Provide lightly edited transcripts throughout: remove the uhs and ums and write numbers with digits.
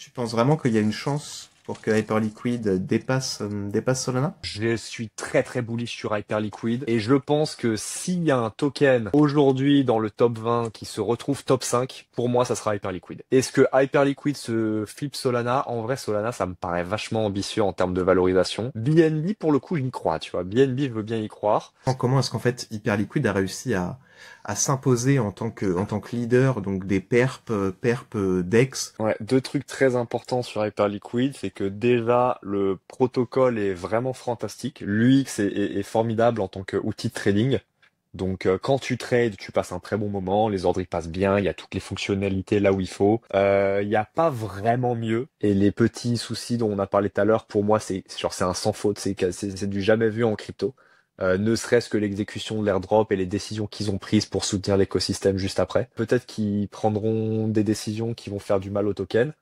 Tu penses vraiment qu'il y a une chance pour que Hyperliquid dépasse Solana? Je suis très très bullish sur Hyperliquid et je pense que s'il y a un token aujourd'hui dans le top 20 qui se retrouve top 5, pour moi ça sera Hyperliquid. Est-ce que Hyperliquid se flip Solana? En vrai Solana ça me paraît vachement ambitieux en termes de valorisation. BNB pour le coup j'y crois, tu vois. BNB je veux bien y croire. Comment est-ce qu'en fait Hyperliquid a réussi à s'imposer en tant que leader donc des perp DEX? Ouais, deux trucs très importants sur Hyperliquid, c'est que déjà le protocole est vraiment fantastique. L'UX est formidable en tant qu'outil de trading. Donc quand tu trades, tu passes un très bon moment, les ordres ils passent bien, il y a toutes les fonctionnalités là où il faut. Il n'y a pas vraiment mieux. Et les petits soucis dont on a parlé tout à l'heure, pour moi c'est un sans faute, c'est du jamais vu en crypto. Ne serait-ce que l'exécution de l'airdrop et les décisions qu'ils ont prises pour soutenir l'écosystème juste après. Peut-être qu'ils prendront des décisions qui vont faire du mal au token.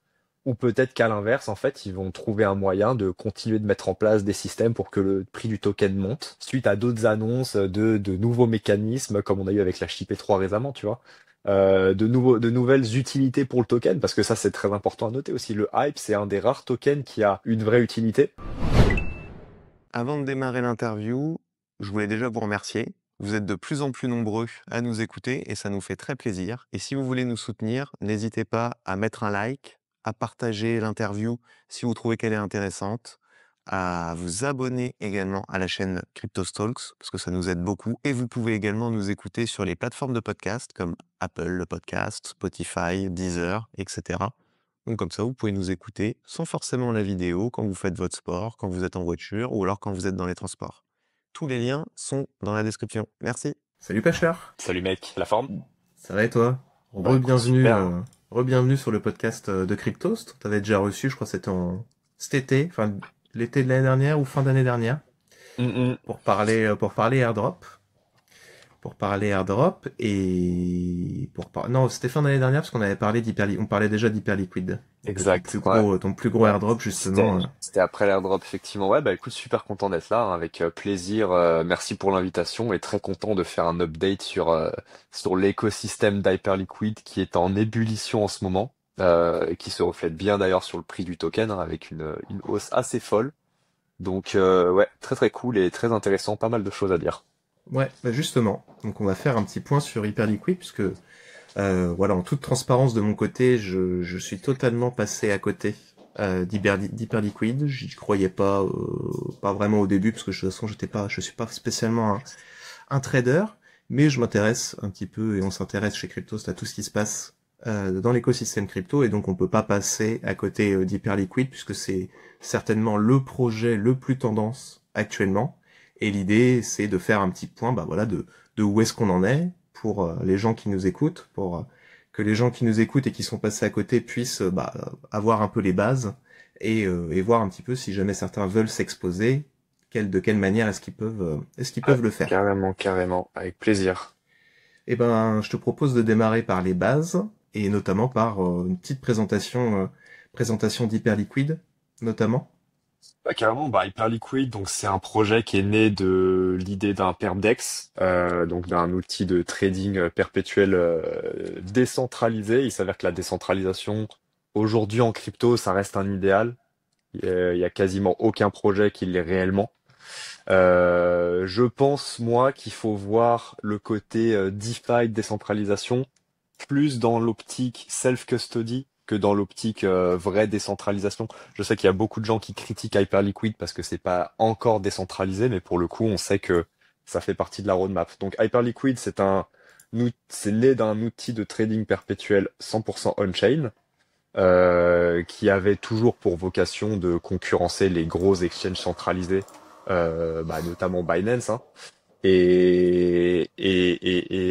Ou peut-être qu'à l'inverse, en fait, ils vont trouver un moyen de continuer de mettre en place des systèmes pour que le prix du token monte, suite à d'autres annonces de nouveaux mécanismes, comme on a eu avec la SHIP-3 récemment, tu vois. De nouvelles utilités pour le token, parce que ça, c'est très important à noter aussi. Le hype, c'est un des rares tokens qui a une vraie utilité. Avant de démarrer l'interview, je voulais déjà vous remercier. Vous êtes de plus en plus nombreux à nous écouter et ça nous fait très plaisir. Et si vous voulez nous soutenir, n'hésitez pas à mettre un like, à partager l'interview si vous trouvez qu'elle est intéressante, à vous abonner également à la chaîne CryptoStalks parce que ça nous aide beaucoup. Et vous pouvez également nous écouter sur les plateformes de podcast comme Apple, le podcast, Spotify, Deezer, etc. Donc comme ça, vous pouvez nous écouter sans forcément la vidéo quand vous faites votre sport, quand vous êtes en voiture ou alors quand vous êtes dans les transports. Tous les liens sont dans la description. Merci. Salut Pêcheur, Salut mec, la forme? ça va et toi? Bah écoute, Re-bienvenue, super, hein. re-bienvenue sur le podcast de Cryptost. On t'avait déjà reçu, je crois que c'était cet été, enfin l'été de l'année dernière ou fin d'année dernière, Mm, mm. pour parler airdrop. Pour parler airdrop et non, c'était fin d'année dernière parce qu'on avait parlé on parlait déjà d'Hyperliquid. Donc Exact, ouais. ton plus gros Ouais, airdrop c'était justement. c'était après l'airdrop effectivement. Ouais, bah écoute, super content d'être là, hein, avec plaisir. Merci pour l'invitation et très content de faire un update sur l'écosystème d'Hyperliquid qui est en ébullition en ce moment, et qui se reflète bien d'ailleurs sur le prix du token, hein, avec une hausse assez folle. Donc ouais, très très cool et très intéressant, pas mal de choses à dire. Ouais, bah justement. Donc on va faire un petit point sur Hyperliquid puisque voilà, en toute transparence de mon côté, je suis totalement passé à côté d'Hyperliquid. J'y croyais pas vraiment au début parce que de toute façon je suis pas spécialement un trader, mais je m'intéresse un petit peu et on s'intéresse chez Cryptost à tout ce qui se passe dans l'écosystème crypto et donc on peut pas passer à côté d'Hyperliquid puisque c'est certainement le projet le plus tendance actuellement. Et l'idée c'est de faire un petit point, bah voilà, de où est-ce qu'on en est pour les gens qui nous écoutent, pour que les gens qui nous écoutent et qui sont passés à côté puissent bah, avoir un peu les bases et voir un petit peu si jamais certains veulent s'exposer, de quelle manière est-ce qu'ils peuvent Ouais, le faire. carrément, carrément, avec plaisir. Eh ben, je te propose de démarrer par les bases et notamment par une petite présentation d'Hyperliquid, notamment. Bah, carrément, bah, Hyperliquid, donc c'est un projet qui est né de l'idée d'un Perpdex, donc d'un outil de trading perpétuel décentralisé. Il s'avère que la décentralisation, aujourd'hui en crypto, ça reste un idéal. Il y a quasiment aucun projet qui l'est réellement. Je pense, moi, qu'il faut voir le côté DeFi, décentralisation, plus dans l'optique self-custody que dans l'optique vraie décentralisation. Je sais qu'il y a beaucoup de gens qui critiquent Hyperliquid parce que c'est pas encore décentralisé, mais pour le coup, on sait que ça fait partie de la roadmap. Donc Hyperliquid, c'est né d'un outil de trading perpétuel 100% on-chain, qui avait toujours pour vocation de concurrencer les gros exchanges centralisés, bah, notamment Binance, hein. Et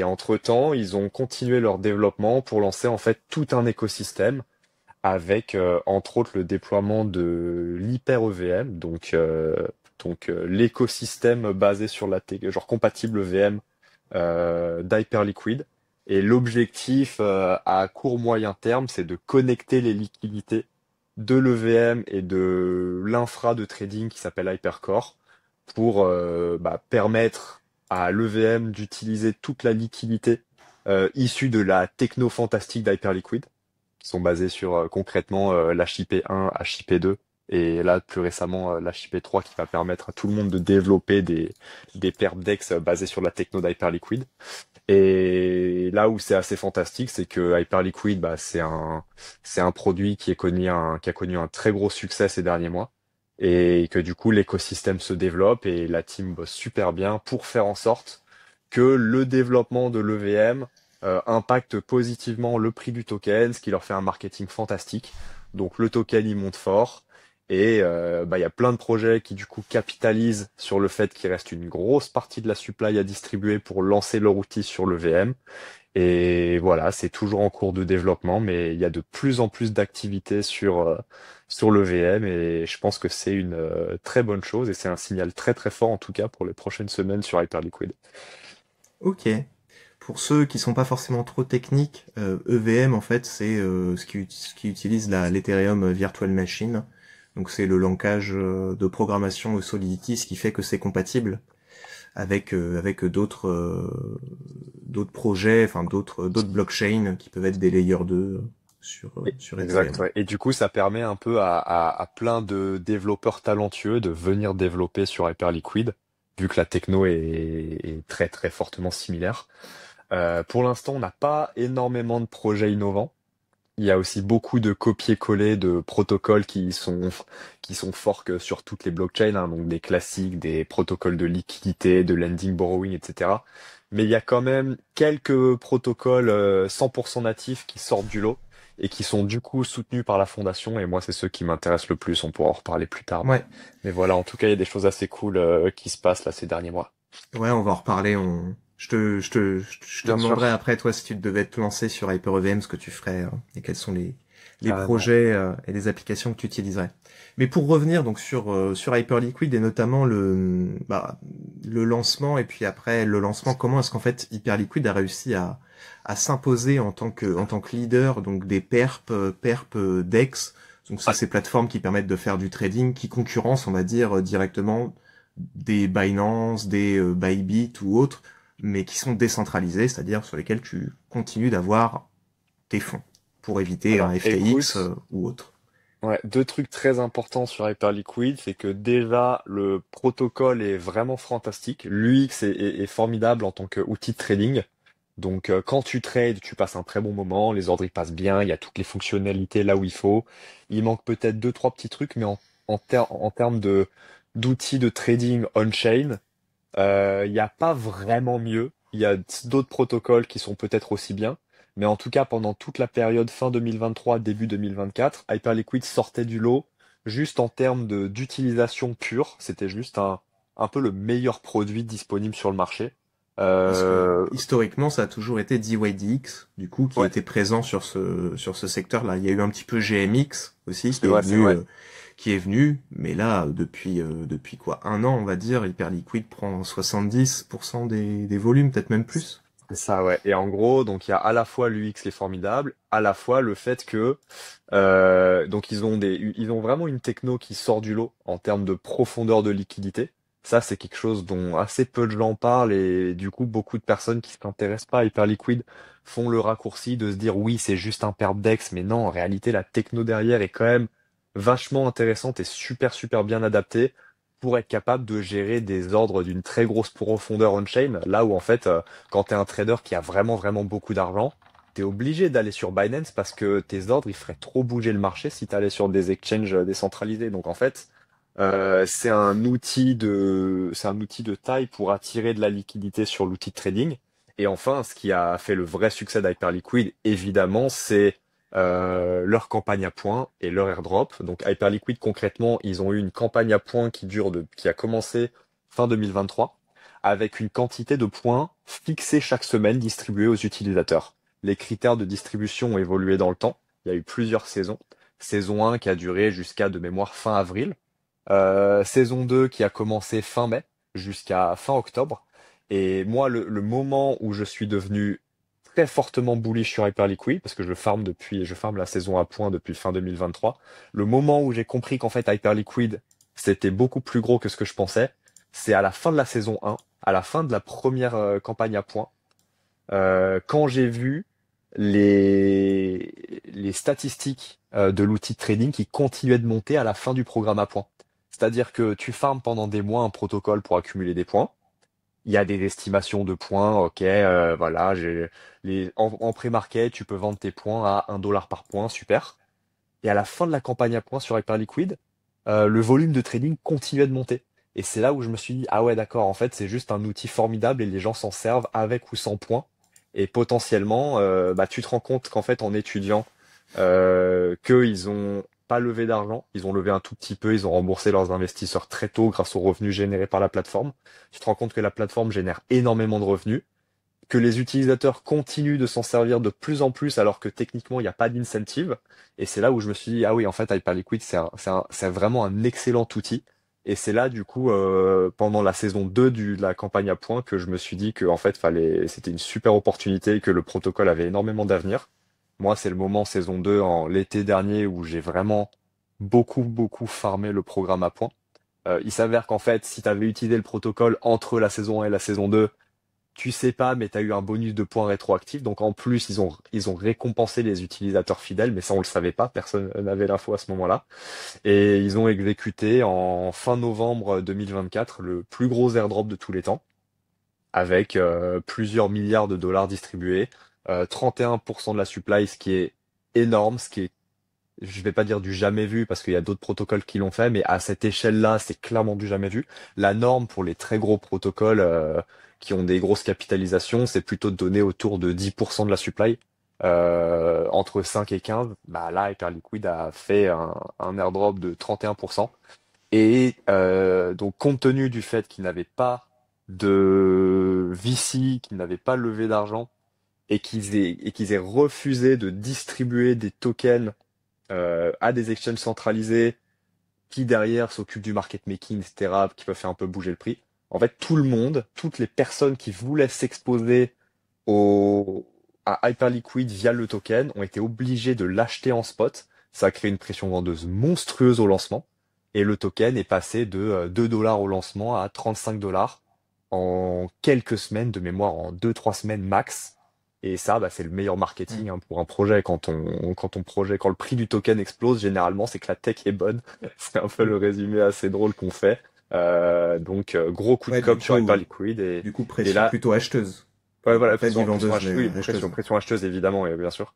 entre-temps, ils ont continué leur développement pour lancer en fait tout un écosystème avec entre autres le déploiement de l'hyper EVM, l'écosystème basé sur genre compatible EVM d'Hyperliquid. Et l'objectif à court moyen terme, c'est de connecter les liquidités de l'EVM et de l'infra de trading qui s'appelle Hypercore pour bah, permettre à l'EVM d'utiliser toute la liquidité issue de la techno fantastique d'Hyperliquid, qui sont basés sur concrètement l'HIP1, HIP2 et là plus récemment l'HIP3 qui va permettre à tout le monde de développer des perf DEX basés sur la techno d'Hyperliquid. Et là où c'est assez fantastique, c'est que Hyperliquid, bah, c'est un produit qui a connu un très gros succès ces derniers mois. Et que du coup, l'écosystème se développe et la team bosse super bien pour faire en sorte que le développement de l'EVM impacte positivement le prix du token, ce qui leur fait un marketing fantastique. Donc le token, il monte fort. Et bah, il y a plein de projets qui du coup capitalisent sur le fait qu'il reste une grosse partie de la supply à distribuer pour lancer leur outil sur le VM. Et voilà, c'est toujours en cours de développement, mais il y a de plus en plus d'activités sur le VM et je pense que c'est une très bonne chose et c'est un signal très très fort en tout cas pour les prochaines semaines sur Hyperliquid. Ok. Pour ceux qui sont pas forcément trop techniques, EVM en fait c'est ce qui utilise l'Ethereum Virtual Machine. Donc c'est le langage de programmation Solidity, ce qui fait que c'est compatible avec d'autres projets, enfin d'autres blockchains qui peuvent être des layers 2 sur Ethereum. Exact, ouais. Et du coup, ça permet un peu à plein de développeurs talentueux de venir développer sur Hyperliquid, vu que la techno est très très fortement similaire. Pour l'instant, on n'a pas énormément de projets innovants. Il y a aussi beaucoup de copier-coller de protocoles qui sont forks sur toutes les blockchains, hein, donc des classiques, des protocoles de liquidité, de lending, borrowing, etc. Mais il y a quand même quelques protocoles 100% natifs qui sortent du lot et qui sont du coup soutenus par la fondation. Et moi, c'est ceux qui m'intéressent le plus. On pourra en reparler plus tard. Ouais, Mais voilà, en tout cas, il y a des choses assez cool qui se passent là ces derniers mois. ouais, on va en reparler. Je te Bien demanderai sûr. après toi si tu devais te lancer sur HyperEVM, ce que tu ferais et quels sont les Carrément. projets et les applications que tu utiliserais. Mais pour revenir donc sur Hyperliquid et notamment le lancement et puis après le lancement, comment est-ce qu'en fait Hyperliquid a réussi à s'imposer en tant que leader donc des DEX, donc c'est Ouais. ces plateformes qui permettent de faire du trading, qui concurrencent on va dire directement des Binance, des Bybit ou autres, mais qui sont décentralisés, c'est-à-dire sur lesquels tu continues d'avoir tes fonds pour éviter un Alors, FTX écoute. ou autre. Ouais, deux trucs très importants sur Hyperliquid, c'est que déjà le protocole est vraiment fantastique. L'UX est formidable en tant qu'outil de trading. Donc quand tu trades, tu passes un très bon moment, les ordres ils passent bien, il y a toutes les fonctionnalités là où il faut. Il manque peut-être deux, trois petits trucs, mais en termes de d'outils de trading on-chain, il n'y a pas vraiment mieux. Il y a d'autres protocoles qui sont peut-être aussi bien. Mais en tout cas, pendant toute la période fin 2023, début 2024, Hyperliquid sortait du lot juste en termes d'utilisation pure. C'était juste un peu le meilleur produit disponible sur le marché. Parce que Euh, historiquement, ça a toujours été DYDX, du coup, qui ouais, était présent sur ce secteur-là. Il y a eu un petit peu GMX aussi, c'est vrai, c'est vrai. qui est venu, mais là, depuis quoi, un an, on va dire, Hyperliquid prend 70% des volumes, peut-être même plus. C'est ça, ouais. Et en gros, donc il y a à la fois l'UX qui est formidable, à la fois le fait que donc ils ont vraiment une techno qui sort du lot en termes de profondeur de liquidité. Ça, c'est quelque chose dont assez peu de gens parlent et du coup, beaucoup de personnes qui s'intéressent pas à Hyperliquid font le raccourci de se dire oui, c'est juste un perp dex, mais non, en réalité, la techno derrière est quand même vachement intéressante et super super bien adaptée pour être capable de gérer des ordres d'une très grosse profondeur on-chain, là où en fait quand tu es un trader qui a vraiment vraiment beaucoup d'argent, tu es obligé d'aller sur Binance parce que tes ordres, ils feraient trop bouger le marché si tu allais sur des exchanges décentralisés. Donc en fait, c'est un outil de taille pour attirer de la liquidité sur l'outil de trading. Et enfin, ce qui a fait le vrai succès d'Hyperliquid, évidemment, c'est leur campagne à points et leur airdrop. Donc Hyperliquid, concrètement, ils ont eu une campagne à points qui a commencé fin 2023 avec une quantité de points fixés chaque semaine distribués aux utilisateurs. Les critères de distribution ont évolué dans le temps. Il y a eu plusieurs saisons. Saison 1 qui a duré jusqu'à, de mémoire, fin avril. Saison 2 qui a commencé fin mai jusqu'à fin octobre. Et moi, le moment où je suis devenu très fortement bullish sur Hyperliquid, parce que je farme la saison à points depuis fin 2023, le moment où j'ai compris qu'en fait Hyperliquid, c'était beaucoup plus gros que ce que je pensais, c'est à la fin de la saison 1, à la fin de la première campagne à points, quand j'ai vu les statistiques de l'outil de trading qui continuaient de monter à la fin du programme à points. C'est-à-dire que tu farmes pendant des mois un protocole pour accumuler des points. Il y a des estimations de points, ok, voilà, en pré-market, tu peux vendre tes points à 1 $ par point, super. Et à la fin de la campagne à points sur Hyperliquid, le volume de trading continuait de monter. Et c'est là où je me suis dit, ah ouais, d'accord, en fait, c'est juste un outil formidable et les gens s'en servent avec ou sans points. Et potentiellement, bah, tu te rends compte qu'en fait, en étudiant, qu'ils ont pas levé d'argent, ils ont levé un tout petit peu, ils ont remboursé leurs investisseurs très tôt grâce aux revenus générés par la plateforme. Tu te rends compte que la plateforme génère énormément de revenus, que les utilisateurs continuent de s'en servir de plus en plus alors que techniquement il n'y a pas d'incentive. Et c'est là où je me suis dit, ah oui, en fait, Hyperliquid, c'est vraiment un excellent outil. Et c'est là, du coup, pendant la saison 2 de la campagne à points, que je me suis dit que, en fait, c'était une super opportunité et que le protocole avait énormément d'avenir. Moi, c'est le moment saison 2 en l'été dernier où j'ai vraiment beaucoup farmé le programme à points. Il s'avère qu'en fait, si tu avais utilisé le protocole entre la saison 1 et la saison 2, tu sais pas, mais tu as eu un bonus de points rétroactif. Donc en plus, ils ont récompensé les utilisateurs fidèles, mais ça on le savait pas, personne n'avait l'info à ce moment-là. Et ils ont exécuté en fin novembre 2024 le plus gros airdrop de tous les temps, avec plusieurs milliards de dollars distribués, 31% de la supply, ce qui est énorme, ce qui est, je vais pas dire du jamais vu parce qu'il y a d'autres protocoles qui l'ont fait, mais à cette échelle-là, c'est clairement du jamais vu. La norme pour les très gros protocoles qui ont des grosses capitalisations, c'est plutôt de donner autour de 10% de la supply, entre 5 et 15. Bah là, Hyperliquid a fait un airdrop de 31%. Et donc, compte tenu du fait qu'ils n'avaient pas de VC, qu'ils n'avaient pas levé d'argent et qu'ils aient refusé de distribuer des tokens à des exchanges centralisés qui derrière s'occupent du market making, etc., qui peuvent faire un peu bouger le prix. En fait, tout le monde, toutes les personnes qui voulaient s'exposer à Hyperliquid via le token ont été obligées de l'acheter en spot. Ça a créé une pression vendeuse monstrueuse au lancement. Et le token est passé de 2 $ au lancement à 35 $ en quelques semaines, de mémoire en 2-3 semaines max. Et ça, bah, c'est le meilleur marketing hein, pour un projet. Quand le prix du token explose, généralement, c'est que la tech est bonne. C'est un peu le résumé assez drôle qu'on fait. Donc, gros coup de Ouais, com' sur Hyperliquid. du coup, Et pression là, plutôt acheteuse. ouais, voilà, Pas du vendeuse, mais oui, acheteuse. pression acheteuse, évidemment, et bien sûr.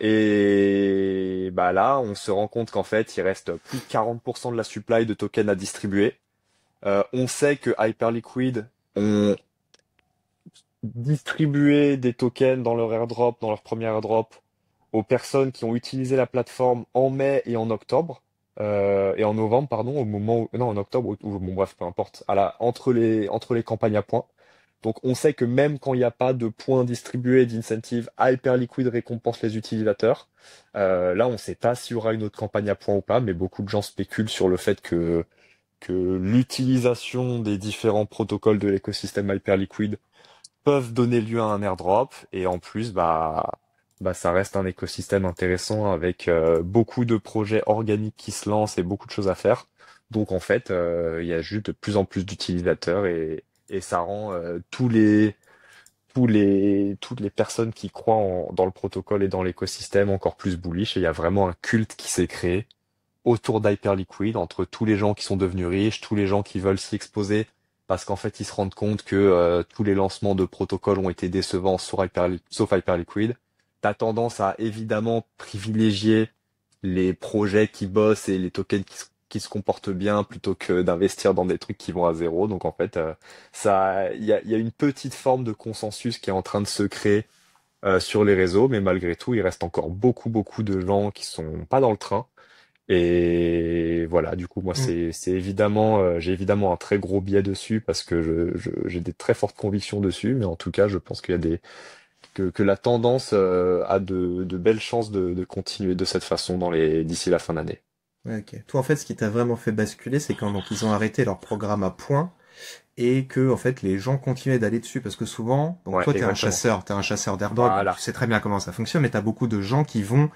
Et bah là, on se rend compte qu'en fait, il reste plus de 40% de la supply de tokens à distribuer. On sait que Hyperliquid ont distribué des tokens dans leur airdrop, dans leur premier airdrop, aux personnes qui ont utilisé la plateforme en mai et en octobre. Et en novembre, pardon, au moment où, non, en octobre, bon, bref, peu importe, entre les campagnes à points. Donc, on sait que même quand il n'y a pas de points distribués d'incentive, Hyperliquid récompense les utilisateurs. Là, on ne sait pas s'il y aura une autre campagne à points ou pas, mais beaucoup de gens spéculent sur le fait que l'utilisation des différents protocoles de l'écosystème Hyperliquid peuvent donner lieu à un airdrop. Et en plus, bah, ça reste un écosystème intéressant avec beaucoup de projets organiques qui se lancent et beaucoup de choses à faire. Donc en fait, il y a juste de plus en plus d'utilisateurs et ça rend toutes les personnes qui croient dans le protocole et dans l'écosystème encore plus bullish. Et il y a vraiment un culte qui s'est créé autour d'Hyperliquid entre tous les gens qui sont devenus riches, tous les gens qui veulent s'y exposer parce qu'en fait ils se rendent compte que tous les lancements de protocoles ont été décevants sauf Hyperliquid. T'as tendance à évidemment privilégier les projets qui bossent et les tokens qui se comportent bien plutôt que d'investir dans des trucs qui vont à zéro. Donc en fait, il y a une petite forme de consensus qui est en train de se créer sur les réseaux, mais malgré tout, il reste encore beaucoup de gens qui sont pas dans le train. Et voilà, du coup, moi, Mm. c'est évidemment, j'ai évidemment un très gros biais dessus parce que j'ai des très fortes convictions dessus, mais en tout cas, je pense qu'il y a que la tendance a de belles chances de continuer de cette façon d'ici la fin d'année. Ouais, ok. Toi, en fait, ce qui t'a vraiment fait basculer, c'est quand donc ils ont arrêté leur programme à points et que en fait les gens continuaient d'aller dessus parce que souvent, donc Ouais, toi exactement. t'es un chasseur d'airdrop, donc Voilà. tu sais très bien comment ça fonctionne, mais t'as beaucoup de gens qui vont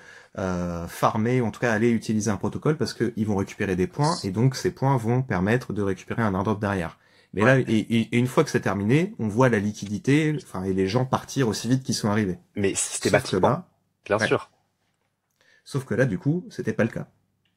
farmer, ou en tout cas aller utiliser un protocole parce que ils vont récupérer des points et donc ces points vont permettre de récupérer un airdrop derrière. Mais Ouais. là, et une fois que c'est terminé, on voit la liquidité, enfin, et les gens partir aussi vite qu'ils sont arrivés. Mais Sauf que systématiquement, là, bien ouais. sûr. Sauf que là, du coup, c'était pas le cas.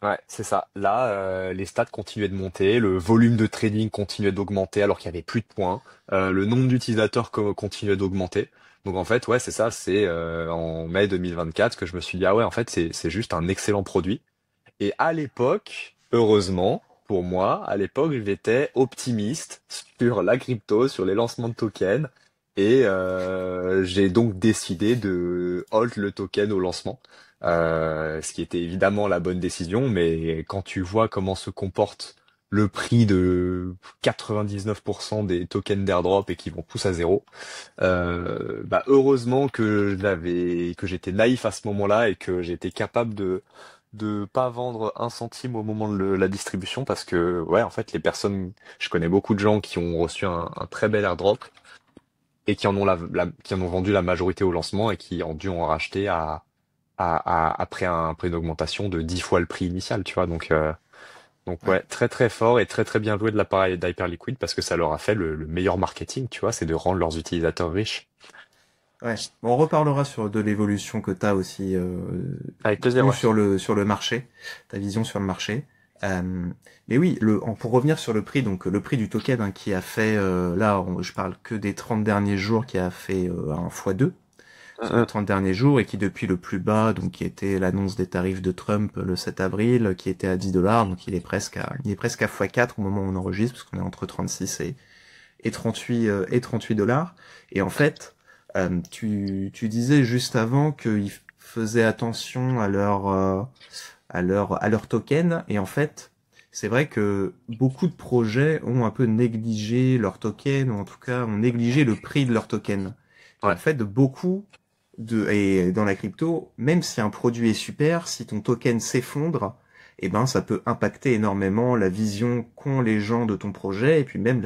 Ouais, c'est ça. Là, les stats continuaient de monter, le volume de trading continuait d'augmenter alors qu'il y avait plus de points, le nombre d'utilisateurs continuait d'augmenter. Donc en fait, ouais, c'est ça. C'est en mai 2024 que je me suis dit ah ouais, en fait, c'est juste un excellent produit. Et à l'époque, heureusement pour moi, à l'époque, j'étais optimiste sur la crypto, sur les lancements de tokens, et j'ai donc décidé de hold le token au lancement, ce qui était évidemment la bonne décision, mais quand tu vois comment se comporte le prix de 99% des tokens d'airdrop et qui vont tous à zéro, bah heureusement que j'étais naïf à ce moment-là et que j'étais capable de pas vendre un centime au moment de la distribution parce que ouais en fait les personnes, je connais beaucoup de gens qui ont reçu un très bel airdrop et qui en ont qui en ont vendu la majorité au lancement et qui ont dû en racheter après une augmentation de 10 fois le prix initial, tu vois. Donc Ouais. ouais, très très fort et très très bien joué de l'appareil d'Hyperliquid parce que ça leur a fait le meilleur marketing, tu vois, c'est de rendre leurs utilisateurs riches. Ouais. Bon, on reparlera sur de l'évolution que t'as aussi, Avec plaisir, plus ouais. sur le marché, ta vision sur le marché. Euh, mais oui, pour revenir sur le prix, donc le prix du token hein, qui a fait, je parle que des 30 derniers jours, qui a fait un x2 sur les 30 derniers jours et qui depuis le plus bas, donc qui était l'annonce des tarifs de Trump le 7 avril, qui était à 10 dollars, donc il est presque à x4 au moment où on enregistre, parce qu'on est entre 36 et 38 et 38 dollars. Et en fait, tu disais juste avant qu'ils faisaient attention à leur token, et en fait, c'est vrai que beaucoup de projets ont un peu négligé leur token, ou en tout cas ont négligé le prix de leur token. Et Ouais, en fait, et dans la crypto, même si un produit est super, si ton token s'effondre, eh ben, ça peut impacter énormément la vision qu'ont les gens de ton projet, et puis même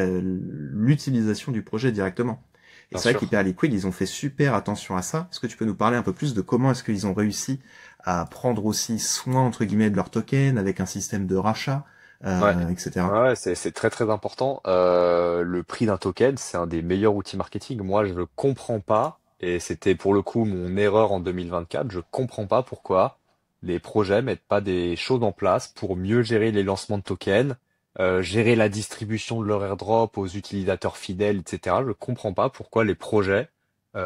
l'utilisation du projet directement. Et bien c'est vrai sûr. qu'Hyperliquid, ils ont fait super attention à ça. Est-ce que tu peux nous parler un peu plus de comment est-ce qu'ils ont réussi à prendre aussi soin, entre guillemets, de leur token avec un système de rachat, Ouais. etc. Ouais, c'est très très important. Le prix d'un token, c'est un des meilleurs outils marketing. Moi, je ne comprends pas, et c'était pour le coup mon erreur en 2024, je comprends pas pourquoi les projets mettent pas des choses en place pour mieux gérer les lancements de tokens, gérer la distribution de leur airdrop aux utilisateurs fidèles, etc. Je comprends pas pourquoi les projets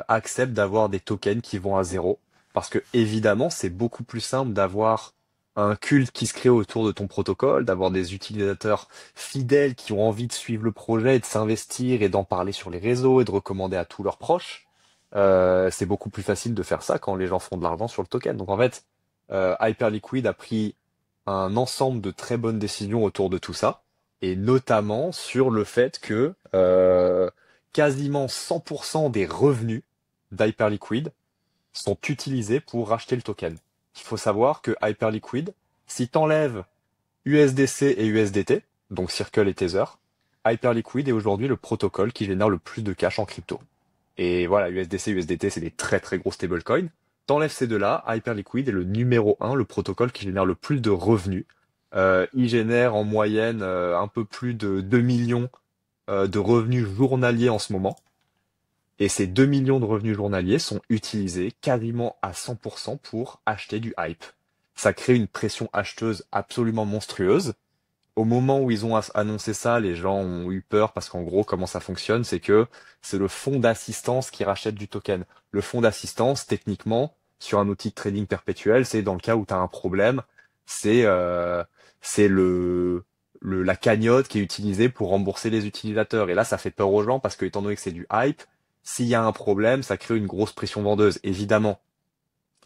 acceptent d'avoir des tokens qui vont à zéro. Parce que évidemment, c'est beaucoup plus simple d'avoir un culte qui se crée autour de ton protocole, d'avoir des utilisateurs fidèles qui ont envie de suivre le projet et de s'investir et d'en parler sur les réseaux et de recommander à tous leurs proches. C'est beaucoup plus facile de faire ça quand les gens font de l'argent sur le token. Donc en fait, Hyperliquid a pris un ensemble de très bonnes décisions autour de tout ça, et notamment sur le fait que quasiment 100% des revenus d'Hyperliquid sont utilisés pour racheter le token. Il faut savoir que Hyperliquid, si t'enlèves USDC et USDT, donc Circle et Tether, Hyperliquid est aujourd'hui le protocole qui génère le plus de cash en crypto. Et voilà, USDC, USDT, c'est des très très gros stablecoins. T'enlèves ces deux-là, Hyperliquid est le numéro un, le protocole qui génère le plus de revenus. Il génère en moyenne un peu plus de 2 millions de revenus journaliers en ce moment. Et ces 2 millions de revenus journaliers sont utilisés quasiment à 100% pour acheter du hype. Ça crée une pression acheteuse absolument monstrueuse. Au moment où ils ont annoncé ça, les gens ont eu peur parce qu'en gros, comment ça fonctionne, c'est que c'est le fonds d'assistance qui rachète du token. Le fonds d'assistance, techniquement, sur un outil de trading perpétuel, c'est dans le cas où tu as un problème, c'est c'est la cagnotte qui est utilisée pour rembourser les utilisateurs. Et là, ça fait peur aux gens parce que, étant donné que c'est du hype, s'il y a un problème, ça crée une grosse pression vendeuse, évidemment.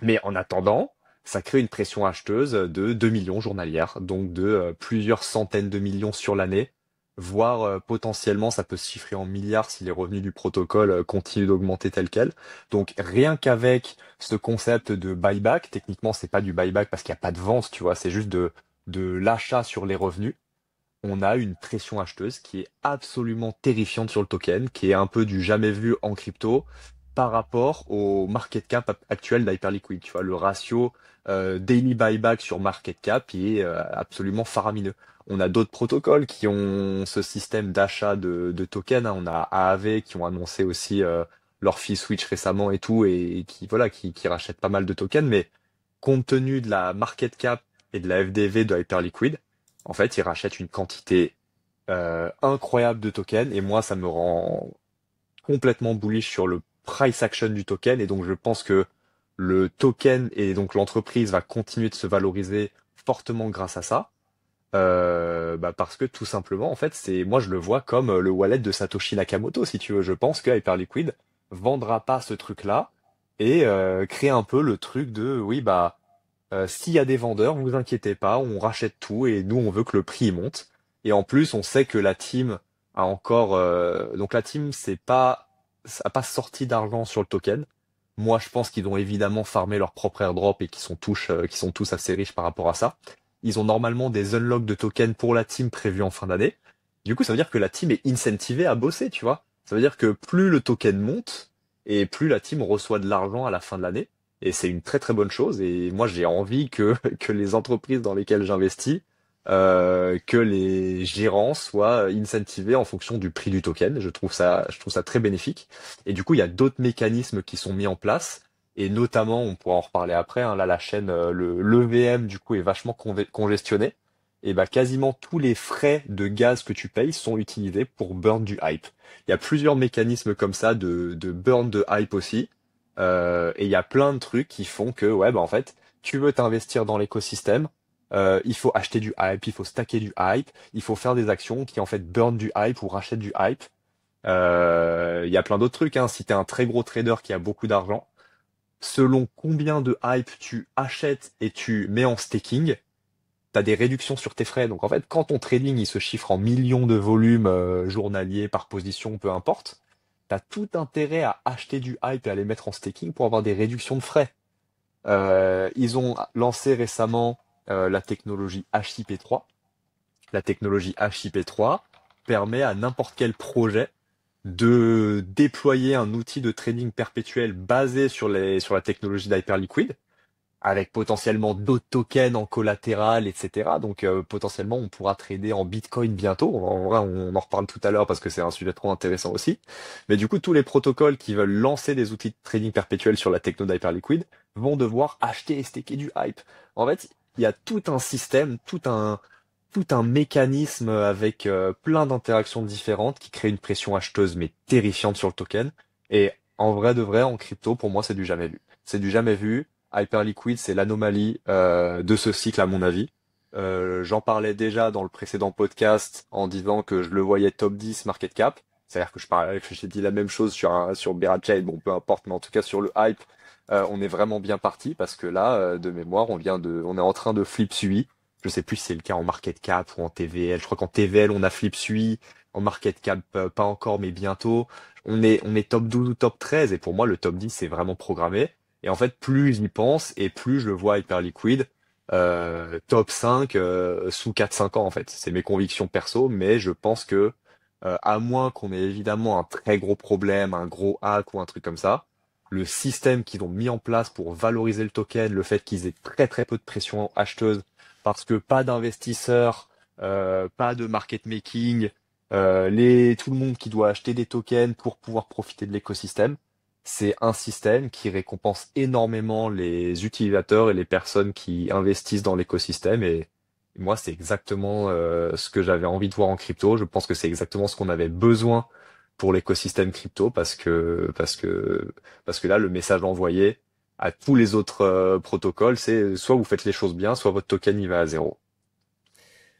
Mais en attendant, ça crée une pression acheteuse de 2 millions journalières, donc de plusieurs centaines de millions sur l'année, voire potentiellement ça peut se chiffrer en milliards si les revenus du protocole continuent d'augmenter tel quel. Donc rien qu'avec ce concept de buyback, techniquement c'est pas du buyback parce qu'il n'y a pas de vente, tu vois, c'est juste de l'achat sur les revenus. On a une pression acheteuse qui est absolument terrifiante sur le token, qui est un peu du jamais vu en crypto par rapport au market cap actuel d'Hyperliquid. Tu vois, le ratio daily buyback sur market cap qui est absolument faramineux. On a d'autres protocoles qui ont ce système d'achat de tokens, hein. On a Aave qui ont annoncé aussi leur fee switch récemment et tout, et qui voilà, qui rachètent pas mal de tokens, mais compte tenu de la market cap et de la FDV de Hyperliquid, en fait, ils rachètent une quantité incroyable de tokens, et moi, ça me rend complètement bullish sur le price action du token, et donc je pense que le token et donc l'entreprise va continuer de se valoriser fortement grâce à ça. Parce que tout simplement, en fait, moi je le vois comme le wallet de Satoshi Nakamoto, si tu veux. Je pense que Hyperliquid vendra pas ce truc-là et créer un peu le truc de oui s'il y a des vendeurs, vous inquiétez pas, on rachète tout et nous on veut que le prix monte. Et en plus, on sait que la team a encore donc la team ça a pas sorti d'argent sur le token. Moi, je pense qu'ils ont évidemment farmé leur propre airdrop et qui sont tous assez riches par rapport à ça. Ils ont normalement des unlocks de tokens pour la team prévus en fin d'année. Du coup, ça veut dire que la team est incentivée à bosser, tu vois. Ça veut dire que plus le token monte et plus la team reçoit de l'argent à la fin de l'année. Et c'est une très très bonne chose. Et moi, j'ai envie que les entreprises dans lesquelles j'investis, que les gérants soient incentivés en fonction du prix du token. Je trouve ça très bénéfique. Et du coup, il y a d'autres mécanismes qui sont mis en place. Et notamment, on pourra en reparler après, hein, là, la chaîne, l'EVM, du coup, est vachement congestionné. Et bah, quasiment tous les frais de gaz que tu payes sont utilisés pour burn du hype. Il y a plusieurs mécanismes comme ça de burn de hype aussi. Et il y a plein de trucs qui font que, ouais, bah, en fait, tu veux t'investir dans l'écosystème, il faut acheter du hype, il faut stacker du hype, il faut faire des actions qui, en fait, burn du hype ou rachètent du hype. Il y a plein d'autres trucs, hein. Si t'es un très gros trader qui a beaucoup d'argent, selon combien de hype tu achètes et tu mets en staking, t'as des réductions sur tes frais. Donc en fait, quand ton trading il se chiffre en millions de volumes journaliers par position, peu importe, t'as tout intérêt à acheter du hype et à les mettre en staking pour avoir des réductions de frais. Ils ont lancé récemment la technologie HIP3. La technologie HIP3 permet à n'importe quel projet de déployer un outil de trading perpétuel basé sur la technologie d'Hyperliquid, avec potentiellement d'autres tokens en collatéral, etc. Donc potentiellement on pourra trader en Bitcoin bientôt. En vrai, on en reparle tout à l'heure parce que c'est un sujet trop intéressant aussi. Mais du coup, tous les protocoles qui veulent lancer des outils de trading perpétuel sur la techno d'Hyperliquid vont devoir acheter et staker du hype. En fait, il y a tout un système, tout un mécanisme avec plein d'interactions différentes qui crée une pression acheteuse mais terrifiante sur le token. Et en vrai de vrai, en crypto, pour moi, c'est du jamais vu. C'est du jamais vu. Hyperliquid, c'est l'anomalie de ce cycle à mon avis. J'en parlais déjà dans le précédent podcast en disant que je le voyais top 10 market cap. C'est-à-dire que j'ai dit la même chose sur Berachain, bon peu importe, mais en tout cas sur le hype, on est vraiment bien parti parce que là, de mémoire, on est en train de flip sui. Je sais plus si c'est le cas en market cap ou en TVL. Je crois qu'en TVL on a flip sui, en market cap pas encore, mais bientôt. On est top 12 ou top 13 et pour moi le top 10 c'est vraiment programmé. Et en fait, plus j'y pense et plus je le vois Hyperliquid top 5 sous 4-5 ans en fait. C'est mes convictions perso, mais je pense que à moins qu'on ait évidemment un très gros problème, un gros hack ou un truc comme ça, le système qu'ils ont mis en place pour valoriser le token, le fait qu'ils aient très très peu de pression acheteuse, parce que pas d'investisseurs, pas de market making, tout le monde qui doit acheter des tokens pour pouvoir profiter de l'écosystème. C'est un système qui récompense énormément les utilisateurs et les personnes qui investissent dans l'écosystème. Et moi, c'est exactement ce que j'avais envie de voir en crypto. Je pense que c'est exactement ce qu'on avait besoin pour l'écosystème crypto parce que là, le message envoyé à tous les autres protocoles, c'est soit vous faites les choses bien, soit votre token il va à zéro.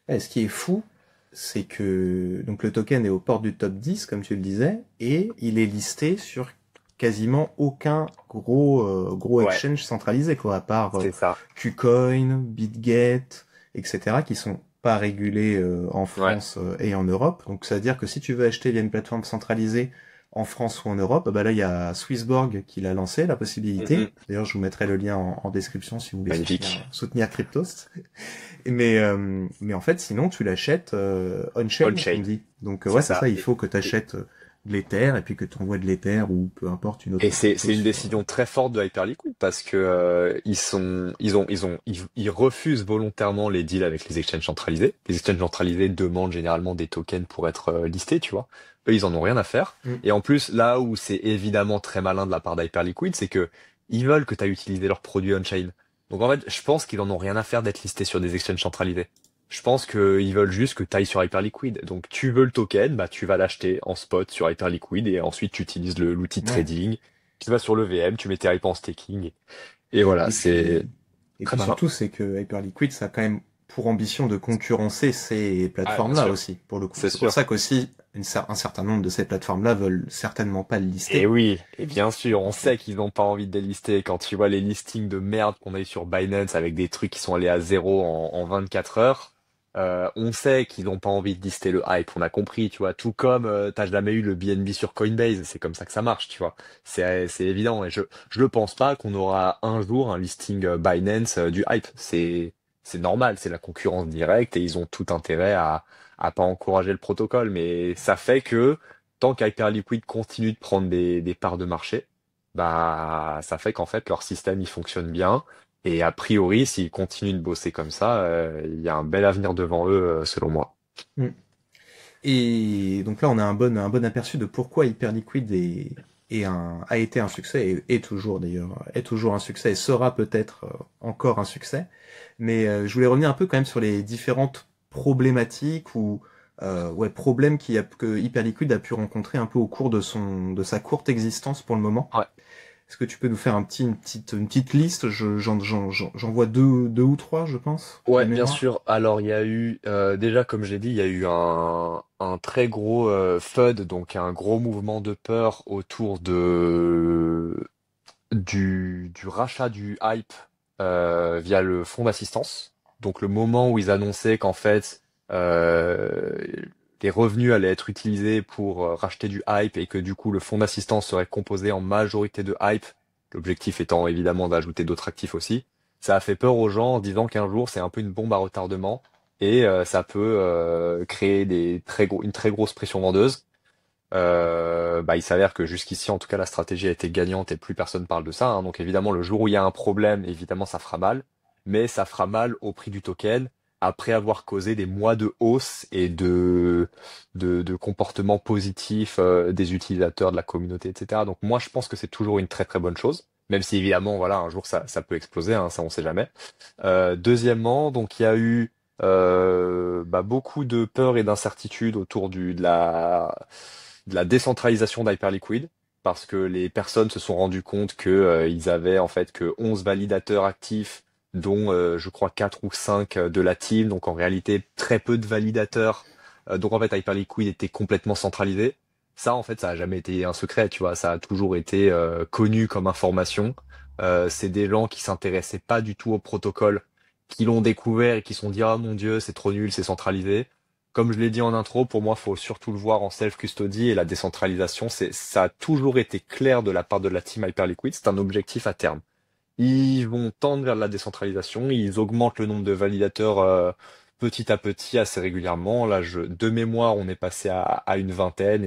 Ouais, ce qui est fou, c'est que donc le token est aux portes du top 10, comme tu le disais, et il est listé sur quasiment aucun gros Ouais, exchange centralisé, quoi, à part c'est ça. KuCoin, BitGet, etc., qui sont pas régulés en Ouais. France et en Europe. Donc ça veut dire que si tu veux acheter via une plateforme centralisée en France ou en Europe, bah là il y a Swissborg qui l'a lancé, la possibilité. Mhm. D'ailleurs je vous mettrai le lien en description si vous voulez Magnifique. soutenir Cryptost. Mais en fait sinon tu l'achètes on-chain, on On-chain, dit. Donc c'est ouais c'est ça. ça, il faut que tu achètes de l'Ether et puis que tu envoies de l'Ether ou peu importe une autre Et c'est crypto une sur. décision très forte de Hyperliquid parce que ils refusent volontairement les deals avec les exchanges centralisés. Les exchanges centralisés demandent généralement des tokens pour être listés, tu vois. Eux, ils en ont rien à faire. Mm. Et en plus, là où c'est évidemment très malin de la part d'Hyperliquid, c'est que ils veulent que tu aies utilisé leurs produits on-chain. Donc en fait, je pense qu'ils en ont rien à faire d'être listés sur des exchanges centralisés. Je pense qu'ils veulent juste que tu ailles sur Hyperliquid. Donc tu veux le token, bah tu vas l'acheter en spot sur Hyperliquid et ensuite tu utilises l'outil de Ouais. trading. Tu vas sur le VM, tu mets tes hype en staking. Et voilà, Et c'est puis, et très puis malin. surtout, c'est que Hyperliquid, ça a quand même pour ambition de concurrencer ces Ah, bien plateformes-là sûr. aussi, pour le coup. C'est C'est pour sûr. ça qu'aussi, un certain nombre de ces plateformes-là veulent certainement pas le Et lister. oui, et bien sûr, on sait qu'ils n'ont pas envie de délister. Quand tu vois les listings de merde qu'on a eu sur Binance avec des trucs qui sont allés à zéro en 24 heures, on sait qu'ils n'ont pas envie de lister le hype. On a compris, tu vois. Tout comme t'as jamais eu le BNB sur Coinbase, c'est comme ça que ça marche, tu vois. C'est évident. Et je ne pense pas qu'on aura un jour un listing Binance du hype. C'est normal, c'est la concurrence directe et ils ont tout intérêt à pas encourager le protocole. Mais ça fait que tant qu'Hyperliquid continue de prendre des parts de marché, bah ça fait qu'en fait leur système il fonctionne bien. Et a priori, s'ils continuent de bosser comme ça, il y a un bel avenir devant eux, selon moi. Mm. Et donc là, on a un bon aperçu de pourquoi Hyperliquid a été un succès, et est toujours d'ailleurs, est toujours un succès, et sera peut-être encore un succès. Mais je voulais revenir un peu quand même sur les différentes problématiques ou ouais, problèmes que Hyperliquid a pu rencontrer un peu au cours de sa courte existence pour le moment. Ouais. Est-ce que tu peux nous faire une petite liste? J'en vois deux ou trois, je pense, de Ouais, bien mémoire. sûr. Alors, il y a eu, déjà, comme j'ai dit, il y a eu un très gros FUD, donc un gros mouvement de peur autour du rachat du hype via le fonds d'assistance. Donc le moment où ils annonçaient qu'en fait euh, les revenus allaient être utilisés pour racheter du hype et que du coup le fonds d'assistance serait composé en majorité de hype, l'objectif étant évidemment d'ajouter d'autres actifs aussi, ça a fait peur aux gens en se disant qu'un jour c'est un peu une bombe à retardement et ça peut créer une très grosse pression vendeuse. Bah, il s'avère que jusqu'ici, en tout cas, la stratégie a été gagnante et plus personne parle de ça, hein. Donc évidemment, le jour où il y a un problème, évidemment, ça fera mal, mais ça fera mal au prix du token après avoir causé des mois de hausse et de comportements positifs des utilisateurs, de la communauté, etc. Donc moi, je pense que c'est toujours une très très bonne chose, même si évidemment, voilà, un jour ça peut exploser, hein, ça on sait jamais. Deuxièmement, donc il y a eu bah, beaucoup de peur et d'incertitude autour de la décentralisation d'Hyperliquid parce que les personnes se sont rendues compte que ils avaient en fait que 11 validateurs actifs dont je crois 4 ou 5 de la team, donc en réalité très peu de validateurs. Donc en fait Hyperliquid était complètement centralisé. Ça en fait ça a jamais été un secret, tu vois, ça a toujours été connu comme information. C'est des gens qui s'intéressaient pas du tout au protocole, qui l'ont découvert et qui se sont dit ah mon Dieu c'est trop nul, c'est centralisé. Comme je l'ai dit en intro, pour moi, faut surtout le voir en self-custody et la décentralisation, ça a toujours été clair de la part de la team Hyperliquid, c'est un objectif à terme. Ils vont tendre vers la décentralisation, ils augmentent le nombre de validateurs petit à petit assez régulièrement. Là, de mémoire, on est passé à une vingtaine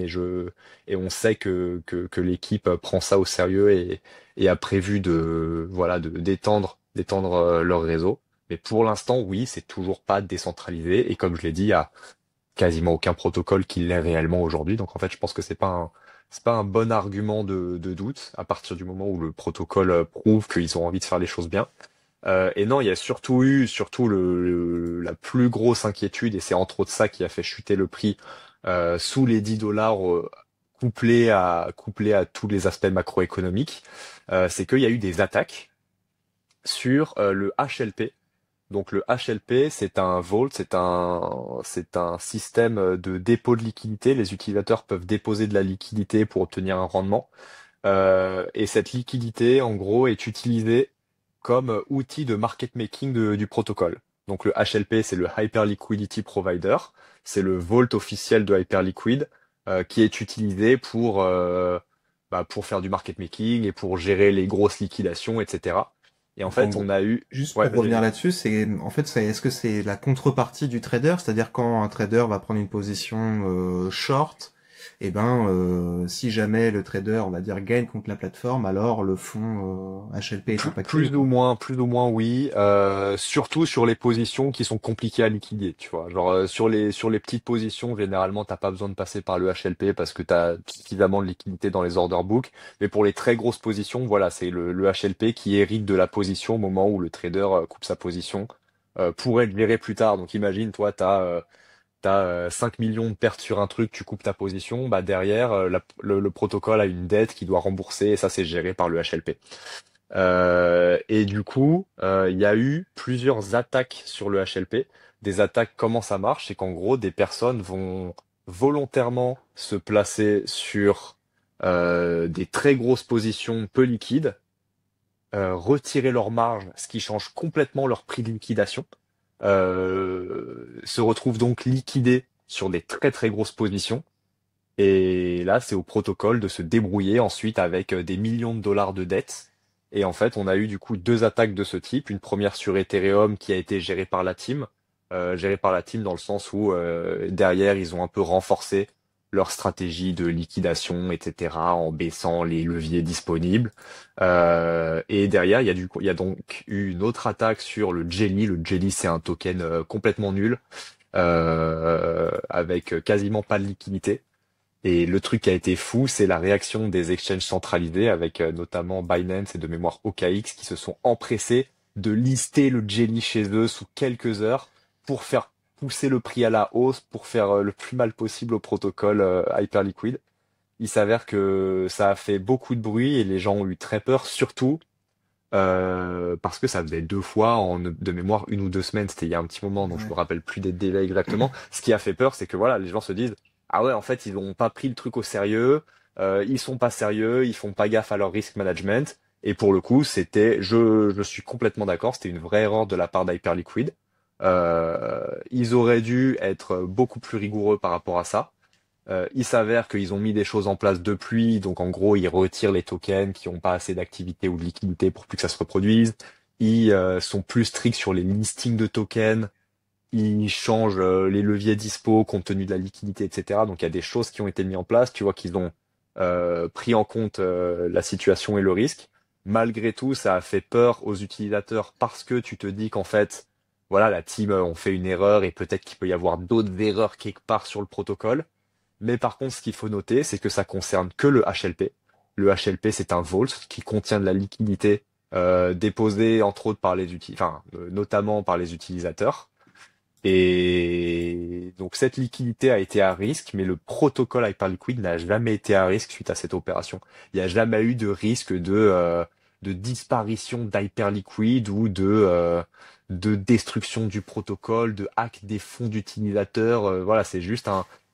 et on sait que l'équipe prend ça au sérieux et a prévu d'étendre leur réseau. Mais pour l'instant, oui, c'est toujours pas décentralisé. Et comme je l'ai dit, il y a quasiment aucun protocole qui l'est réellement aujourd'hui. Donc en fait, je pense que c'est pas un bon argument de doute à partir du moment où le protocole prouve qu'ils ont envie de faire les choses bien. Et non, il y a surtout la plus grosse inquiétude, et c'est entre autres ça qui a fait chuter le prix sous les 10 dollars, couplé à tous les aspects macroéconomiques, c'est qu'il y a eu des attaques sur le HLP. Donc le HLP, c'est un vault, c'est un système de dépôt de liquidité. Les utilisateurs peuvent déposer de la liquidité pour obtenir un rendement. Et cette liquidité, en gros, est utilisée comme outil de market making du protocole. Donc le HLP, c'est le Hyper Liquidity Provider. C'est le vault officiel de Hyperliquid qui est utilisé pour faire du market making et pour gérer les grosses liquidations, etc. Et en Donc en fait, on gros, a eu... juste Ouais, pour vas-y, revenir vas-y. là-dessus, est-ce que c'est la contrepartie du trader, c'est-à-dire quand un trader va prendre une position short, Et ben, si jamais le trader, on va dire, gagne contre la plateforme, alors le fonds HLP est impacté, quoi. Plus ou moins, oui. Surtout sur les positions qui sont compliquées à liquider, tu vois. Genre sur les petites positions, généralement, t'as pas besoin de passer par le HLP parce que t'as suffisamment de liquidité dans les order books. Mais pour les très grosses positions, voilà, c'est le HLP qui hérite de la position au moment où le trader coupe sa position pour être géré plus tard. Donc imagine, toi, t'as 5 millions de pertes sur un truc, tu coupes ta position, bah derrière, le protocole a une dette qui doit rembourser et ça, c'est géré par le HLP. Et du coup, il y a eu plusieurs attaques sur le HLP. Des attaques, comment ça marche? C'est qu'en gros, des personnes vont volontairement se placer sur des très grosses positions peu liquides, retirer leur marge, ce qui change complètement leur prix de liquidation, se retrouvent donc liquidés sur des très très grosses positions. Et là, c'est au protocole de se débrouiller ensuite avec des millions de dollars de dettes. Et en fait, on a eu du coup deux attaques de ce type. Une première sur Ethereum qui a été gérée par la team dans le sens où derrière, ils ont un peu renforcé leur stratégie de liquidation, etc., en baissant les leviers disponibles. Et derrière, il y a donc eu une autre attaque sur le Jelly. Le Jelly, c'est un token complètement nul, avec quasiment pas de liquidité. Et le truc qui a été fou, c'est la réaction des exchanges centralisés avec notamment Binance et de mémoire OKX qui se sont empressés de lister le Jelly chez eux sous quelques heures pour faire pousser le prix à la hausse, pour faire le plus mal possible au protocole Hyperliquid. Il s'avère que ça a fait beaucoup de bruit et les gens ont eu très peur, surtout parce que ça faisait deux fois de mémoire 1 ou 2 semaines, c'était il y a un petit moment, donc je me Ouais. rappelle plus des délais exactement. Ce qui a fait peur, c'est que voilà, les gens se disent, ah ouais, en fait, ils n'ont pas pris le truc au sérieux, ils sont pas sérieux, ils font pas gaffe à leur risk management. Et pour le coup, je suis complètement d'accord, c'était une vraie erreur de la part d'Hyperliquid. Ils auraient dû être beaucoup plus rigoureux par rapport à ça. Il s'avère qu'ils ont mis des choses en place depuis, donc en gros, ils retirent les tokens qui n'ont pas assez d'activité ou de liquidité pour plus que ça se reproduise. Ils sont plus stricts sur les listings de tokens. Ils changent les leviers dispo compte tenu de la liquidité, etc. Donc il y a des choses qui ont été mises en place. Tu vois qu'ils ont pris en compte la situation et le risque. Malgré tout, ça a fait peur aux utilisateurs parce que tu te dis qu'en fait, voilà, la team ont fait une erreur et peut-être qu'il peut y avoir d'autres erreurs quelque part sur le protocole. Mais par contre, ce qu'il faut noter, c'est que ça concerne que le HLP. Le HLP, c'est un vault qui contient de la liquidité déposée entre autres par notamment par les utilisateurs. Et donc cette liquidité a été à risque, mais le protocole Hyperliquid n'a jamais été à risque suite à cette opération. Il n'y a jamais eu de risque de disparition d'Hyperliquid ou de destruction du protocole, de hack des fonds d'utilisateurs. Voilà, c'est juste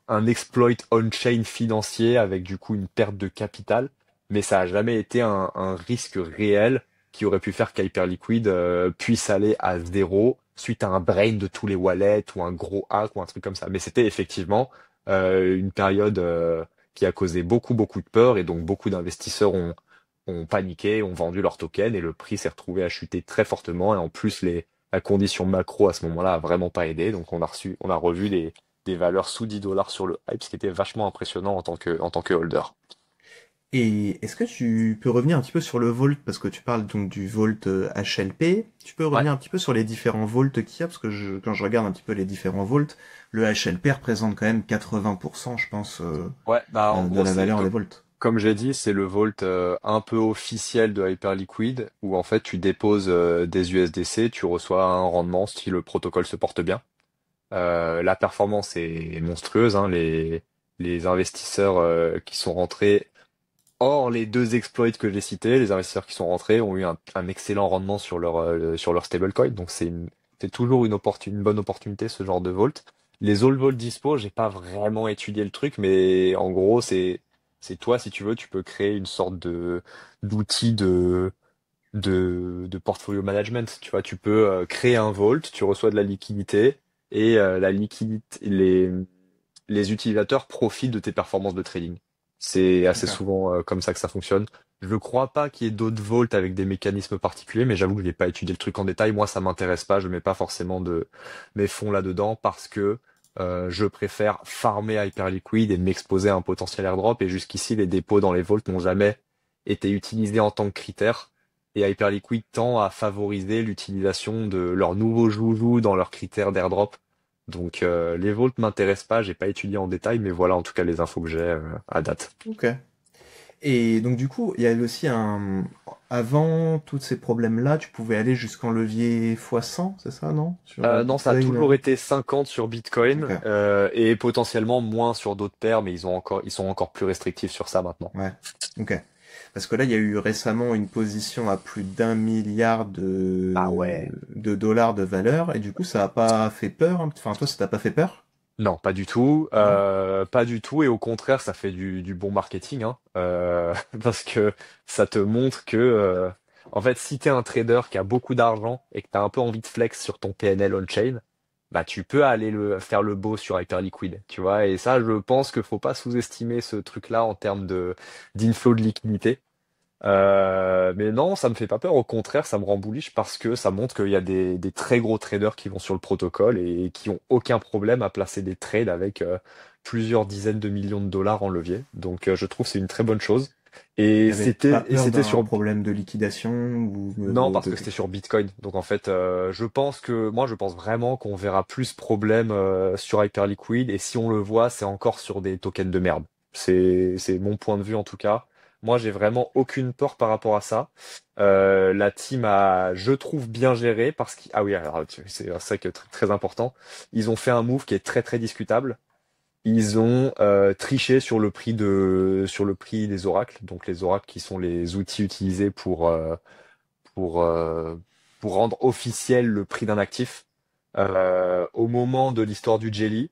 un exploit on-chain financier avec du coup une perte de capital, mais ça a jamais été un risque réel qui aurait pu faire qu'Hyperliquid puisse aller à zéro suite à un brain de tous les wallets ou un gros hack ou un truc comme ça. Mais c'était effectivement une période qui a causé beaucoup de peur et donc beaucoup d'investisseurs ont paniqué, ont vendu leurs tokens et le prix s'est retrouvé à chuter très fortement et en plus la condition macro à ce moment-là a vraiment pas aidé. Donc on a revu des valeurs sous 10 dollars sur le hype, ce qui était vachement impressionnant en tant que holder. Et est-ce que tu peux revenir un petit peu sur le Vault, parce que tu parles donc du Vault HLP, tu peux Ouais. revenir un petit peu sur les différents Vaults qu'il y a, parce que quand je regarde un petit peu les différents Vaults, le HLP représente quand même 80%, je pense, Ouais, bah en de gros la c'est valeur des Vaults. comme j'ai dit, c'est le vault un peu officiel de Hyperliquid où en fait tu déposes des USDC, tu reçois un rendement si le protocole se porte bien. La performance est monstrueuse, hein, les investisseurs qui sont rentrés, hors les deux exploits que j'ai cités, les investisseurs qui sont rentrés ont eu un excellent rendement sur leur stablecoin, donc c'est toujours une bonne opportunité ce genre de vault. Les all vault dispo, j'ai pas vraiment étudié le truc, mais en gros c'est toi si tu veux, tu peux créer une sorte de d'outil de portfolio management. Tu vois, tu peux créer un vault, tu reçois de la liquidité et la liquidité, les utilisateurs profitent de tes performances de trading. C'est assez D'accord. souvent comme ça que ça fonctionne. Je crois pas qu'il y ait d'autres vaults avec des mécanismes particuliers, mais j'avoue que je n'ai pas étudié le truc en détail. Moi, ça m'intéresse pas. Je mets pas forcément de mes fonds là-dedans parce que Je préfère farmer Hyperliquid et m'exposer à un potentiel airdrop. Et jusqu'ici, les dépôts dans les vaults n'ont jamais été utilisés en tant que critère. Et Hyperliquid tend à favoriser l'utilisation de leurs nouveaux joujoux dans leurs critères d'airdrop. Donc les vaults m'intéressent pas, j'ai pas étudié en détail, mais voilà en tout cas les infos que j'ai à date. Ok. Et donc du coup, il y a aussi avant tous ces problèmes-là, tu pouvais aller jusqu'en levier x100, c'est ça, non? Sur Non, ça a Bitcoin. toujours été 50 sur Bitcoin Ok. et potentiellement moins sur d'autres paires, mais ils sont encore plus restrictifs sur ça maintenant. Ouais. Ok. Parce que là, il y a eu récemment une position à plus d'1 milliard Ah ouais. de dollars de valeur, et du coup, ça a pas fait peur, hein. Enfin, toi, ça t'a pas fait peur? Non, pas du tout, Non? pas du tout, et au contraire, ça fait du bon marketing, hein, parce que ça te montre que, en fait, si t'es un trader qui a beaucoup d'argent et que t'as un peu envie de flex sur ton PNL on-chain, bah tu peux aller faire le beau sur Hyperliquid, tu vois, et ça, je pense qu'il faut pas sous-estimer ce truc-là en termes de d'inflow de liquidité. Mais non, ça me fait pas peur. Au contraire, ça me rend bullish parce que ça montre qu'il y a des très gros traders qui vont sur le protocole et qui ont aucun problème à placer des trades avec plusieurs dizaines de millions de dollars en levier. Donc, je trouve que c'est une très bonne chose. Il Et y avait pas peur c'était d'un sur problème de liquidation ou non parce que c'était sur Bitcoin. Donc en fait, je pense vraiment qu'on verra plus problème sur Hyperliquid et si on le voit, c'est encore sur des tokens de merde. C'est mon point de vue en tout cas. Moi, j'ai vraiment aucune peur par rapport à ça. La team a, je trouve, bien géré parce que ah oui, alors c'est ça qui est très important. Ils ont fait un move qui est très très discutable. Ils ont triché sur le prix des oracles. Donc les oracles qui sont les outils utilisés pour, euh, pour rendre officiel le prix d'un actif. Au moment de l'histoire du Jelly,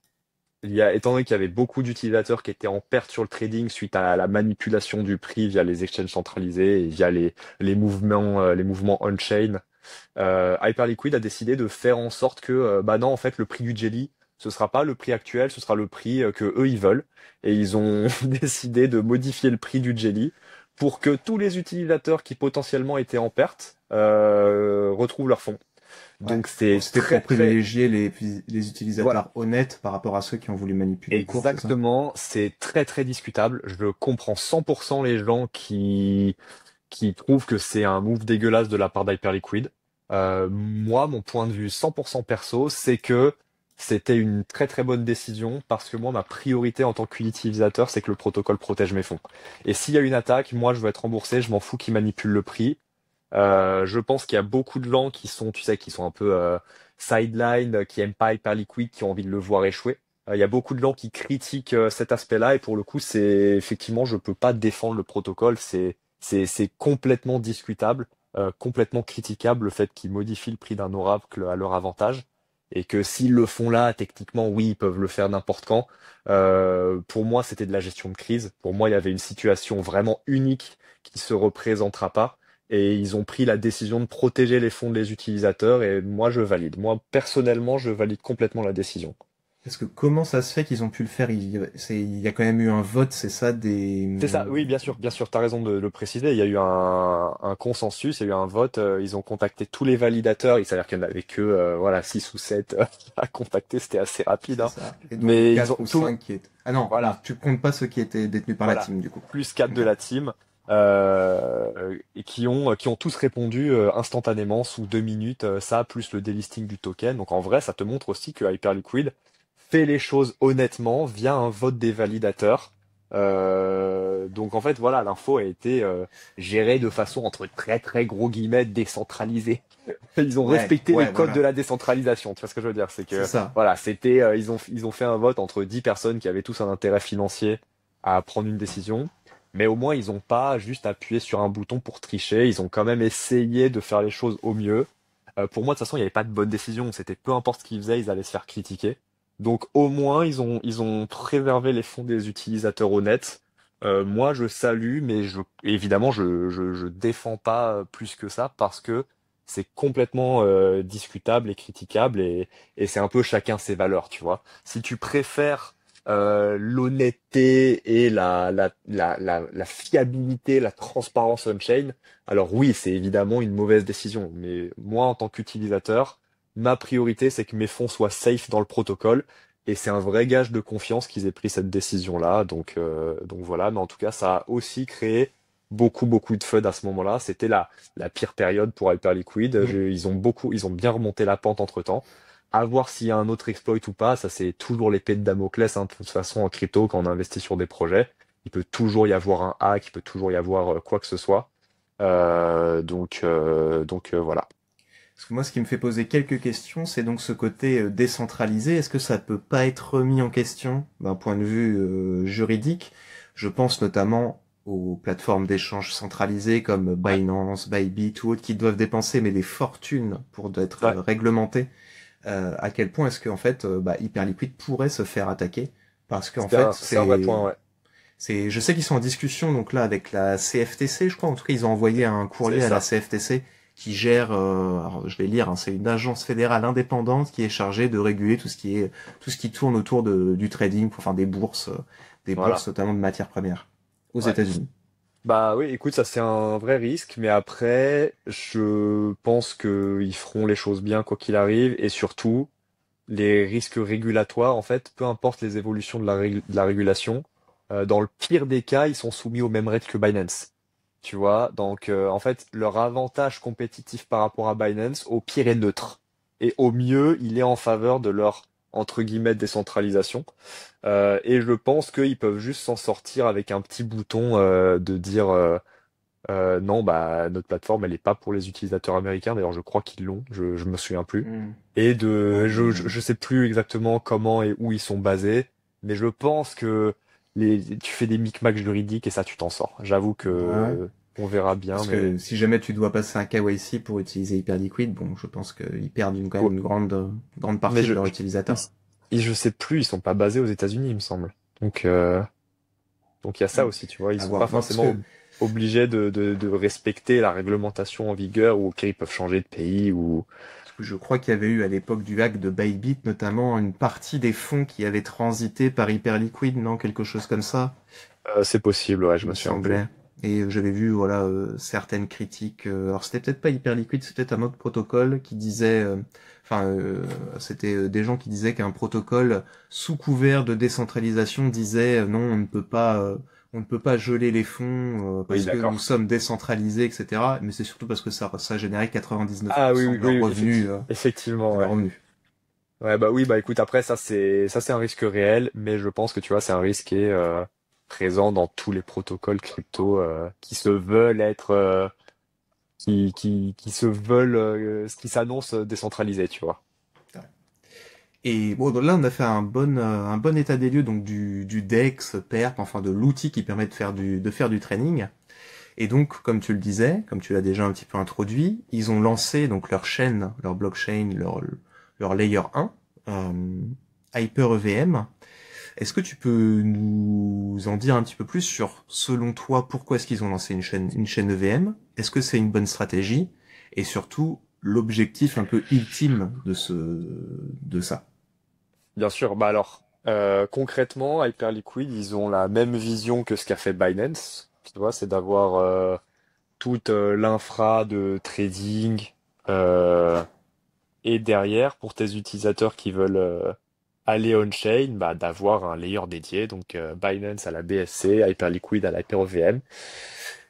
étant donné qu'il y avait beaucoup d'utilisateurs qui étaient en perte sur le trading suite à la manipulation du prix via les exchanges centralisés et via les mouvements on-chain, Hyperliquid a décidé de faire en sorte que, bah non, en fait, le prix du Jelly, ce sera pas le prix actuel, ce sera le prix que eux ils veulent. Et ils ont décidé de modifier le prix du Jelly pour que tous les utilisateurs qui potentiellement étaient en perte retrouvent leur fonds. Ouais. Donc Bon, c'est c'était très pour très privilégier les utilisateurs voilà. honnêtes par rapport à ceux qui ont voulu manipuler le cours, c'est ça? Exactement, c'est très très discutable. Je comprends 100% les gens qui trouvent que c'est un move dégueulasse de la part d'Hyperliquid. Moi, mon point de vue 100% perso, c'est que c'était une très très bonne décision parce que moi, ma priorité en tant qu'utilisateur, c'est que le protocole protège mes fonds. Et s'il y a une attaque, moi, je veux être remboursé, je m'en fous qu'ils manipulent le prix. Je pense qu'il y a beaucoup de gens qui sont, tu sais, qui sont un peu sideline, qui aiment pas Hyperliquid, qui ont envie de le voir échouer. Il y a beaucoup de gens qui critiquent cet aspect-là et pour le coup, c'est effectivement, je peux pas défendre le protocole. C'est complètement discutable, complètement critiquable le fait qu'ils modifient le prix d'un oracle à leur avantage et que s'ils le font là, techniquement, oui, ils peuvent le faire n'importe quand. Pour moi, c'était de la gestion de crise. Pour moi, il y avait une situation vraiment unique qui se représentera pas. Et ils ont pris la décision de protéger les fonds des utilisateurs et moi je valide. Moi personnellement je valide complètement la décision. Parce que comment ça se fait qu'ils ont pu le faire? Il y a quand même eu un vote, c'est ça, C'est ça, oui bien sûr, t'as raison de le préciser. Il y a eu un consensus, il y a eu un vote, ils ont contacté tous les validateurs, il s'avère qu'il n'y en avait que voilà 6 ou 7 à contacter, c'était assez rapide, C'est hein. ça. Et donc Mais ils 4 ont ou tout, 5 qui étaient... Ah non, non, voilà. tu comptes pas ceux qui étaient détenus par la Voilà, team, du coup. plus 4 de Ok. la team, et qui ont tous répondu instantanément sous 2 minutes, ça plus le delisting du token. Donc en vrai, ça te montre aussi que Hyperliquid fait les choses honnêtement via un vote des validateurs. Donc en fait, voilà, l'info a été gérée de façon entre très très gros guillemets décentralisée. Ils ont respecté les Ouais, codes de voilà. la décentralisation. Tu vois ce que je veux dire? C'est C'est que ça. voilà, c'était ils ont fait un vote entre 10 personnes qui avaient tous un intérêt financier à prendre une décision. Mais au moins, ils n'ont pas juste appuyé sur un bouton pour tricher. Ils ont quand même essayé de faire les choses au mieux. Pour moi, de toute façon, il n'y avait pas de bonne décision. C'était peu importe ce qu'ils faisaient, ils allaient se faire critiquer. Donc au moins, ils ont préservé les fonds des utilisateurs honnêtes. Moi, je salue, mais évidemment, je défends pas plus que ça parce que c'est complètement discutable et critiquable et c'est un peu chacun ses valeurs, tu vois. Si tu préfères l'honnêteté et la fiabilité, la transparence on-chain, alors oui, c'est évidemment une mauvaise décision. Mais moi, en tant qu'utilisateur, ma priorité, c'est que mes fonds soient safe dans le protocole. Et c'est un vrai gage de confiance qu'ils aient pris cette décision-là. Donc voilà. Mais en tout cas, ça a aussi créé beaucoup de FUD à ce moment-là. C'était la pire période pour Hyperliquid. Mm. Ils ont bien remonté la pente entre-temps. À voir s'il y a un autre exploit ou pas. Ça, c'est toujours l'épée de Damoclès, hein. De toute façon, en crypto, quand on investit sur des projets, il peut toujours y avoir un hack, il peut toujours y avoir quoi que ce soit. Voilà. Parce que moi, ce qui me fait poser quelques questions, c'est donc ce côté décentralisé. Est-ce que ça peut pas être remis en question d'un point de vue juridique? Je pense notamment aux plateformes d'échange centralisées comme Ouais, Binance, Bybit ou autres qui doivent dépenser mais des fortunes pour être ouais. réglementées. À quel point est-ce que en fait, Hyperliquid pourrait se faire attaquer? Parce qu'en C'est fait, c'est un vrai point, ouais. je sais qu'ils sont en discussion donc là avec la CFTC, je crois. En tout cas, ils ont envoyé un C'est courrier à la ça. CFTC qui gère, alors je vais lire, hein, c'est une agence fédérale indépendante qui est chargée de réguler tout ce qui tourne autour du trading, enfin des bourses Voilà. notamment de matières premières aux Ouais. États-Unis. Bah oui, écoute, ça c'est un vrai risque, mais après, je pense qu'ils feront les choses bien quoi qu'il arrive, et surtout, les risques régulatoires, en fait, peu importe les évolutions de la régulation, dans le pire des cas, ils sont soumis aux mêmes règles que Binance. Tu vois, donc en fait, leur avantage compétitif par rapport à Binance, au pire, est neutre. Et au mieux, il est en faveur de leur, entre guillemets, décentralisation. Et je pense qu'ils peuvent juste s'en sortir avec un petit bouton de dire non, bah notre plateforme, elle est pas pour les utilisateurs américains. D'ailleurs, je crois qu'ils l'ont, je me souviens plus. Hmm. Et Ouais, je sais plus exactement comment et où ils sont basés, mais je pense que tu fais des micmacs juridiques et ça, tu t'en sors. J'avoue ouais. que on verra bien, Parce mais que si jamais tu dois passer un KYC pour utiliser Hyperliquid, bon, je pense qu'ils perdent quand même ouais. une grande Mais partie de leurs utilisateurs. je sais plus, ils sont pas basés aux États-Unis, il me semble. Donc donc il y a ça Hmm. aussi, tu vois, ils À sont pas voir. Non, parce forcément que obligés de respecter la réglementation en vigueur, ou ok, ils peuvent changer de pays ou je crois qu'il y avait eu à l'époque du hack de Bybit notamment une partie des fonds qui avaient transité par Hyperliquid, non, quelque chose comme ça, c'est possible, ouais, je il me me souviens plus. semblait. Et j'avais vu voilà certaines critiques. Alors c'était peut-être pas Hyperliquid, c'était peut-être un autre protocole qui disait, enfin c'était des gens qui disaient qu'un protocole sous couvert de décentralisation disait non, on ne peut pas geler les fonds Oui, parce que nous d'accord. sommes décentralisés, etc. Mais c'est surtout parce que ça générait Ah oui, 99% oui, oui, oui, de effectivement, leurs ouais. revenus. Ouais, bah oui, bah écoute, après ça c'est un risque réel, mais je pense que tu vois, c'est un risque qui est présent dans tous les protocoles crypto qui se veulent être qui se veulent qui s'annoncent décentralisés, tu vois. Et bon, donc là, on a fait un bon état des lieux donc du DEX, PERP, enfin de l'outil qui permet de faire du training. Et donc, comme tu le disais, comme tu l'as déjà un petit peu introduit, ils ont lancé donc leur chaîne, leur blockchain, leur layer 1, Hyper EVM. Est-ce que tu peux nous en dire un petit peu plus sur, selon toi, pourquoi est-ce qu'ils ont lancé une chaîne EVM? Est-ce que c'est une bonne stratégie? Et surtout, l'objectif un peu ultime de ça. Bien sûr, bah alors concrètement, Hyperliquid, ils ont la même vision que ce qu'a fait Binance, tu vois, c'est d'avoir toute l'infra de trading euh, et derrière, pour tes utilisateurs qui veulent aller on-chain, bah, d'avoir un layer dédié, donc Binance à la BSC, Hyperliquid à la HyperOVM.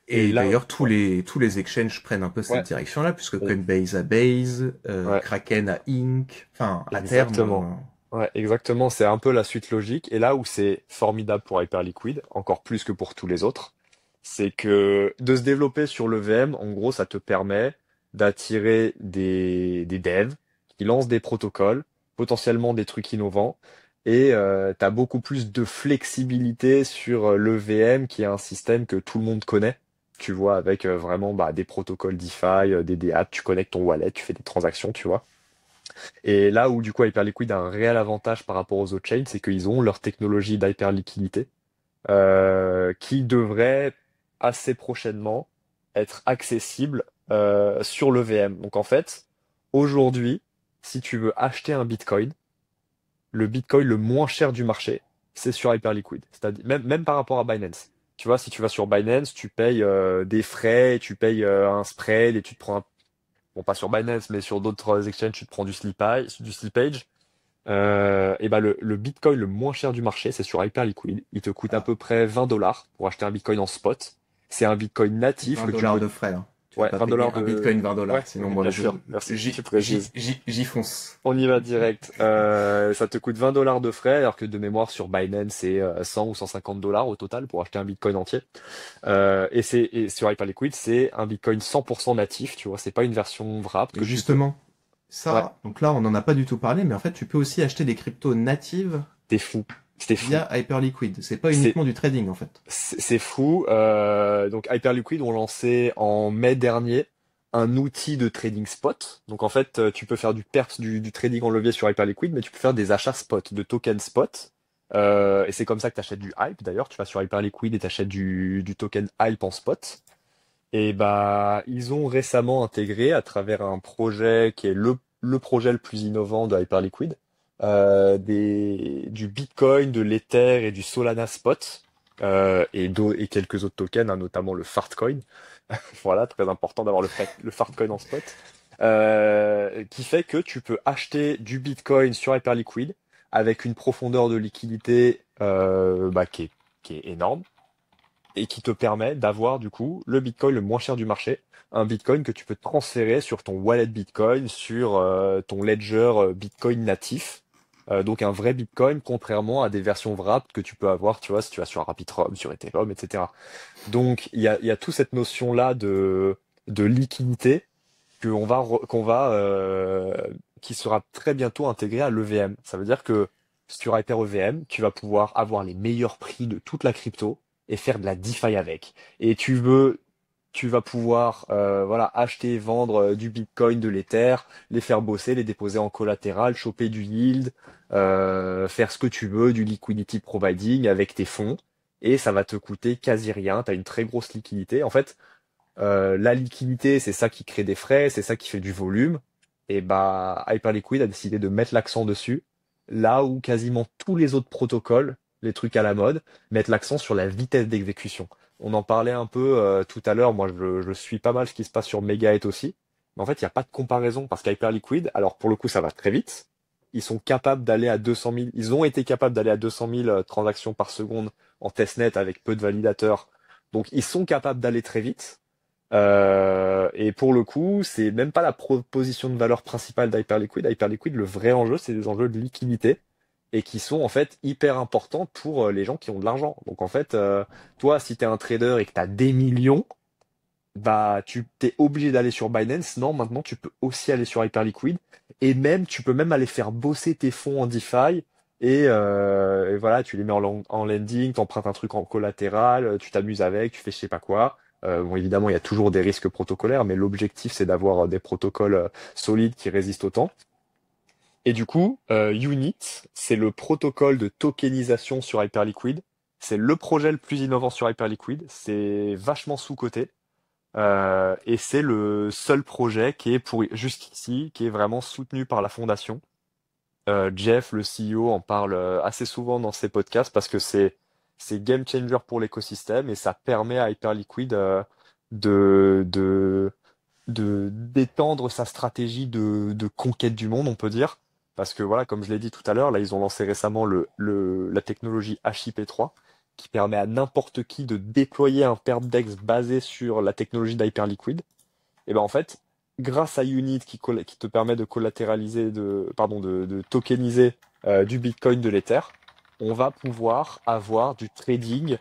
Et Et là, d'ailleurs, ouais, tous les exchanges prennent un peu cette ouais, direction-là, puisque et- Coinbase a Base, ouais, Kraken a Inc. Enfin, à terme, exactement. Ouais, exactement, c'est un peu la suite logique. Et là où c'est formidable pour Hyperliquid, encore plus que pour tous les autres, c'est que de se développer sur le VM, en gros, ça te permet d'attirer des devs qui lancent des protocoles, potentiellement des trucs innovants, et tu as beaucoup plus de flexibilité sur le VM, qui est un système que tout le monde connaît. Tu vois, avec vraiment bah, des protocoles DeFi, des DApp, tu connectes ton wallet, tu fais des transactions, tu vois. Et là où du coup Hyperliquid a un réel avantage par rapport aux autres chains, c'est qu'ils ont leur technologie d'hyperliquidité qui devrait assez prochainement être accessible sur le VM. Donc en fait, aujourd'hui, si tu veux acheter un Bitcoin, le Bitcoin le moins cher du marché, c'est sur Hyperliquid. C'est-à-dire même par rapport à Binance. Tu vois, si tu vas sur Binance, tu payes des frais, tu payes un spread et tu te prends bon, pas sur Binance, mais sur d'autres exchanges, tu te prends du slippage. et ben le Bitcoin le moins cher du marché, c'est sur Hyperliquid. Il te coûte à Ah, peu près 20 dollars pour acheter un Bitcoin en spot. C'est un Bitcoin natif 20 que tu dollars peux... de frais, hein. Tu vas Ouais, pas 20 payer dollars un Bitcoin de... 20 dollars. Ouais, Sinon, oui, moi, bien sûr. Merci, tu précises. j'y fonce. On y va direct. Ça te coûte 20 dollars de frais, alors que de mémoire sur Binance, c'est 100 ou 150 dollars au total pour acheter un Bitcoin entier. Et sur Hyperliquid, c'est un Bitcoin 100% natif, tu vois, c'est pas une version wrap Et que tu peux. justement, Ouais, ça, donc là, on n'en a pas du tout parlé, mais en fait, tu peux aussi acheter des cryptos natives t'es fou. C'était fou. via Hyperliquid. C'est pas C'est uniquement du trading, en fait. c'est fou. Donc Hyperliquid ont lancé en mai dernier un outil de trading spot. Donc en fait, tu peux faire du trading en levier sur Hyperliquid, mais tu peux faire des achats spot, de tokens spot. Et c'est comme ça que tu achètes du Hype. D'ailleurs, tu vas sur Hyperliquid et tu achètes du token Hype en spot. Et bah, ils ont récemment intégré à travers un projet qui est le projet le plus innovant de Hyperliquid, du Bitcoin, de l'Ether et du Solana Spot, et quelques autres tokens, hein, notamment le Fartcoin. Voilà, très important d'avoir le Fartcoin en spot, qui fait que tu peux acheter du Bitcoin sur Hyperliquid avec une profondeur de liquidité bah, qui est énorme et qui te permet d'avoir du coup le Bitcoin le moins cher du marché, un Bitcoin que tu peux transférer sur ton wallet Bitcoin, sur ton ledger Bitcoin natif. Donc un vrai Bitcoin, contrairement à des versions wrapped que tu peux avoir, tu vois, si tu vas sur Arbitrum, sur Ethereum, etc. Donc il y a toute cette notion-là de liquidité qui sera très bientôt intégrée à l'EVM. Ça veut dire que sur Hyper EVM, tu vas pouvoir avoir les meilleurs prix de toute la crypto et faire de la DeFi avec. Et tu vas pouvoir voilà, acheter et vendre du Bitcoin, de l'Ether, les faire bosser, les déposer en collatéral, choper du yield, faire ce que tu veux, du liquidity providing avec tes fonds. Et ça va te coûter quasi rien. Tu as une très grosse liquidité. En fait, la liquidité, c'est ça qui crée des frais, c'est ça qui fait du volume. Et bah, Hyperliquid a décidé de mettre l'accent dessus, là où quasiment tous les autres protocoles, les trucs à la mode, mettent l'accent sur la vitesse d'exécution. On en parlait un peu tout à l'heure. Moi, je suis pas mal ce qui se passe sur Megaeth aussi. Mais en fait, il n'y a pas de comparaison parce qu'Hyperliquid, alors pour le coup, ça va très vite. Ils sont capables d'aller à 200 000, ils ont été capables d'aller à 200 000 transactions par seconde en testnet avec peu de validateurs. Donc, ils sont capables d'aller très vite. Et pour le coup, c'est même pas la proposition de valeur principale d'Hyperliquid. Hyperliquid, le vrai enjeu, c'est des enjeux de liquidité et qui sont en fait hyper importants pour les gens qui ont de l'argent. Donc en fait, toi, si t'es un trader et que t'as des millions, bah tu t'es obligé d'aller sur Binance. Non, maintenant tu peux aussi aller sur Hyperliquid et même tu peux même aller faire bosser tes fonds en DeFi. Et voilà, tu les mets en lending, t'empruntes un truc en collatéral, tu t'amuses avec, tu fais je sais pas quoi. Bon, évidemment, il y a toujours des risques protocolaires, mais l'objectif, c'est d'avoir des protocoles solides qui résistent au temps. Et du coup, Unit, c'est le protocole de tokenisation sur Hyperliquid. C'est le projet le plus innovant sur Hyperliquid. C'est vachement sous-coté. Et c'est le seul projet qui est pour jusqu'ici, qui est vraiment soutenu par la fondation. Jeff, le CEO, en parle assez souvent dans ses podcasts parce que c'est game changer pour l'écosystème et ça permet à Hyperliquid de, de, d'étendre sa stratégie de conquête du monde, on peut dire. Parce que voilà, comme je l'ai dit tout à l'heure, là, ils ont lancé récemment la technologie HIP3 qui permet à n'importe qui de déployer un Perpdex basé sur la technologie d'Hyperliquid. Et ben en fait, grâce à Unit qui te permet de collatéraliser, de tokeniser du Bitcoin, de l'Ether, on va pouvoir avoir du trading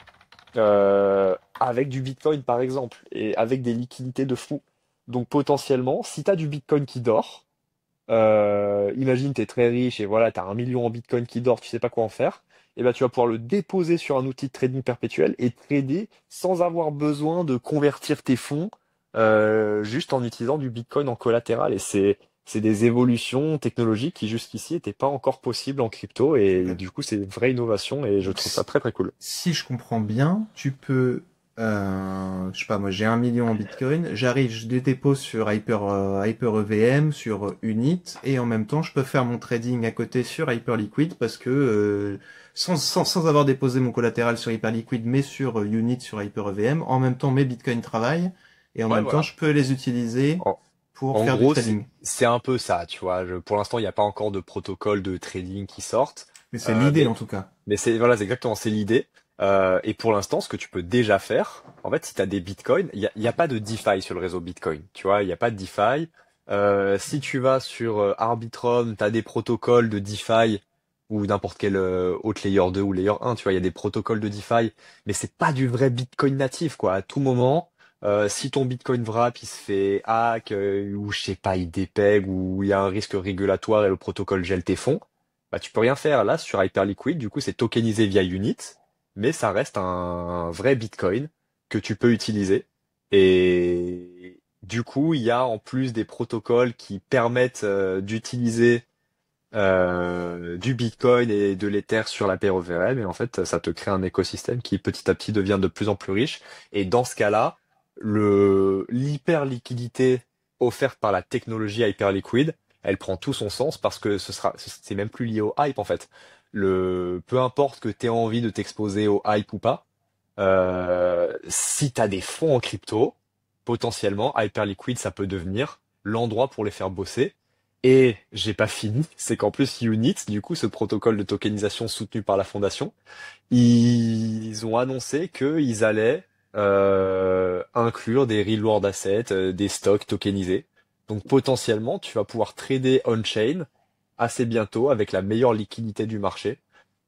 avec du Bitcoin par exemple, et avec des liquidités de fou. Donc potentiellement, si tu as du Bitcoin qui dort, imagine tu es très riche et voilà, tu as 1 million en Bitcoin qui dort, tu sais pas quoi en faire, et ben tu vas pouvoir le déposer sur un outil de trading perpétuel et trader sans avoir besoin de convertir tes fonds juste en utilisant du Bitcoin en collatéral. Et c'est des évolutions technologiques qui jusqu'ici n'étaient pas encore possibles en crypto et du coup c'est une vraie innovation et je Donc, trouve ça très très cool. si je comprends bien, tu peux, je sais pas, moi j'ai 1 million en Bitcoin, j'arrive, je les dépose sur Hyper EVM, sur Unit, et en même temps je peux faire mon trading à côté sur Hyperliquid parce que sans avoir déposé mon collatéral sur Hyperliquid, mais sur Unit, sur Hyper EVM, en même temps mes Bitcoins travaillent, et en Ouais, même temps voilà. je peux les utiliser pour En faire du gros, trading. c'est un peu ça, tu vois. Pour l'instant, il n'y a pas encore de protocole de trading qui sortent. Mais c'est l'idée Mais en tout cas. voilà, c'est exactement, c'est l'idée. Et pour l'instant, ce que tu peux déjà faire, en fait, si tu as des bitcoins, il y a pas de DeFi sur le réseau Bitcoin. Tu vois, il n'y a pas de DeFi. Si tu vas sur Arbitrum, tu as des protocoles de DeFi ou n'importe quel autre layer 2 ou layer 1, tu vois, il y a des protocoles de DeFi, mais c'est pas du vrai Bitcoin natif, quoi. À tout moment, si ton Bitcoin wrap, il se fait hack, ou je sais pas, il dépègue, ou il y a un risque régulatoire et le protocole gèle tes fonds, bah, tu peux rien faire. Là, sur Hyperliquid, du coup, c'est tokenisé via Unit, mais ça reste un vrai Bitcoin que tu peux utiliser. Et du coup, il y a en plus des protocoles qui permettent d'utiliser du Bitcoin et de l'Ether sur la paire OVM. Et en fait, ça te crée un écosystème qui petit à petit devient de plus en plus riche. Et dans ce cas-là, l'hyper liquidité offerte par la technologie Hyperliquid, elle prend tout son sens parce que c'est même plus lié au hype en fait. Peu importe que tu aies envie de t'exposer au hype ou pas, si tu as des fonds en crypto, potentiellement Hyperliquid ça peut devenir l'endroit pour les faire bosser. Et j'ai pas fini, c'est qu'en plus Unit, du coup ce protocole de tokenisation soutenu par la fondation, ils ont annoncé qu'ils allaient inclure des reward assets, des stocks tokenisés. Donc potentiellement, tu vas pouvoir trader on-chain assez bientôt avec la meilleure liquidité du marché,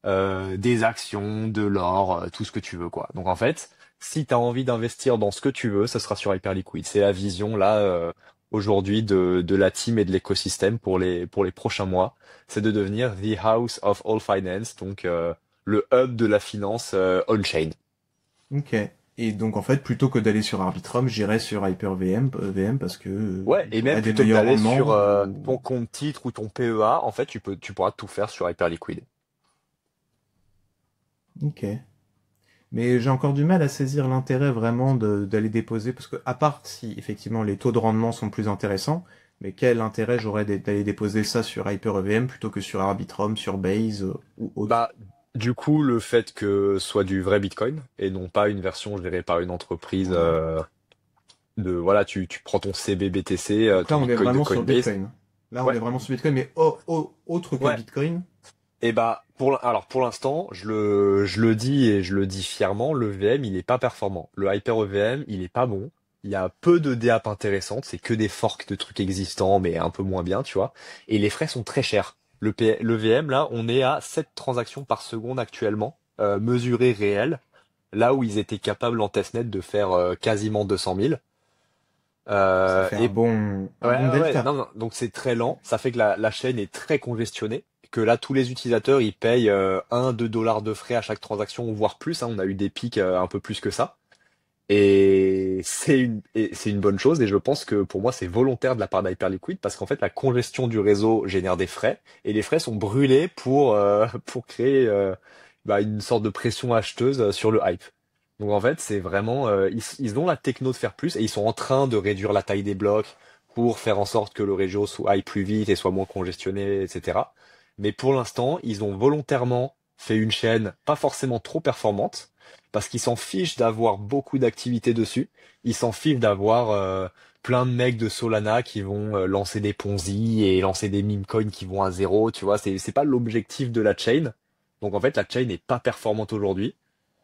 des actions, de l'or, tout ce que tu veux quoi. Donc en fait, si tu as envie d'investir dans ce que tu veux, ça sera sur Hyperliquid. C'est la vision là aujourd'hui de la team et de l'écosystème pour les prochains mois. C'est de devenir the house of all finance, donc le hub de la finance on-chain. Ok. Et donc en fait, plutôt que d'aller sur Arbitrum, j'irais sur HyperVM, VM parce que Ouais, et même j'aurais des plutôt que meilleurs d'aller rendements. sur ton compte titre ou ton PEA, en fait, tu pourras tout faire sur Hyperliquid. Ok. Mais j'ai encore du mal à saisir l'intérêt vraiment d'aller déposer, parce que à part si effectivement les taux de rendement sont plus intéressants, mais quel intérêt j'aurais d'aller déposer ça sur HyperEVM plutôt que sur Arbitrum, sur Base ou autre? Bah, du coup, le fait que ce soit du vrai Bitcoin et non pas une version gérée par une entreprise Ouais. voilà, tu prends ton CBBTC, Donc ton là, on est Bitcoin de vraiment sur Coinbase. Bitcoin. Là, on Ouais, est vraiment sur Bitcoin, mais autre que ouais. Bitcoin. Et bah, alors pour l'instant, je le dis et je le dis fièrement, le VM, il est pas performant. Le Hyper EVM, il est pas bon. Il y a peu de DApp intéressantes, c'est que des forks de trucs existants, mais un peu moins bien, tu vois. Et les frais sont très chers. Le VM, là, on est à 7 transactions par seconde actuellement, mesurées réelles, là où ils étaient capables en testnet de faire quasiment 200 000. Ça fait Et un bon ouais, delta. non, non, donc c'est très lent. Ça fait que la chaîne est très congestionnée. Que là, tous les utilisateurs, ils payent 1-2 $ de frais à chaque transaction, voire plus, hein. On a eu des pics un peu plus que ça. Et c'est une bonne chose. Et je pense que pour moi, c'est volontaire de la part d'Hyperliquid parce qu'en fait, la congestion du réseau génère des frais. Et les frais sont brûlés pour créer une sorte de pression acheteuse sur le hype. Donc en fait, c'est vraiment, ils ont la techno de faire plus et ils sont en train de réduire la taille des blocs pour faire en sorte que le réseau aille plus vite et soit moins congestionné, etc. Mais pour l'instant, ils ont volontairement fait une chaîne pas forcément trop performante parce qu'ils s'en fichent d'avoir beaucoup d'activités dessus. Ils s'en fichent d'avoir plein de mecs de Solana qui vont lancer des Ponzi et lancer des meme coins qui vont à zéro. Tu vois, c'est pas l'objectif de la chain. Donc en fait, la chain n'est pas performante aujourd'hui.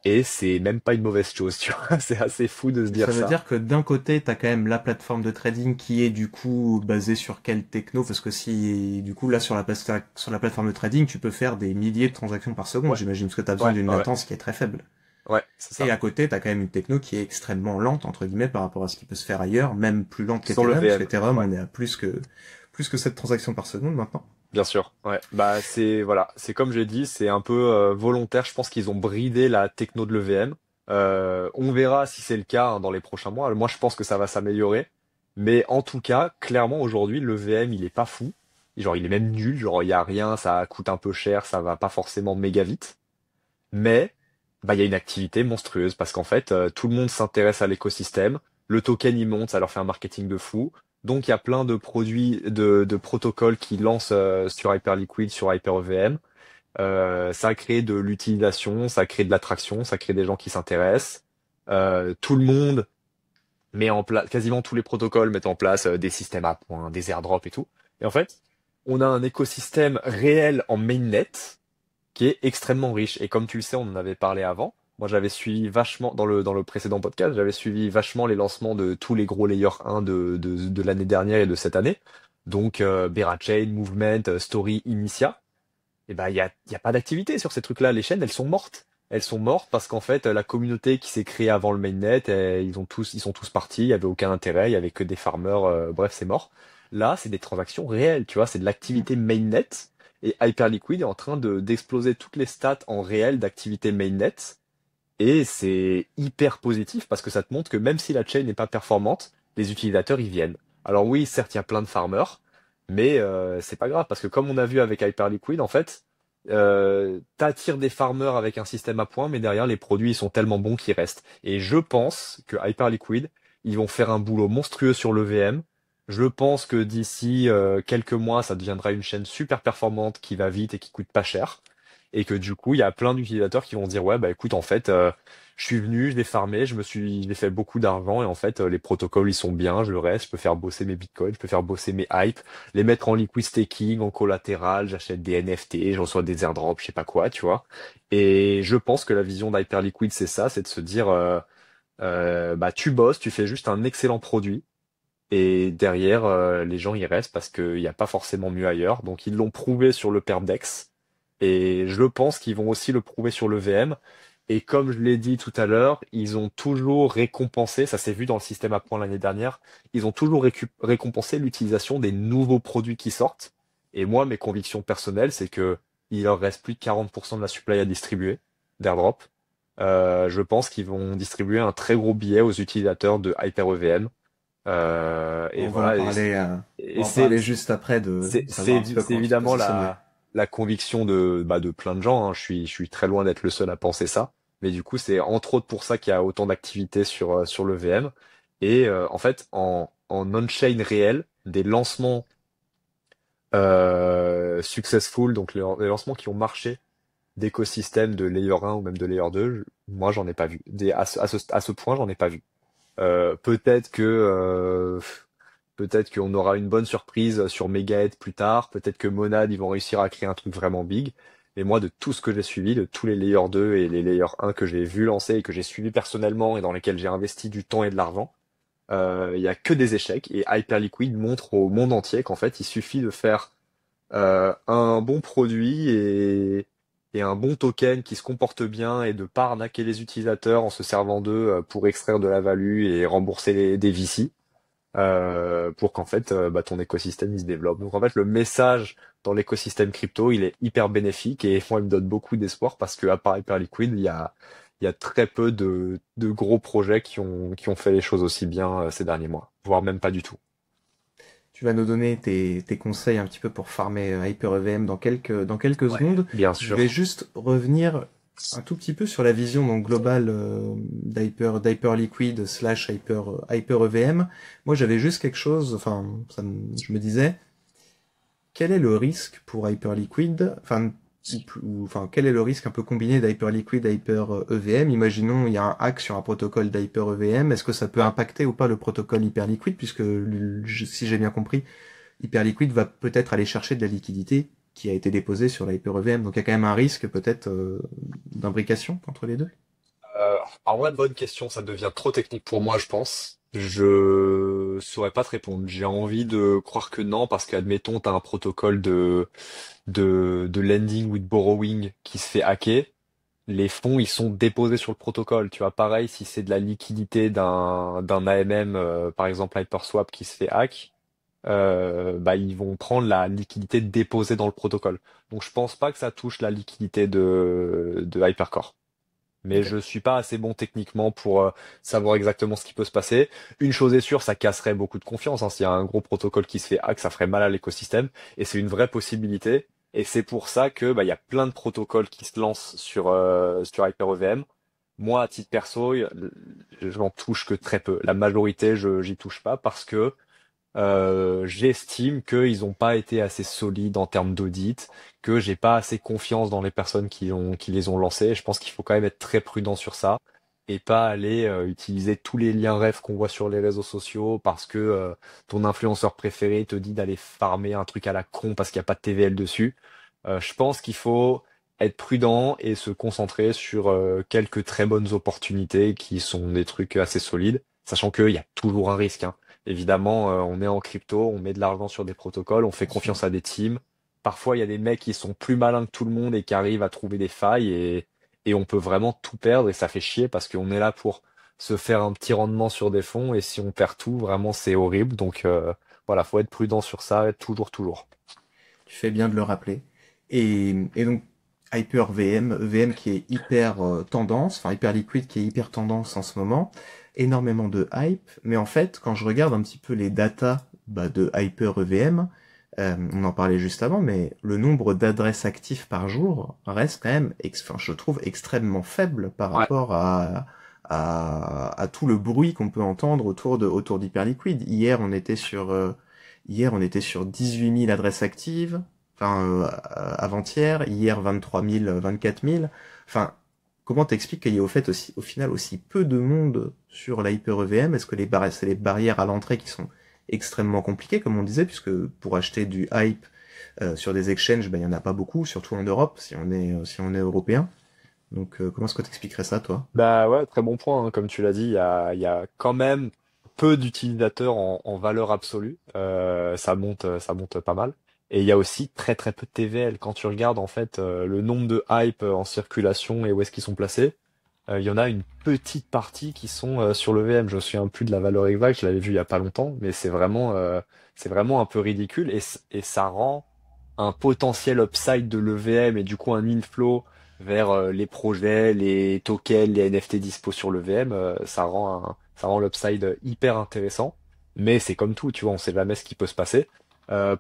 Et c'est même pas une mauvaise chose, tu vois. C'est assez fou de se Ça dire veut ça. dire que d'un côté, t'as quand même la plateforme de trading qui est du coup basée sur quelle techno? Parce que si, du coup, là, sur la plateforme de trading, tu peux faire des milliers de transactions par seconde, Ouais, j'imagine, parce que t'as besoin ouais, d'une ouais, ouais. latence qui est très faible. Ouais, c'est Et ça. à côté, t'as quand même une techno qui est extrêmement lente, entre guillemets, par rapport à ce qui peut se faire ailleurs, même plus lente Sur le qu'Ethereum, parce VM. qu'Ethereum, Ouais, on est à plus que 7 transactions par seconde maintenant. bien sûr. Ouais. Bah c'est voilà, c'est comme j'ai dit, c'est un peu volontaire. Je pense qu'ils ont bridé la techno de l'EVM. On verra si c'est le cas hein, dans les prochains mois. Moi, je pense que ça va s'améliorer. Mais en tout cas, clairement aujourd'hui, l'EVM, il est pas fou. Genre, il est même nul. Genre, il y a rien, ça coûte un peu cher, ça va pas forcément méga vite. Mais bah il y a une activité monstrueuse parce qu'en fait tout le monde s'intéresse à l'écosystème, le token il monte, ça leur fait un marketing de fou. Donc il y a plein de produits, de protocoles qui lancent sur Hyperliquid, sur HyperEVM. Ça crée de l'utilisation, ça crée de l'attraction, ça crée des gens qui s'intéressent. Tout le monde met en place, quasiment tous les protocoles mettent en place des systèmes à points, des airdrops et tout. Et en fait, on a un écosystème réel en mainnet qui est extrêmement riche. Et comme tu le sais, on en avait parlé avant. Moi, j'avais suivi vachement, dans le précédent podcast, j'avais suivi vachement les lancements de tous les gros layers 1 de l'année dernière et de cette année. Donc, Berachain, Movement, Story, Initia. Et ben, y a pas d'activité sur ces trucs-là. Les chaînes, elles sont mortes. Elles sont mortes parce qu'en fait, la communauté qui s'est créée avant le mainnet, ils sont tous partis. Il y avait aucun intérêt. Il y avait que des farmers. Bref, c'est mort. Là, c'est des transactions réelles. Tu vois, c'est de l'activité mainnet. Et Hyperliquid est en train d'exploser toutes les stats en réel d'activité mainnet. Et c'est hyper positif parce que ça te montre que même si la chain n'est pas performante, les utilisateurs y viennent. Alors oui, certes, il y a plein de farmers, mais c'est pas grave parce que comme on a vu avec Hyperliquid, en fait, t'attires des farmers avec un système à points, mais derrière les produits ils sont tellement bons qu'ils restent. Et je pense que Hyperliquid, ils vont faire un boulot monstrueux sur le VM. Je pense que d'ici quelques mois, ça deviendra une chaîne super performante qui va vite et qui coûte pas cher. Et que du coup, il y a plein d'utilisateurs qui vont se dire, ouais, bah écoute, en fait, je suis venu, je l'ai farmé, je l'ai fait beaucoup d'argent, et en fait, les protocoles, ils sont bien, je le reste, je peux faire bosser mes bitcoins, je peux faire bosser mes hype, les mettre en liquid staking, en collatéral, j'achète des NFT, je reçois des airdrops, je sais pas quoi, tu vois. Et je pense que la vision d'Hyperliquid, c'est ça, c'est de se dire, bah tu bosses, tu fais juste un excellent produit, et derrière, les gens y restent parce qu'il n'y a pas forcément mieux ailleurs. Donc ils l'ont prouvé sur le Perpdex. Et je pense qu'ils vont aussi le prouver sur le VM. Et comme je l'ai dit tout à l'heure, ils ont toujours récompensé, ça s'est vu dans le système à points l'année dernière, ils ont toujours récompensé l'utilisation des nouveaux produits qui sortent. Et moi, mes convictions personnelles, c'est que il leur reste plus de 40% de la supply à distribuer d'airdrop. Je pense qu'ils vont distribuer un très gros billet aux utilisateurs de HyperEVM. Et On va en voilà, parler, on et va en parler juste après de savoir un petit peu c'est comment tu te évidemment positionnerais. la conviction de plein de gens, hein. Je suis très loin d'être le seul à penser ça. Mais du coup, c'est entre autres pour ça qu'il y a autant d'activités sur le VM. Et en fait, en on-chain réel, des lancements successful, donc les lancements qui ont marché d'écosystèmes de layer 1 ou même de layer 2, moi, j'en ai pas vu. À ce point, j'en ai pas vu. Peut-être que peut-être qu'on aura une bonne surprise sur Megahead plus tard. Peut-être que Monad, ils vont réussir à créer un truc vraiment big. Mais moi, de tout ce que j'ai suivi, de tous les layers 2 et les layers 1 que j'ai vu lancer et que j'ai suivi personnellement et dans lesquels j'ai investi du temps et de l'argent, il y a que des échecs. Et Hyperliquid montre au monde entier qu'en fait, il suffit de faire un bon produit et un bon token qui se comporte bien et de pas arnaquer les utilisateurs en se servant d'eux pour extraire de la value et rembourser des VC pour qu'en fait bah, ton écosystème il se développe. Donc en fait le message dans l'écosystème crypto il est hyper bénéfique et moi il me donne beaucoup d'espoir parce que à part Hyperliquid il y a très peu de gros projets qui ont fait les choses aussi bien ces derniers mois, voire même pas du tout. Tu vas nous donner tes conseils un petit peu pour farmer HyperEVM dans quelques Ouais, secondes. bien Je vais sûr. juste revenir un tout petit peu sur la vision donc globale d'Hyperliquid slash HyperEVM. Moi, j'avais juste quelque chose, enfin, je me disais, quel est le risque pour Hyperliquid, enfin, quel est le risque un peu combiné d'Hyperliquid et Hyper-EVM? Imaginons, il y a un hack sur un protocole d'Hyper-EVM. Est-ce que ça peut impacter ou pas le protocole Hyperliquid? Puisque, si j'ai bien compris, Hyperliquid va peut-être aller chercher de la liquidité qui a été déposée sur l'Hyper-EVM. Donc, il y a quand même un risque, peut-être, d'imbrication entre les deux. En vrai, bonne question, ça devient trop technique pour moi, je pense. Je saurais pas te répondre. J'ai envie de croire que non, parce qu'admettons, t'as un protocole de lending with borrowing qui se fait hacker. Les fonds, ils sont déposés sur le protocole. Tu vois, pareil, si c'est de la liquidité d'un AMM, par exemple HyperSwap qui se fait hack, bah ils vont prendre la liquidité déposée dans le protocole. Donc je pense pas que ça touche la liquidité de Hypercore. Mais Ok. je suis pas assez bon techniquement pour savoir exactement ce qui peut se passer. Une chose est sûre, ça casserait beaucoup de confiance, hein. S'il y a un gros protocole qui se fait hack, ça ferait mal à l'écosystème, et c'est une vraie possibilité. Et c'est pour ça que bah il y a plein de protocoles qui se lancent sur HyperEVM. Moi, à titre perso, je n'en touche que très peu. La majorité, je j'y touche pas parce que j'estime qu'ils n'ont pas été assez solides en termes d'audit, que j'ai pas assez confiance dans les personnes qui les ont lancés. Je pense qu'il faut quand même être très prudent sur ça. et pas aller utiliser tous les liens ref qu'on voit sur les réseaux sociaux parce que ton influenceur préféré te dit d'aller farmer un truc à la con parce qu'il n'y a pas de TVL dessus. Je pense qu'il faut être prudent et se concentrer sur quelques très bonnes opportunités qui sont des trucs assez solides, sachant qu'il y a toujours un risque, hein. Évidemment, on est en crypto, on met de l'argent sur des protocoles, on fait Bien sûr. confiance à des teams. Parfois, il y a des mecs qui sont plus malins que tout le monde et qui arrivent à trouver des failles et on peut vraiment tout perdre et ça fait chier parce qu'on est là pour se faire un petit rendement sur des fonds et si on perd tout, vraiment, c'est horrible. Donc voilà, faut être prudent sur ça, toujours, toujours. Tu fais bien de le rappeler. Et donc, Hyper VM, VM qui est hyper tendance, enfin Hyper Liquid qui est hyper tendance en ce moment, énormément de hype, mais en fait, quand je regarde un petit peu les datas de Hyper EVM, on en parlait juste avant, mais le nombre d'adresses actives par jour reste quand même, enfin, je trouve extrêmement faible par Ouais. rapport à tout le bruit qu'on peut entendre autour d'Hyperliquid. Hier, on était sur 18 000 adresses actives, enfin, avant-hier, hier 23 000, 24 000. Enfin, comment t'expliques qu'il y ait au final aussi peu de monde sur la Hyper EVM? Est-ce que c'est les barrières à l'entrée qui sont extrêmement compliquées, comme on disait, puisque pour acheter du hype sur des exchanges, ben, il y en a pas beaucoup, surtout en Europe, si on est européen. Donc, comment est-ce que t'expliquerais ça, toi? Bah ouais, très bon point, hein. Comme tu l'as dit, il y a quand même peu d'utilisateurs en valeur absolue. Ça monte pas mal. Et il y a aussi très très peu de TVL. Quand tu regardes en fait le nombre de hype en circulation et où est-ce qu'ils sont placés, il y en a une petite partie qui sont sur le VM. Je me souviens plus de la valeur exacte, je l'avais vu il y a pas longtemps, mais c'est vraiment un peu ridicule et ça rend un potentiel upside de l'EVM et du coup un inflow vers les projets, les tokens, les NFT dispo sur l'EVM, ça rend l'upside hyper intéressant. Mais c'est comme tout, tu vois, on sait jamais ce qui peut se passer.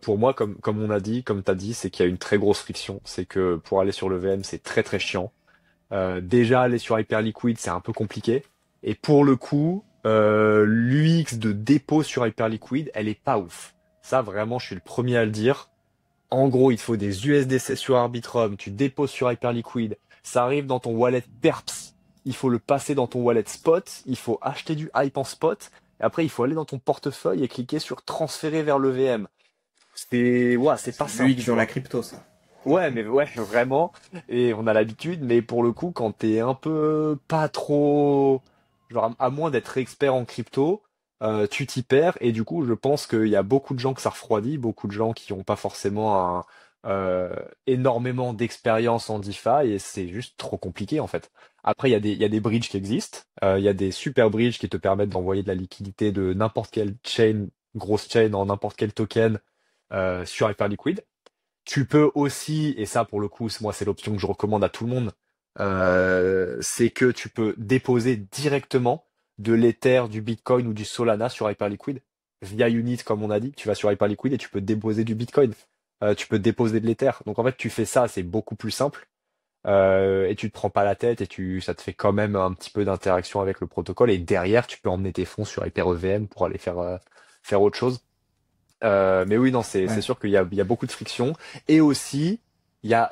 Pour moi, comme on a dit, comme t'as dit, c'est qu'il y a une très grosse friction. C'est que pour aller sur l'EVM, c'est très très chiant. Déjà, aller sur Hyperliquid, c'est un peu compliqué. Et pour le coup, l'UX de dépôt sur Hyperliquid, elle est pas ouf. Ça, vraiment, je suis le premier à le dire. En gros, il te faut des USDC sur Arbitrum, tu déposes sur Hyperliquid, ça arrive dans ton wallet Perps, il faut le passer dans ton wallet Spot, il faut acheter du hype en spot, et après il faut aller dans ton portefeuille et cliquer sur transférer vers le VM. Ouais, c'est pas C'est simple, l'UX tu dans la vois. crypto, ça. Ouais, mais ouais, vraiment. Et on a l'habitude, mais pour le coup, quand t'es un peu pas trop, genre à moins d'être expert en crypto, tu t'y perds. Et du coup, je pense qu'il y a beaucoup de gens que ça refroidit, beaucoup de gens qui n'ont pas forcément énormément d'expérience en DeFi, et c'est juste trop compliqué en fait. Après, il y a des bridges qui existent. Il y a des super bridges qui te permettent d'envoyer de la liquidité de n'importe quelle chain, grosse chain, en n'importe quel token sur Hyperliquid. Tu peux aussi, et ça pour le coup, moi c'est l'option que je recommande à tout le monde, c'est que tu peux déposer directement de l'Ether, du Bitcoin ou du Solana sur Hyperliquid via Unit comme on a dit. Tu vas sur Hyperliquid et tu peux déposer du Bitcoin. Tu peux déposer de l'Ether. Donc en fait tu fais ça, c'est beaucoup plus simple et tu te prends pas la tête et ça te fait quand même un petit peu d'interaction avec le protocole. Et derrière tu peux emmener tes fonds sur HyperEVM pour aller faire autre chose. Mais oui, non, c'est Ouais. sûr qu'il y a beaucoup de friction. Et aussi, il y a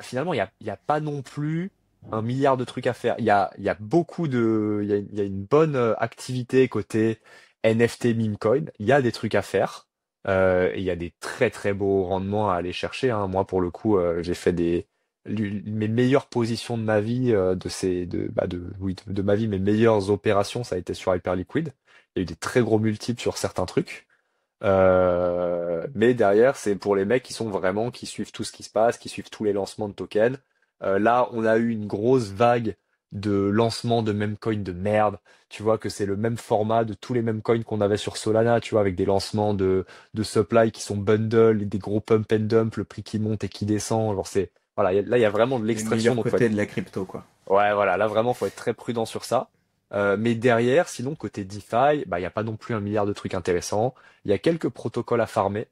pas non plus un milliard de trucs à faire. Il y a beaucoup il y a une bonne activité côté NFT meme coin. Il y a des trucs à faire. Et il y a des très très beaux rendements à aller chercher, hein. Moi, pour le coup, j'ai fait mes meilleures positions de ma vie, oui, de ma vie, mes meilleures opérations, ça a été sur Hyperliquid. Il y a eu des très gros multiples sur certains trucs. Mais derrière, c'est pour les mecs qui sont vraiment, qui suivent tout ce qui se passe, qui suivent tous les lancements de tokens. Là, on a eu une grosse vague de lancements de memcoins de merde. Tu vois que c'est le même format de tous les memcoins qu'on avait sur Solana, tu vois, avec des lancements de supply qui sont bundle, et des gros pump and dump, le prix qui monte et qui descend. Genre voilà, là, il y a vraiment de Le l'extraction, meilleur donc côté de la crypto, quoi. ouais, voilà, là vraiment, faut être très prudent sur ça. Mais derrière, sinon, côté DeFi, bah, il n'y a pas non plus un milliard de trucs intéressants. Il y a quelques protocoles à farmer.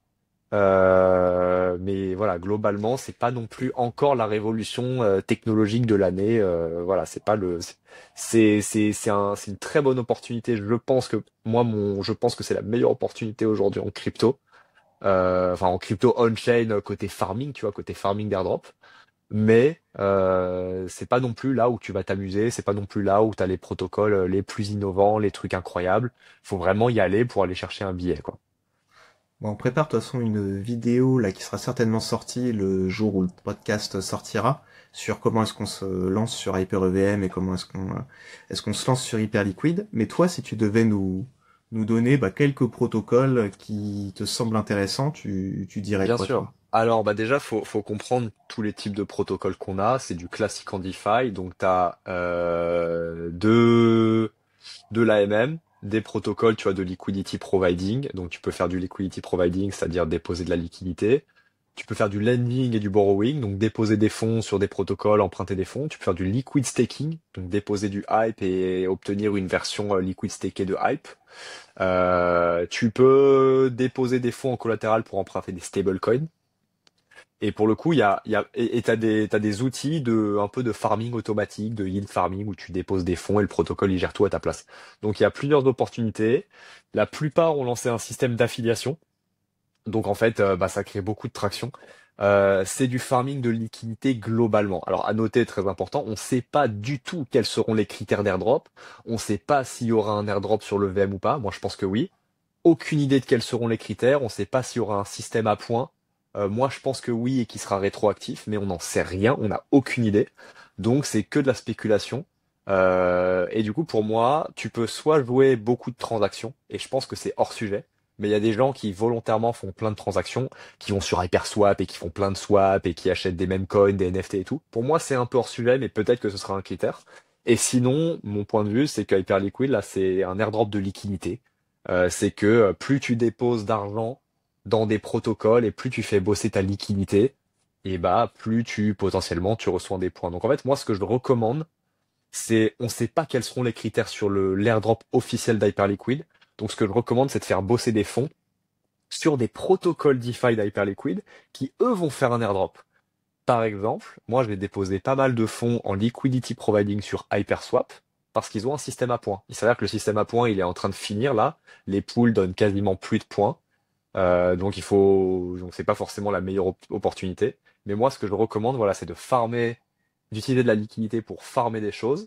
Mais voilà, globalement, c'est pas non plus encore la révolution technologique de l'année. Voilà, c'est pas le, c'est une très bonne opportunité. Je pense que je pense que c'est la meilleure opportunité aujourd'hui en crypto. Enfin, en crypto on-chain côté farming, tu vois, côté farming d'airdrop. mais c'est pas non plus là où tu vas t'amuser, c'est pas non plus là où tu as les protocoles les plus innovants, les trucs incroyables. Faut vraiment y aller pour aller chercher un billet, quoi. Bon, on prépare de toute façon une vidéo là qui sera certainement sortie le jour où le podcast sortira sur comment est-ce qu'on se lance sur Hyper-EVM et comment est-ce qu'on se lance sur Hyperliquid. Mais toi, si tu devais nous donner quelques protocoles qui te semblent intéressants, tu dirais Bien quoi sûr. toi? Alors, bah déjà, faut comprendre tous les types de protocoles qu'on a. C'est du classique en DeFi. Donc, tu as de l'AMM, des protocoles, tu vois, de liquidity providing. Donc, tu peux faire du liquidity providing, c'est-à-dire déposer de la liquidité. Tu peux faire du lending et du borrowing, donc déposer des fonds sur des protocoles, emprunter des fonds. Tu peux faire du liquid staking, donc déposer du hype et obtenir une version liquid stakée de hype. Tu peux déposer des fonds en collatéral pour emprunter des stablecoins. Et pour le coup, t'as des outils un peu de farming automatique, de yield farming, où tu déposes des fonds et le protocole, il gère tout à ta place. Donc, il y a plusieurs opportunités. La plupart ont lancé un système d'affiliation. Donc, en fait, ça crée beaucoup de traction. C'est du farming de liquidité globalement. Alors, à noter, très important, on ne sait pas du tout quels seront les critères d'airdrop. On ne sait pas s'il y aura un airdrop sur le VM ou pas. Moi, je pense que oui. Aucune idée de quels seront les critères. On ne sait pas s'il y aura un système à points. Moi, je pense que oui et qu'il sera rétroactif, mais on n'en sait rien. On n'a aucune idée. Donc, c'est que de la spéculation. Et du coup, pour moi, tu peux soit jouer beaucoup de transactions, et je pense que c'est hors sujet. Mais il y a des gens qui volontairement font plein de transactions, qui vont sur HyperSwap et qui font plein de swaps et qui achètent des mêmes coins, des NFT et tout. Pour moi, c'est un peu hors sujet, mais peut-être que ce sera un critère. Et sinon, mon point de vue, c'est que Hyperliquid, là, c'est un airdrop de liquidité. C'est que plus tu déposes d'argent dans des protocoles et plus tu fais bosser ta liquidité, et bah plus tu potentiellement tu reçois des points. Donc en fait, moi, ce que je recommande, on sait pas quels seront les critères sur l'airdrop officiel d'Hyperliquid. Donc ce que je recommande, c'est de faire bosser des fonds sur des protocoles DeFi d'Hyperliquid qui, eux, vont faire un airdrop. Par exemple, moi, je vais déposer pas mal de fonds en liquidity providing sur HyperSwap parce qu'ils ont un système à points. Il s'avère que le système à points, il est en train de finir là. Les pools donnent quasiment plus de points. Donc c'est pas forcément la meilleure opportunité. Mais moi, ce que je recommande, voilà, c'est d'utiliser de la liquidité pour farmer des choses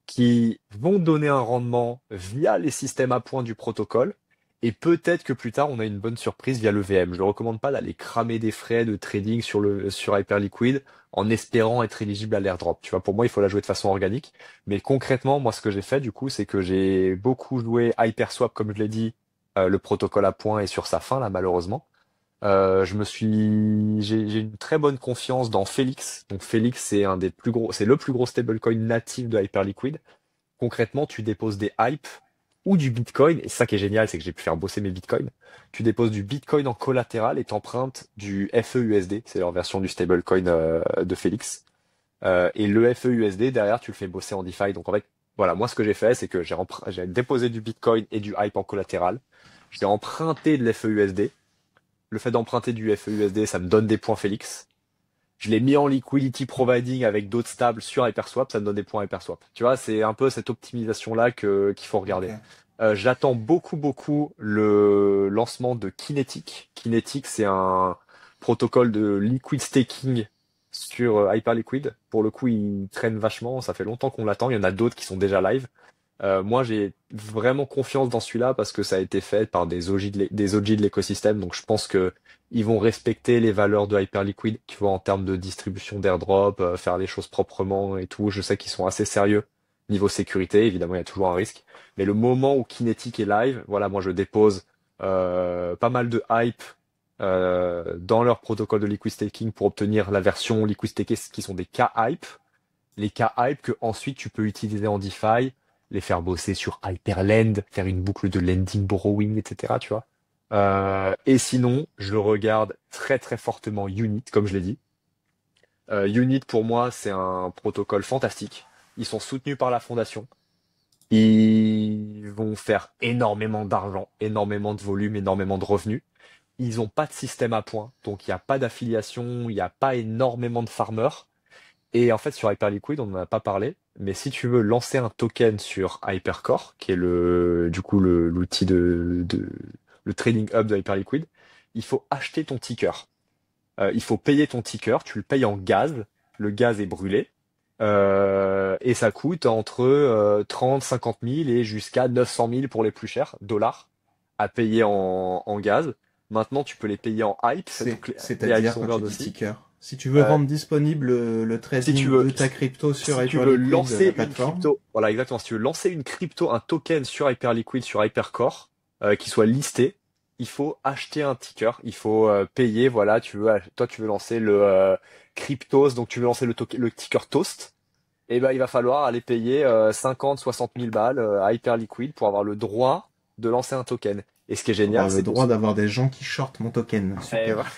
qui vont donner un rendement via les systèmes à points du protocole. Et peut-être que plus tard, on a une bonne surprise via le VM. Je ne recommande pas d'aller cramer des frais de trading sur Hyperliquid en espérant être éligible à l'airdrop. Tu vois, pour moi, il faut la jouer de façon organique. Mais concrètement, moi, ce que j'ai fait, du coup, c'est que j'ai beaucoup joué HyperSwap, comme je l'ai dit, le protocole à points est sur sa fin, là, malheureusement. J'ai une très bonne confiance dans Felix. Donc Felix, c'est le plus gros stablecoin natif de Hyperliquid. Concrètement, tu déposes des hype ou du Bitcoin. Et ça qui est génial, c'est que j'ai pu faire bosser mes Bitcoins. Tu déposes du Bitcoin en collatéral et t'empruntes du FEUSD. C'est leur version du stablecoin de Felix. Et le FEUSD, derrière, tu le fais bosser en DeFi. Donc en fait, voilà, moi ce que j'ai fait, c'est que j'ai déposé du Bitcoin et du hype en collatéral. J'ai emprunté de l'FEUSD. Le fait d'emprunter du FEUSD, ça me donne des points Felix. Je l'ai mis en liquidity providing avec d'autres stables sur HyperSwap, ça me donne des points HyperSwap. Tu vois, c'est un peu cette optimisation-là qu'il faut Ok. regarder. J'attends beaucoup le lancement de Kinetic. Kinetic, c'est un protocole de liquid staking sur Hyperliquid. Pour le coup, il traîne vachement. Ça fait longtemps qu'on l'attend. Il y en a d'autres qui sont déjà live. Moi, j'ai vraiment confiance dans celui-là parce que ça a été fait par des OG de l'écosystème. Donc, je pense que ils vont respecter les valeurs de Hyperliquid, tu vois, en termes de distribution d'airdrop, faire les choses proprement et tout. Je sais qu'ils sont assez sérieux niveau sécurité. Évidemment, il y a toujours un risque. Mais le moment où Kinetic est live, voilà, moi, je dépose pas mal de hype dans leur protocole de liquid staking pour obtenir la version liquid staked qui sont des K-hype. Les K-hype que ensuite tu peux utiliser en DeFi, les faire bosser sur Hyperlend, faire une boucle de lending, borrowing, etc. Tu vois. Et sinon, je regarde très fortement Unit, comme je l'ai dit. Unit pour moi, c'est un protocole fantastique. Ils sont soutenus par la fondation. Ils vont faire énormément d'argent, énormément de volume, énormément de revenus. Ils n'ont pas de système à points, donc il n'y a pas d'affiliation, il n'y a pas énormément de farmers. Et en fait, sur Hyperliquid, on n'en a pas parlé, mais si tu veux lancer un token sur Hypercore, qui est l'outil le trading hub de Hyperliquid, il faut acheter ton ticker. Il faut payer ton ticker, tu le payes en gaz, le gaz est brûlé. Et ça coûte entre 30, 50 000 et jusqu'à 900 000 pour les plus chers dollars à payer en gaz. Maintenant, tu peux les payer en hype. Donc les hypes C'est-à-dire sont quand tu bird dis aussi. sticker. Si tu veux Euh, rendre disponible le si tu trading veux, de ta crypto sur si tu veux Hyperliquid, lancer la une plateforme, crypto, voilà exactement, si tu veux lancer une crypto, un token sur Hyperliquid, sur Hypercore, qui soit listé, il faut acheter un ticker, il faut payer, voilà, toi tu veux lancer le Cryptos, donc tu veux lancer le ticker Toast, et ben il va falloir aller payer 50, 60 000 balles à Hyperliquid pour avoir le droit de lancer un token. Et ce qui est pour avoir génial, le c'est que droit d'avoir des gens qui shortent mon token. eh, Super.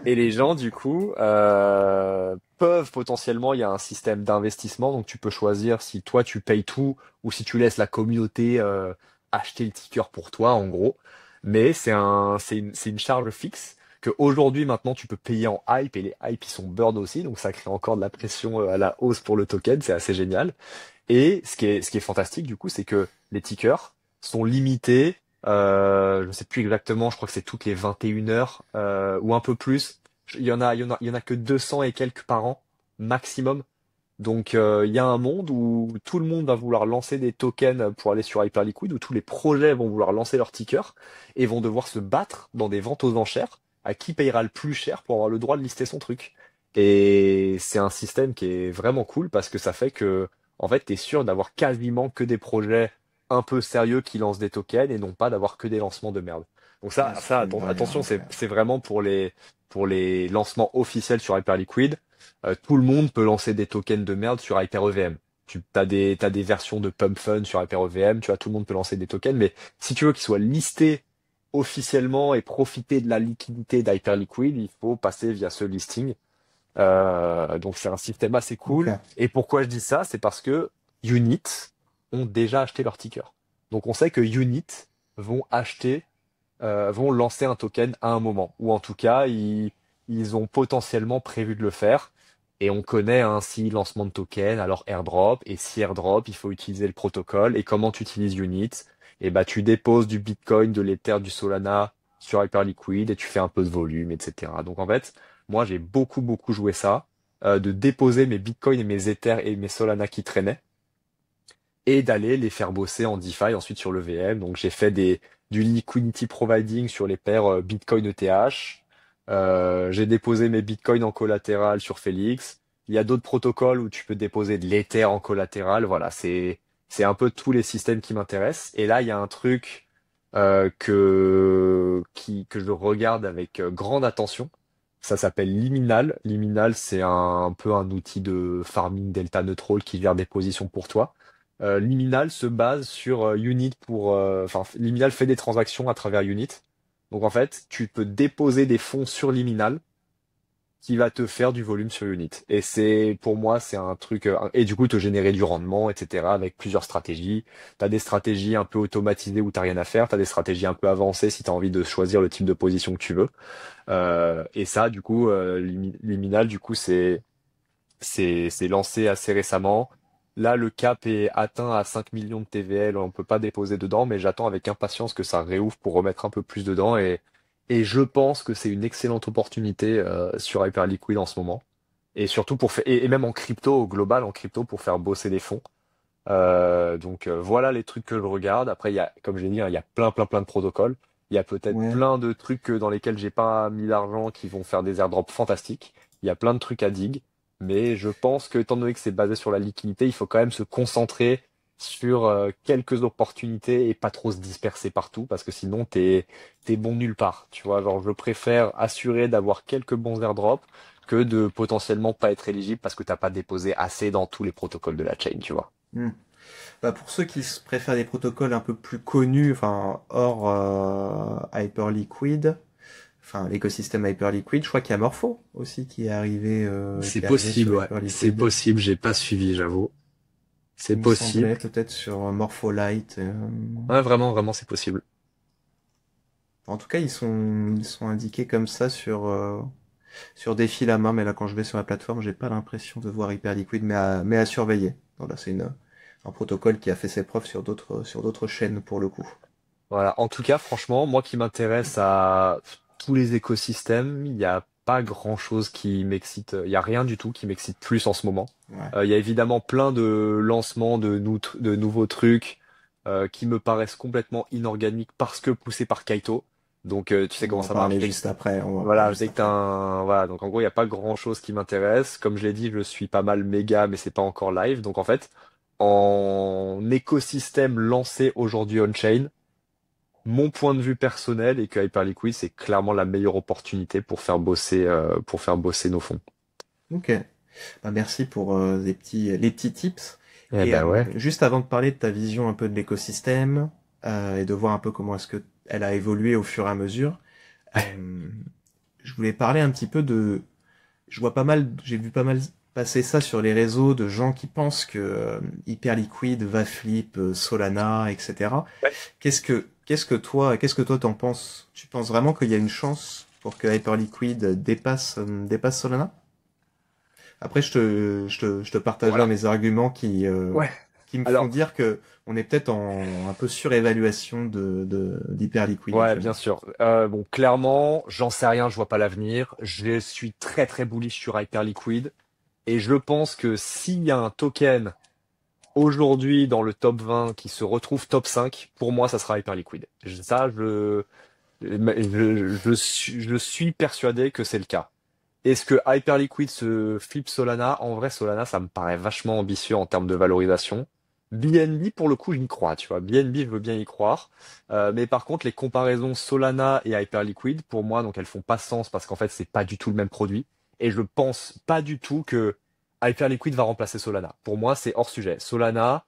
et les gens, du coup, peuvent potentiellement, il y a un système d'investissement, donc tu peux choisir si toi tu payes tout ou si tu laisses la communauté acheter le ticker pour toi, en gros. Mais c'est une charge fixe que aujourd'hui, maintenant, tu peux payer en hype et les hype, ils sont burn aussi, donc ça crée encore de la pression à la hausse pour le token, c'est assez génial. Et ce qui est fantastique, du coup, c'est que les tickers sont limités. Je ne sais plus exactement, je crois que c'est toutes les 21 heures ou un peu plus. Il y en a que 200 et quelques par an maximum. Donc il y a un monde où tout le monde va vouloir lancer des tokens pour aller sur Hyperliquid, où tous les projets vont vouloir lancer leurs tickers et vont devoir se battre dans des ventes aux enchères à qui payera le plus cher pour avoir le droit de lister son truc. Et c'est un système qui est vraiment cool parce que ça fait que en fait t'es sûr d'avoir quasiment que des projets un peu sérieux qui lancent des tokens et non pas d'avoir que des lancements de merde. Donc Ah, ça fait une barrière attention, incroyable. c'est vraiment pour les lancements officiels sur Hyperliquid. Tout le monde peut lancer des tokens de merde sur HyperEVM. T'as des versions de Pump Fun sur HyperEVM, tu vois, tout le monde peut lancer des tokens, mais si tu veux qu'ils soient listés officiellement et profiter de la liquidité d'Hyperliquid, il faut passer via ce listing. Donc c'est un système assez Ok. cool. Et pourquoi je dis ça? C'est parce que Unit ont déjà acheté leur ticker. Donc on sait que Unit vont vont lancer un token à un moment. Ou en tout cas, ils ont potentiellement prévu de le faire. Et on connaît ainsi lancement de token, alors airdrop. Et si airdrop, il faut utiliser le protocole. Et comment tu utilises Unit? Et bah tu déposes du Bitcoin, de l'Ether, du Solana sur Hyperliquid et tu fais un peu de volume, etc. Donc en fait, moi j'ai beaucoup joué ça, de déposer mes Bitcoins et mes Ethers et mes Solana qui traînaient et d'aller les faire bosser en DeFi ensuite sur le VM. Donc j'ai fait du liquidity providing sur les paires Bitcoin ETH. J'ai déposé mes Bitcoins en collatéral sur Felix. Il y a d'autres protocoles où tu peux déposer de l'Ether en collatéral. Voilà, c'est un peu tous les systèmes qui m'intéressent. Et là, il y a un truc que je regarde avec grande attention. Ça s'appelle Liminal. Liminal, c'est un peu un outil de farming delta neutral qui gère des positions pour toi. Liminal se base sur Unit enfin, Liminal fait des transactions à travers Unit. Donc en fait, tu peux déposer des fonds sur Liminal qui va te faire du volume sur Unit. Et pour moi, c'est un truc, et du coup, te générer du rendement, etc. avec plusieurs stratégies. T'as des stratégies un peu automatisées où t'as rien à faire. T'as des stratégies un peu avancées si t'as envie de choisir le type de position que tu veux. Et ça, du coup, Liminal, du coup, c'est lancé assez récemment. Là, le cap est atteint à 5 millions de TVL. On peut pas déposer dedans, mais j'attends avec impatience que ça réouvre pour remettre un peu plus dedans. Et je pense que c'est une excellente opportunité sur Hyperliquid en ce moment. Et surtout pour faire, et même en crypto, au global, en crypto, pour faire bosser des fonds. Donc voilà les trucs que je regarde. Après, il y a, comme j'ai dit, hein, il y a plein de protocoles. Il y a peut-être Ouais. plein de trucs dans lesquels j'ai pas mis d'argent qui vont faire des airdrops fantastiques. Il y a plein de trucs à dig. Mais je pense que, étant donné que c'est basé sur la liquidité, il faut quand même se concentrer sur quelques opportunités et pas trop se disperser partout parce que sinon t'es bon nulle part. Tu vois, genre je préfère assurer d'avoir quelques bons airdrops que de potentiellement pas être éligible parce que t'as pas déposé assez dans tous les protocoles de la chain, tu vois. Hmm. Bah, pour ceux qui préfèrent des protocoles un peu plus connus, enfin hors Hyperliquid, enfin l'écosystème Hyperliquid, je crois qu'il y a Morpho aussi C'est qui est arrivé possible, sur ouais. C'est Hyperliquid. possible, j'ai pas suivi, j'avoue. C'est Il me semblait possible. peut-être sur Morpho Lite. Ouais, vraiment, c'est possible. En tout cas, ils sont indiqués comme ça sur des fils à main, mais là quand je vais sur la plateforme, j'ai pas l'impression de voir Hyperliquid, mais à surveiller. Voilà, c'est un protocole qui a fait ses preuves sur d'autres chaînes pour le coup. Voilà. En tout cas, franchement, moi qui m'intéresse à tous les écosystèmes, il y a pas grand-chose qui m'excite. Il y a rien du tout qui m'excite plus en ce moment. Ouais. Il y a évidemment plein de lancements de nouveaux trucs qui me paraissent complètement inorganiques parce que poussés par Kaito. Donc tu sais On va comment en ça marche. parler juste après. On va en parler Voilà, je juste sais que t'as après. un... Voilà, donc en gros, il n'y a pas grand-chose qui m'intéresse. Comme je l'ai dit, je suis pas mal méga, mais c'est pas encore live. Donc en fait, en écosystème lancé aujourd'hui on-chain, mon point de vue personnel est que Hyperliquid, c'est clairement la meilleure opportunité pour faire bosser nos fonds. Ok. Bah, merci pour les petits tips. Eh Et ben ouais. juste avant de parler de ta vision un peu de l'écosystème et de voir un peu comment est-ce que elle a évolué au fur et à mesure, euh, je voulais parler un petit peu de. J'ai vu pas mal passer ça sur les réseaux de gens qui pensent que Hyperliquid va flip Solana, etc. Ouais. Qu'est-ce que toi t'en penses? Tu penses vraiment qu'il y a une chance pour que Hyperliquid dépasse Solana? Après, je te partagerai Voilà. mes arguments Ouais. qui me font Alors, dire que on est peut-être en un peu surévaluation d'Hyperliquid ouais, bien actuellement. sûr. Bon, clairement, j'en sais rien, je vois pas l'avenir. Je suis très très bullish sur Hyperliquid. Et je pense que s'il y a un token aujourd'hui dans le top 20 qui se retrouve top 5, pour moi, ça sera Hyperliquid. Je suis persuadé que c'est le cas. Est-ce que Hyperliquid se flip Solana? En vrai, Solana, ça me paraît vachement ambitieux en termes de valorisation. BNB, pour le coup, j'y crois, tu vois. BNB, je veux bien y croire. Mais par contre, les comparaisons Solana et Hyperliquid, pour moi, donc elles font pas sens parce qu'en fait, c'est pas du tout le même produit. Et je pense pas du tout que Hyperliquid va remplacer Solana. Pour moi, c'est hors sujet. Solana,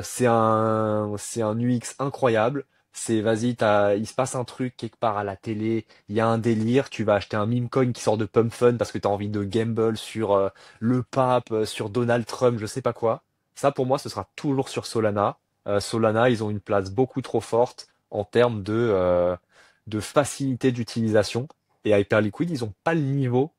c'est un UX incroyable. C'est, vas-y, il se passe un truc quelque part à la télé, il y a un délire, tu vas acheter un meme coin qui sort de Pump Fun parce que tu as envie de gamble sur le pape, sur Donald Trump, je sais pas quoi. Ça, pour moi, ce sera toujours sur Solana. Solana, ils ont une place beaucoup trop forte en termes de facilité d'utilisation. Et Hyperliquid, ils ont pas le niveau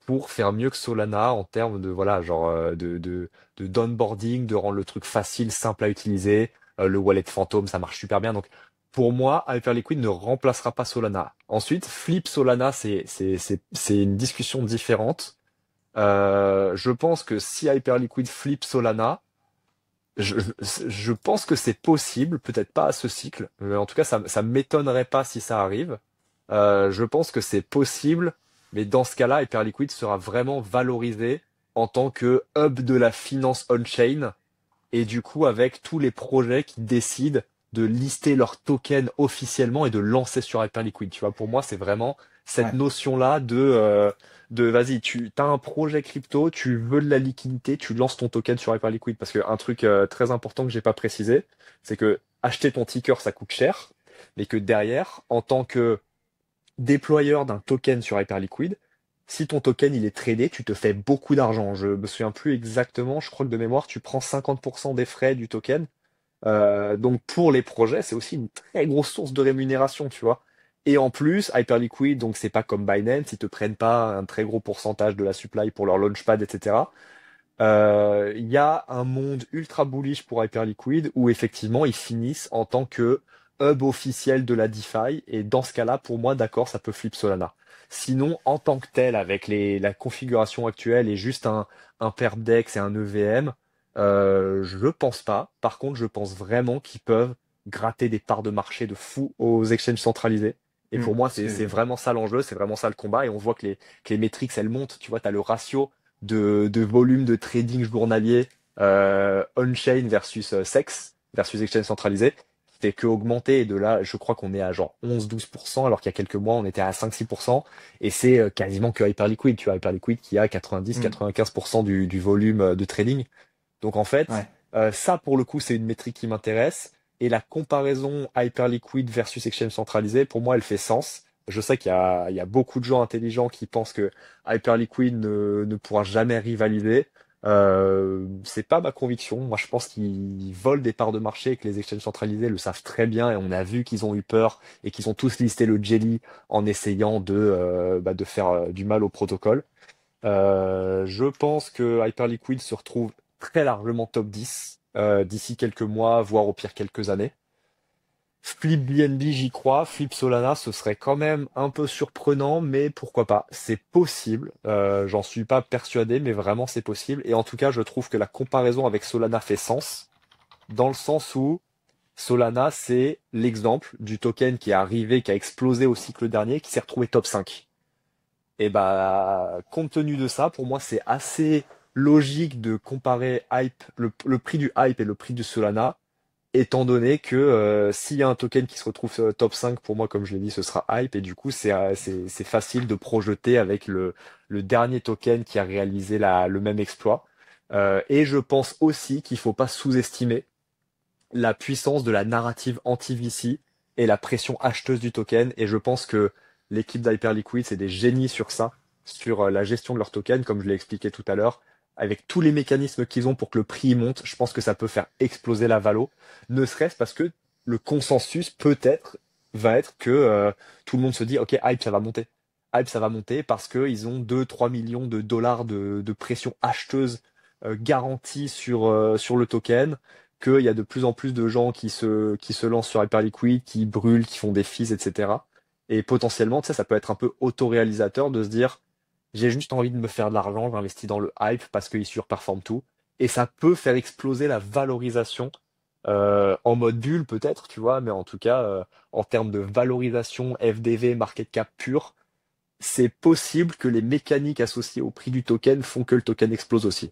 pour faire mieux que Solana en termes de, voilà, genre, de d'onboarding, de rendre le truc facile, simple à utiliser. Le wallet fantôme, ça marche super bien. Donc, pour moi, Hyperliquid ne remplacera pas Solana. Ensuite, Flip Solana, c'est une discussion différente. Je pense que si Hyperliquid flip Solana, je pense que c'est possible, peut-être pas à ce cycle, mais en tout cas, ça m'étonnerait pas si ça arrive. Je pense que c'est possible, mais dans ce cas-là, Hyperliquid sera vraiment valorisé en tant que hub de la finance on-chain et du coup avec tous les projets qui décident de lister leurs tokens officiellement et de lancer sur Hyperliquid. Tu vois, pour moi, c'est vraiment cette Ouais, notion-là de vas-y, tu as un projet crypto, tu veux de la liquidité, tu lances ton token sur Hyperliquid. Parce que un truc très important que j'ai pas précisé, c'est que acheter ton ticker, ça coûte cher, mais que derrière, en tant que déployeur d'un token sur Hyperliquid, si ton token il est tradé, tu te fais beaucoup d'argent. Je me souviens plus exactement, je crois que de mémoire, tu prends 50% des frais du token. Donc pour les projets, c'est aussi une très grosse source de rémunération, tu vois. Et en plus, Hyperliquid, donc c'est pas comme Binance, ils te prennent pas un très gros pourcentage de la supply pour leur launchpad, etc. Il y a un monde ultra bullish pour Hyperliquid où effectivement ils finissent en tant que hub officiel de la DeFi et dans ce cas-là, pour moi, d'accord, ça peut flip Solana. Sinon, en tant que tel, avec la configuration actuelle et juste un perpdex et un EVM, je pense pas. Par contre, je pense vraiment qu'ils peuvent gratter des parts de marché de fou aux exchanges centralisés. Et pour moi, c'est vraiment ça l'enjeu, c'est vraiment ça le combat. Et on voit que les métriques, elles montent. Tu vois, tu as le ratio de volume de trading journalier on-chain versus SEX, versus exchange centralisé, qui fait que augmenter. Et de là, je crois qu'on est à genre 11-12%, alors qu'il y a quelques mois, on était à 5-6%. Et c'est quasiment que Hyperliquid. Tu vois, Hyperliquid qui a hmm, 90-95% du volume de trading. Donc en fait, ouais, ça pour le coup, c'est une métrique qui m'intéresse. Et la comparaison Hyperliquid versus exchange centralisé, pour moi, elle fait sens. Je sais il y a beaucoup de gens intelligents qui pensent que Hyperliquid ne pourra jamais rivaliser. C'est pas ma conviction. Moi, je pense qu'ils volent des parts de marché et que les exchanges centralisés le savent très bien. Et on a vu qu'ils ont eu peur et qu'ils ont tous listé le jelly en essayant de faire du mal au protocole. Je pense que Hyperliquid se retrouve très largement top 10 d'ici quelques mois, voire au pire quelques années. Flip BNB, j'y crois. Flip Solana, ce serait quand même un peu surprenant, mais pourquoi pas? C'est possible. J'en suis pas persuadé, mais vraiment c'est possible. Et en tout cas, je trouve que la comparaison avec Solana fait sens, dans le sens où Solana, c'est l'exemple du token qui est arrivé, qui a explosé au cycle dernier, qui s'est retrouvé top 5. Et bah, compte tenu de ça, pour moi, c'est assez logique de comparer hype, le prix du hype et le prix du Solana, étant donné que s'il y a un token qui se retrouve top 5, pour moi, comme je l'ai dit, ce sera hype. Et du coup, c'est facile de projeter avec le dernier token qui a réalisé le même exploit. Et je pense aussi qu'il faut pas sous-estimer la puissance de la narrative anti-VC et la pression acheteuse du token. Et je pense que l'équipe d'Hyperliquid, c'est des génies sur ça, sur la gestion de leur token, comme je l'ai expliqué tout à l'heure. Avec tous les mécanismes qu'ils ont pour que le prix monte, je pense que ça peut faire exploser la valo, ne serait-ce parce que le consensus peut-être va être que tout le monde se dit ok, hype ça va monter. Hype ça va monter parce qu'ils ont 2-3 millions de dollars de pression acheteuse garantie sur le token, qu'il y a de plus en plus de gens qui se lancent sur Hyperliquid, qui brûlent, qui font des fees, etc. Et potentiellement, tu sais, ça peut être un peu autoréalisateur de se dire, j'ai juste envie de me faire de l'argent, j'investis dans le hype parce qu'il surperforme tout. Et ça peut faire exploser la valorisation en mode bulle peut-être, tu vois, mais en tout cas, en termes de valorisation FDV, market cap pur, c'est possible que les mécaniques associées au prix du token font que le token explose aussi.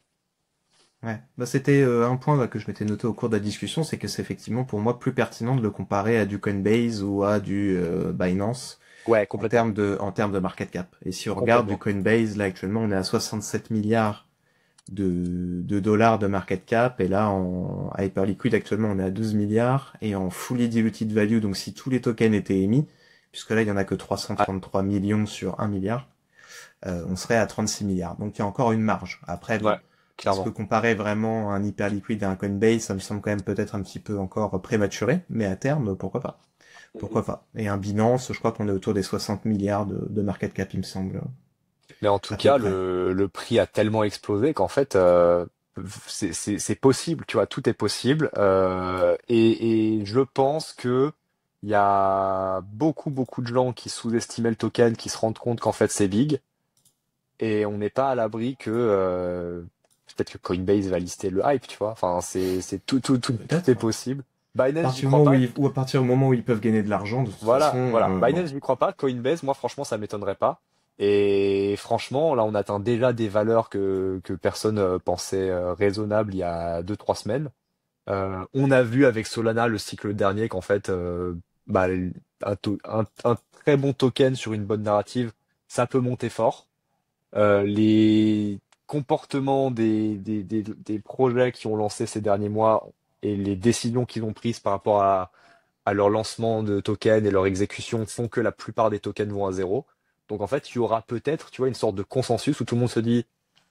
Ouais. Bah, c'était un point là, que je m'étais noté au cours de la discussion, c'est que c'est effectivement pour moi plus pertinent de le comparer à du Coinbase ou à du Binance Ouais, complètement. en termes de market cap. Et si on regarde du Complètement. Coinbase, là actuellement on est à 67 milliards de dollars de market cap, et là en à Hyperliquid actuellement on est à 12 milliards, et en fully diluted value, donc si tous les tokens étaient émis, puisque là il y en a que Ah, 333 millions sur 1 milliard, on serait à 36 milliards. Donc il y a encore une marge. Après, bon, ouais, est-ce que clairement. comparer vraiment un Hyperliquid à un Coinbase, ça me semble quand même peut-être un petit peu encore prématuré, mais à terme, pourquoi pas? Pourquoi pas? Et un Binance, je crois qu'on est autour des 60 milliards de market cap, il me semble, Mais en tout à peu cas, près. le prix a tellement explosé qu'en fait, c'est possible, tu vois, tout est possible. Et je pense que il y a beaucoup de gens qui sous-estimaient le token, qui se rendent compte qu'en fait c'est big. Et on n'est pas à l'abri que peut-être que Coinbase va lister le hype, tu vois. Enfin, c'est tout est Peut-être. possible. À Binance, j'y partir du crois moment où pas. ou à partir du moment où ils peuvent gagner de l'argent, de toute Voilà, façon, voilà. bon. Binance, je n'y crois pas. Coinbase, moi, franchement, ça m'étonnerait pas. Et franchement, là, on atteint déjà des valeurs que personne pensait raisonnables il y a 2-3 semaines. On a vu avec Solana le cycle dernier qu'en fait, bah, un très bon token sur une bonne narrative, ça peut monter fort. Les comportements des projets qui ont lancé ces derniers mois et les décisions qu'ils ont prises par rapport à leur lancement de tokens et leur exécution font que la plupart des tokens vont à zéro. Donc en fait, il y aura peut-être, tu vois, une sorte de consensus où tout le monde se dit,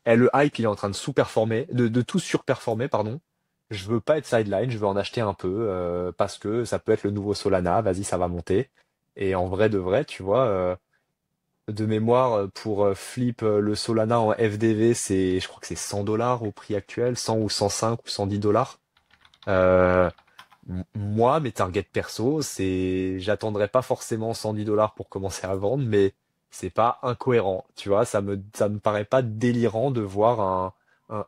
eh, le hype, il est en train de sous-performer, de tout surperformer, pardon. Je veux pas être sideline, je veux en acheter un peu parce que ça peut être le nouveau Solana. Vas-y, ça va monter. Et en vrai de vrai, tu vois, de mémoire pour flip le Solana en FDV, je crois que c'est 100 dollars au prix actuel, 100 ou 105 ou 110 dollars. Euh, Moi, mes targets perso, j'attendrai pas forcément 110 dollars pour commencer à vendre, mais c'est pas incohérent. Tu vois, ça me paraît pas délirant de voir un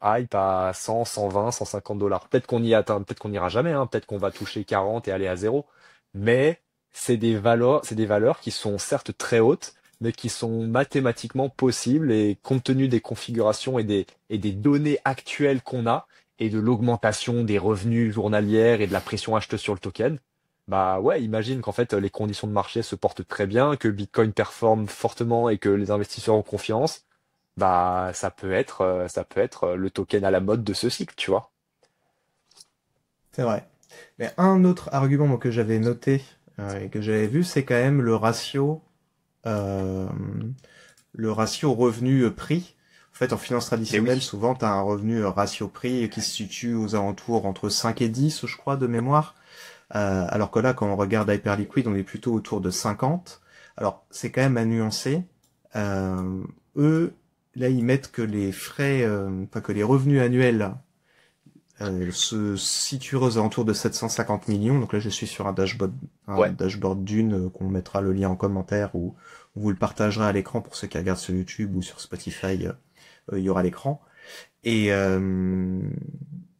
hype à 100, 120, 150 dollars. Peut-être qu'on y atteint, peut-être qu'on n'ira jamais, hein, peut-être qu'on va toucher 40 et aller à zéro. Mais c'est des valeurs qui sont certes très hautes, mais qui sont mathématiquement possibles et compte tenu des configurations et des données actuelles qu'on a, et de l'augmentation des revenus journalières et de la pression acheteuse sur le token, bah ouais, imagine qu'en fait les conditions de marché se portent très bien, que Bitcoin performe fortement et que les investisseurs ont confiance, bah ça peut être le token à la mode de ce cycle, tu vois. C'est vrai. Mais un autre argument moi, que j'avais noté et que j'avais vu, c'est quand même euh, le ratio revenu-prix. En fait, en finance Et traditionnelle, oui. souvent, tu as un revenu ratio-prix qui se situe aux alentours entre 5 et 10, je crois, de mémoire. Alors que là, quand on regarde Hyperliquid, on est plutôt autour de 50. Alors, c'est quand même à nuancer. Euh, eux, là, ils mettent que les frais, enfin que les revenus annuels se situerait aux alentours de 750 millions. Donc là, je suis sur un Ouais. dashboard d'une qu'on mettra le lien en commentaire ou vous le partagerez à l'écran pour ceux qui regardent sur YouTube ou sur Spotify. Il y aura l'écran. Et, euh,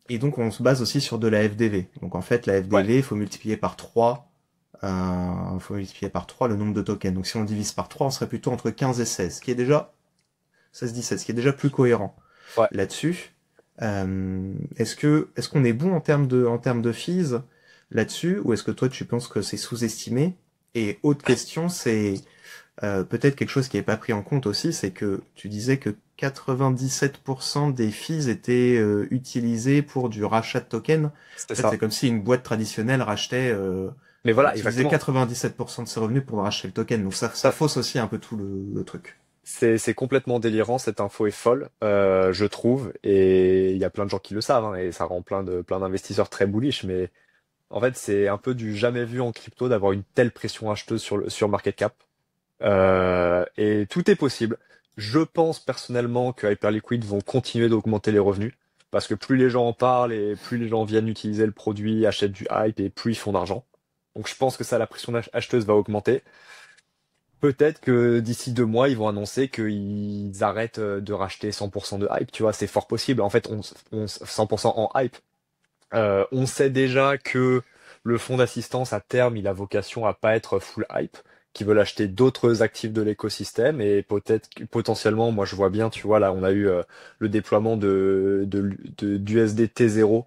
et donc, on se base aussi sur de la FDV. Donc en fait, la Ouais. FDV, il faut multiplier par 3. Faut multiplier par 3 le nombre de tokens. Donc si on divise par 3, on serait plutôt entre 15 et 16, ce qui est déjà 16-17, ce qui est déjà plus cohérent Ouais. là-dessus. Est-ce qu'on est bon en termes de fees là-dessus, ou est-ce que toi tu penses que c'est sous-estimé? Et autre question, c'est peut-être quelque chose qui n'est pas pris en compte aussi, c'est que tu disais que 97% des fees étaient utilisés pour du rachat de tokens. C'était En fait, c'est ça. comme si une boîte traditionnelle rachetait, Mais voilà, utilisait exactement. 97% de ses revenus pour racheter le token. Donc ça fausse aussi un peu tout le truc. C'est complètement délirant, cette info est folle, je trouve, et il y a plein de gens qui le savent, hein, et ça rend plein d'investisseurs très bullish, mais en fait c'est un peu du jamais vu en crypto d'avoir une telle pression acheteuse sur market cap. Et tout est possible. Je pense personnellement que Hyperliquid vont continuer d'augmenter les revenus, parce que plus les gens en parlent et plus les gens viennent utiliser le produit, achètent du hype et plus ils font d'argent. Donc je pense que ça, la pression acheteuse va augmenter. Peut-être que d'ici 2 mois, ils vont annoncer qu'ils arrêtent de racheter 100% de hype, tu vois, c'est fort possible. En fait, 100% en hype. On sait déjà que le fonds d'assistance, à terme, il a vocation à pas être full hype, qu'ils veulent acheter d'autres actifs de l'écosystème et peut-être, potentiellement, moi je vois bien, tu vois, là, on a eu le déploiement d'USDT 0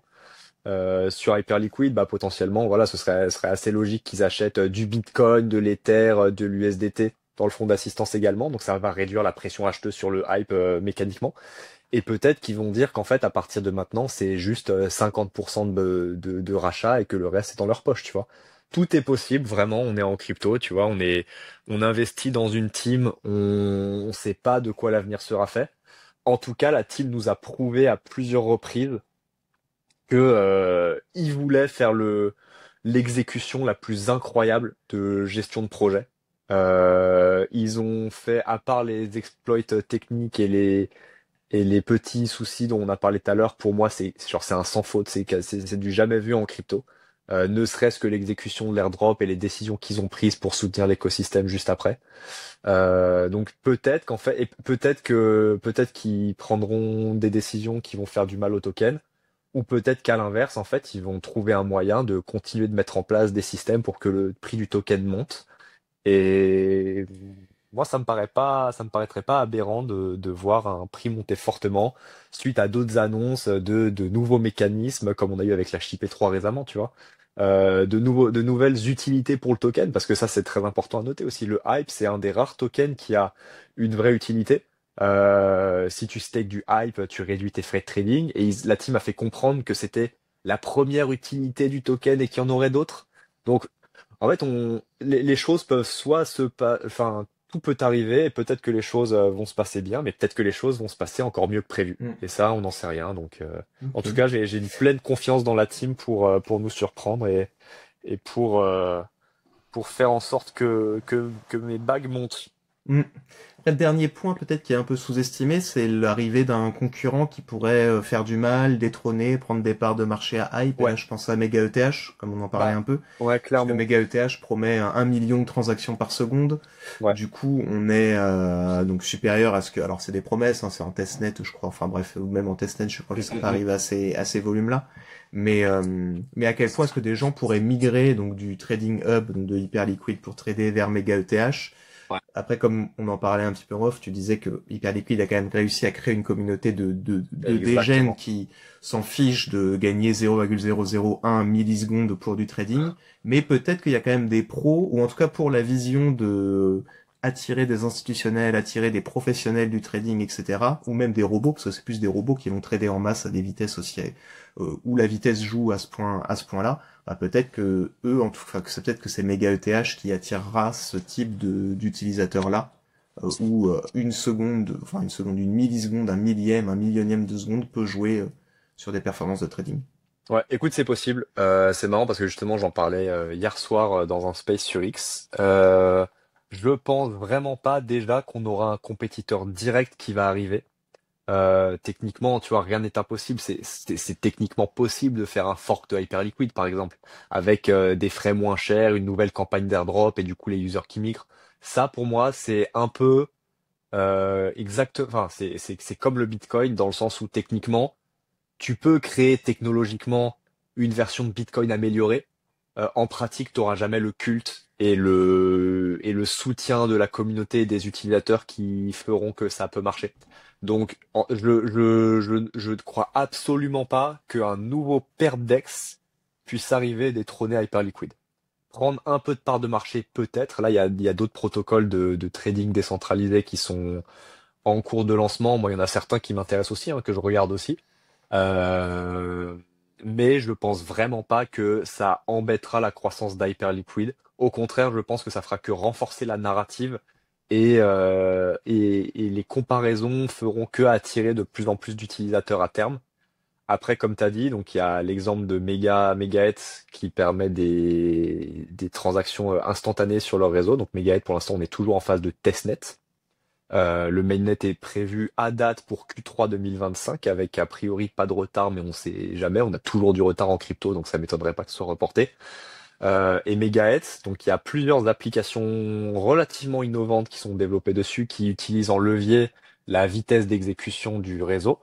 sur Hyperliquid, bah potentiellement, voilà, ce serait assez logique qu'ils achètent du Bitcoin, de l'Ether, de l'USDT dans le fonds d'assistance également. Donc ça va réduire la pression acheteuse sur le hype mécaniquement. Et peut-être qu'ils vont dire qu'en fait, à partir de maintenant, c'est juste 50% de rachat et que le reste est dans leur poche, tu vois. Tout est possible, vraiment. On est en crypto, tu vois. On investit dans une team. On sait pas de quoi l'avenir sera fait. En tout cas, la team nous a prouvé à plusieurs reprises que ils voulaient faire l'exécution la plus incroyable de gestion de projet. Ils ont fait, à part les exploits techniques et les petits soucis dont on a parlé tout à l'heure, pour moi c'est un sans faute, c'est du jamais vu en crypto. Ne serait-ce que l'exécution de l'airdrop et les décisions qu'ils ont prises pour soutenir l'écosystème juste après. Donc peut-être qu'en fait, et peut-être qu'ils prendront des décisions qui vont faire du mal au token. Ou peut-être qu'à l'inverse, en fait, ils vont trouver un moyen de continuer de mettre en place des systèmes pour que le prix du token monte. Et moi, ça me paraîtrait pas aberrant de voir un prix monter fortement suite à d'autres annonces de nouveaux mécanismes, comme on a eu avec la SHIP-3 récemment, tu vois. De nouvelles utilités pour le token, parce que ça, c'est très important à noter aussi. Le hype, c'est un des rares tokens qui a une vraie utilité. Si tu stakes du hype, tu réduis tes frais de trading. Et la team a fait comprendre que c'était la première utilité du token et qu'il y en aurait d'autres. Donc, en fait, les choses peuvent soit enfin, tout peut arriver et peut-être que les choses vont se passer bien, mais peut-être que les choses vont se passer encore mieux que prévu. Mm. Et ça, on n'en sait rien. Donc, en tout Ok. cas, j'ai une pleine confiance dans la team pour nous surprendre et pour faire en sorte que mes bagues montent. Mm. Le dernier point peut-être qui est un peu sous-estimé, c'est l'arrivée d'un concurrent qui pourrait faire du mal, détrôner, prendre des parts de marché à hype. Et là, Ouais, je pense à Mega ETH, comme on en parlait un bah, peu, ouais, puisque clairement. Mega ETH promet 1 million de transactions par seconde. Ouais. Du coup, on est donc supérieur à ce que... Alors, c'est des promesses, hein, c'est en testnet, je crois. Enfin bref, ou même en testnet, je crois que Mm, ça mm, peut mm. arriver à ces volumes-là. Mais à quel point est-ce que des gens pourraient migrer donc du trading hub, donc de Hyperliquid pour trader vers Mega ETH? Ouais, Après, comme on en parlait un petit peu en off, tu disais que Hyperliquid a quand même réussi à créer une communauté de dégènes exactement. qui s'en fichent de gagner 0,001 millisecondes pour du trading. Mais peut-être qu'il y a quand même des pros, ou en tout cas pour la vision de attirer des institutionnels, attirer des professionnels du trading, etc. Ou même des robots, parce que c'est plus des robots qui vont trader en masse à des vitesses aussi, où la vitesse joue à ce point-là. Bah, peut-être que eux, en tout cas, que c'est peut-être que c'est Mega ETH qui attirera ce type d'utilisateur là, où une seconde, une milliseconde, un millième, un millionième de seconde peut jouer sur des performances de trading. Ouais, écoute, c'est possible. C'est marrant parce que justement, j'en parlais hier soir dans un space sur X. Je pense vraiment pas déjà qu'on aura un compétiteur direct qui va arriver. Techniquement, tu vois, rien n'est impossible. C'est techniquement possible de faire un fork de Hyperliquid, par exemple, avec des frais moins chers, une nouvelle campagne d'airdrop et du coup les users qui migrent. Ça, pour moi, c'est un peu enfin, c'est comme le Bitcoin dans le sens où techniquement, tu peux créer technologiquement une version de Bitcoin améliorée. En pratique, tu n'auras jamais le culte et le soutien de la communauté et des utilisateurs qui feront que ça peut marcher. Donc, je ne crois absolument pas qu'un nouveau Perpdex puisse arriver et détrôner Hyperliquid. Prendre un peu de part de marché, peut-être. Là, il y a d'autres protocoles de trading décentralisés qui sont en cours de lancement. Moi, il y en a certains qui m'intéressent aussi, hein, que je regarde aussi. Euh, mais je pense vraiment pas que ça embêtera la croissance d'Hyperliquid. Au contraire, je pense que ça fera que renforcer la narrative et les comparaisons feront que attirer de plus en plus d'utilisateurs à terme. Après, comme tu as dit, donc il y a l'exemple de Megahead qui permet des transactions instantanées sur leur réseau. Donc Megahead, pour l'instant, on est toujours en phase de testnet. Le mainnet est prévu à date pour Q3 2025 avec a priori pas de retard, mais on sait jamais. On a toujours du retard en crypto, donc ça m'étonnerait pas que ce soit reporté. Et Megahertz, donc il y a plusieurs applications relativement innovantes qui sont développées dessus, qui utilisent en levier la vitesse d'exécution du réseau.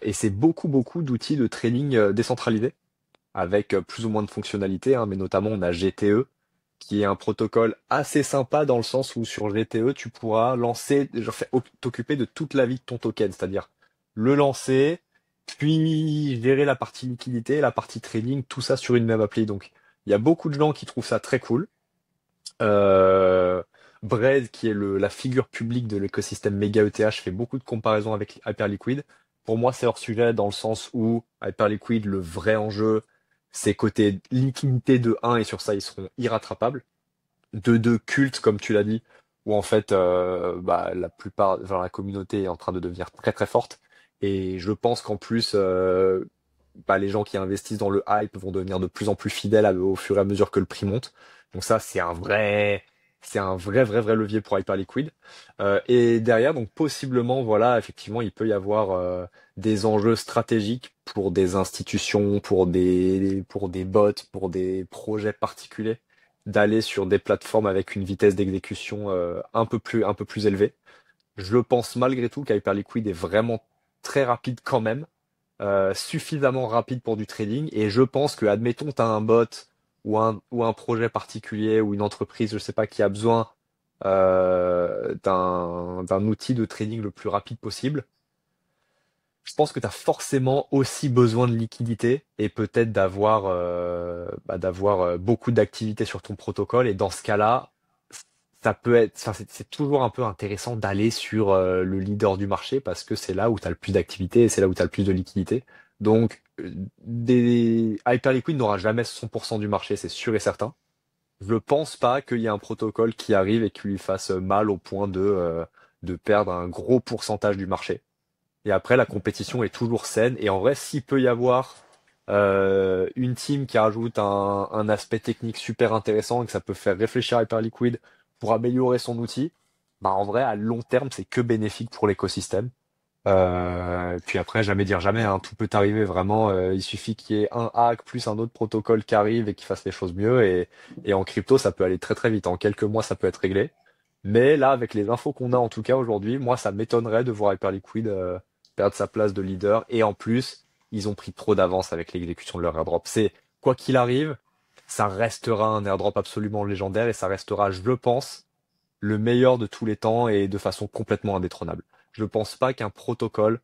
Et c'est beaucoup d'outils de trading décentralisés avec plus ou moins de fonctionnalités, hein, mais notamment on a GTE qui est un protocole assez sympa dans le sens où sur GTE, tu pourras lancer, t'occuper de toute la vie de ton token, c'est-à-dire le lancer, puis gérer la partie liquidité, la partie trading, tout ça sur une même appli. Donc, il y a beaucoup de gens qui trouvent ça très cool. Euh, Bread, qui est la figure publique de l'écosystème Mega ETH, fait beaucoup de comparaisons avec Hyperliquid. Pour moi, c'est hors sujet dans le sens où Hyperliquid, le vrai enjeu, c'est côté liquidité de 1 et sur ça, ils seront irrattrapables. De 2, culte, comme tu l'as dit, où en fait, bah, la plupart, enfin, la communauté est en train de devenir très forte. Et je pense qu'en plus, bah, les gens qui investissent dans le hype vont devenir de plus en plus fidèles au fur et à mesure que le prix monte. Donc ça, c'est un vrai levier pour Hyperliquid. Et derrière, donc possiblement, voilà, effectivement, il peut y avoir des enjeux stratégiques pour des institutions, pour des bots, pour des projets particuliers, d'aller sur des plateformes avec une vitesse d'exécution un peu plus élevée. Je pense malgré tout qu'Hyperliquid est vraiment très rapide quand même, suffisamment rapide pour du trading. Et je pense que, admettons, tu as un bot ou un projet particulier ou une entreprise, je sais pas, qui a besoin d'un outil de trading le plus rapide possible. Je pense que tu as forcément aussi besoin de liquidité et peut-être d'avoir beaucoup d'activités sur ton protocole. Et dans ce cas-là, ça peut être, enfin, c'est toujours un peu intéressant d'aller sur le leader du marché parce que c'est là où tu as le plus d'activité et c'est là où tu as le plus de liquidité. Donc, Hyperliquid n'aura jamais 100% du marché, c'est sûr et certain. Je pense pas qu'il y ait un protocole qui arrive et qui lui fasse mal au point de perdre un gros pourcentage du marché. Et après, la compétition est toujours saine. Et en vrai, s'il peut y avoir une team qui rajoute un aspect technique super intéressant et que ça peut faire réfléchir Hyperliquid pour améliorer son outil, bah en vrai, à long terme, c'est que bénéfique pour l'écosystème. Puis après, jamais dire jamais, hein, tout peut arriver vraiment. Il suffit qu'il y ait un hack plus un autre protocole qui arrive et qui fasse les choses mieux. Et en crypto, ça peut aller très vite. En quelques mois, ça peut être réglé. Mais là, avec les infos qu'on a en tout cas aujourd'hui, moi, ça m'étonnerait de voir Hyperliquid perdre sa place de leader. Et en plus, ils ont pris trop d'avance avec l'exécution de leur airdrop. C'est quoi qu'il arrive, ça restera un airdrop absolument légendaire et ça restera, je le pense, le meilleur de tous les temps et de façon complètement indétrônable. Je ne pense pas qu'un protocole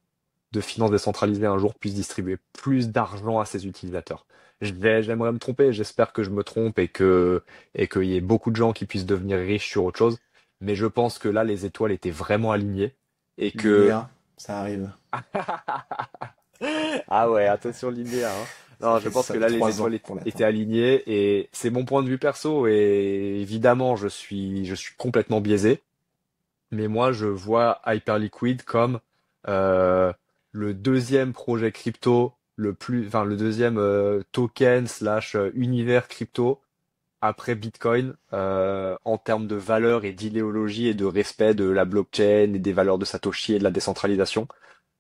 de finance décentralisée un jour puisse distribuer plus d'argent à ses utilisateurs. J'aimerais me tromper, j'espère que je me trompe et qu'il y ait beaucoup de gens qui puissent devenir riches sur autre chose. Mais je pense que là, les étoiles étaient vraiment alignées et que L'IA, ça arrive. ah ouais, attention l'idée, hein. Ça Non, je fait pense ça que là, les 3 ans étoiles qu'on étaient attend. alignées et c'est mon point de vue perso et évidemment, je suis complètement biaisé. Mais moi, je vois Hyperliquid comme euh, le deuxième projet crypto, enfin le deuxième token slash univers crypto après Bitcoin en termes de valeur et d'idéologie et de respect de la blockchain et des valeurs de Satoshi et de la décentralisation.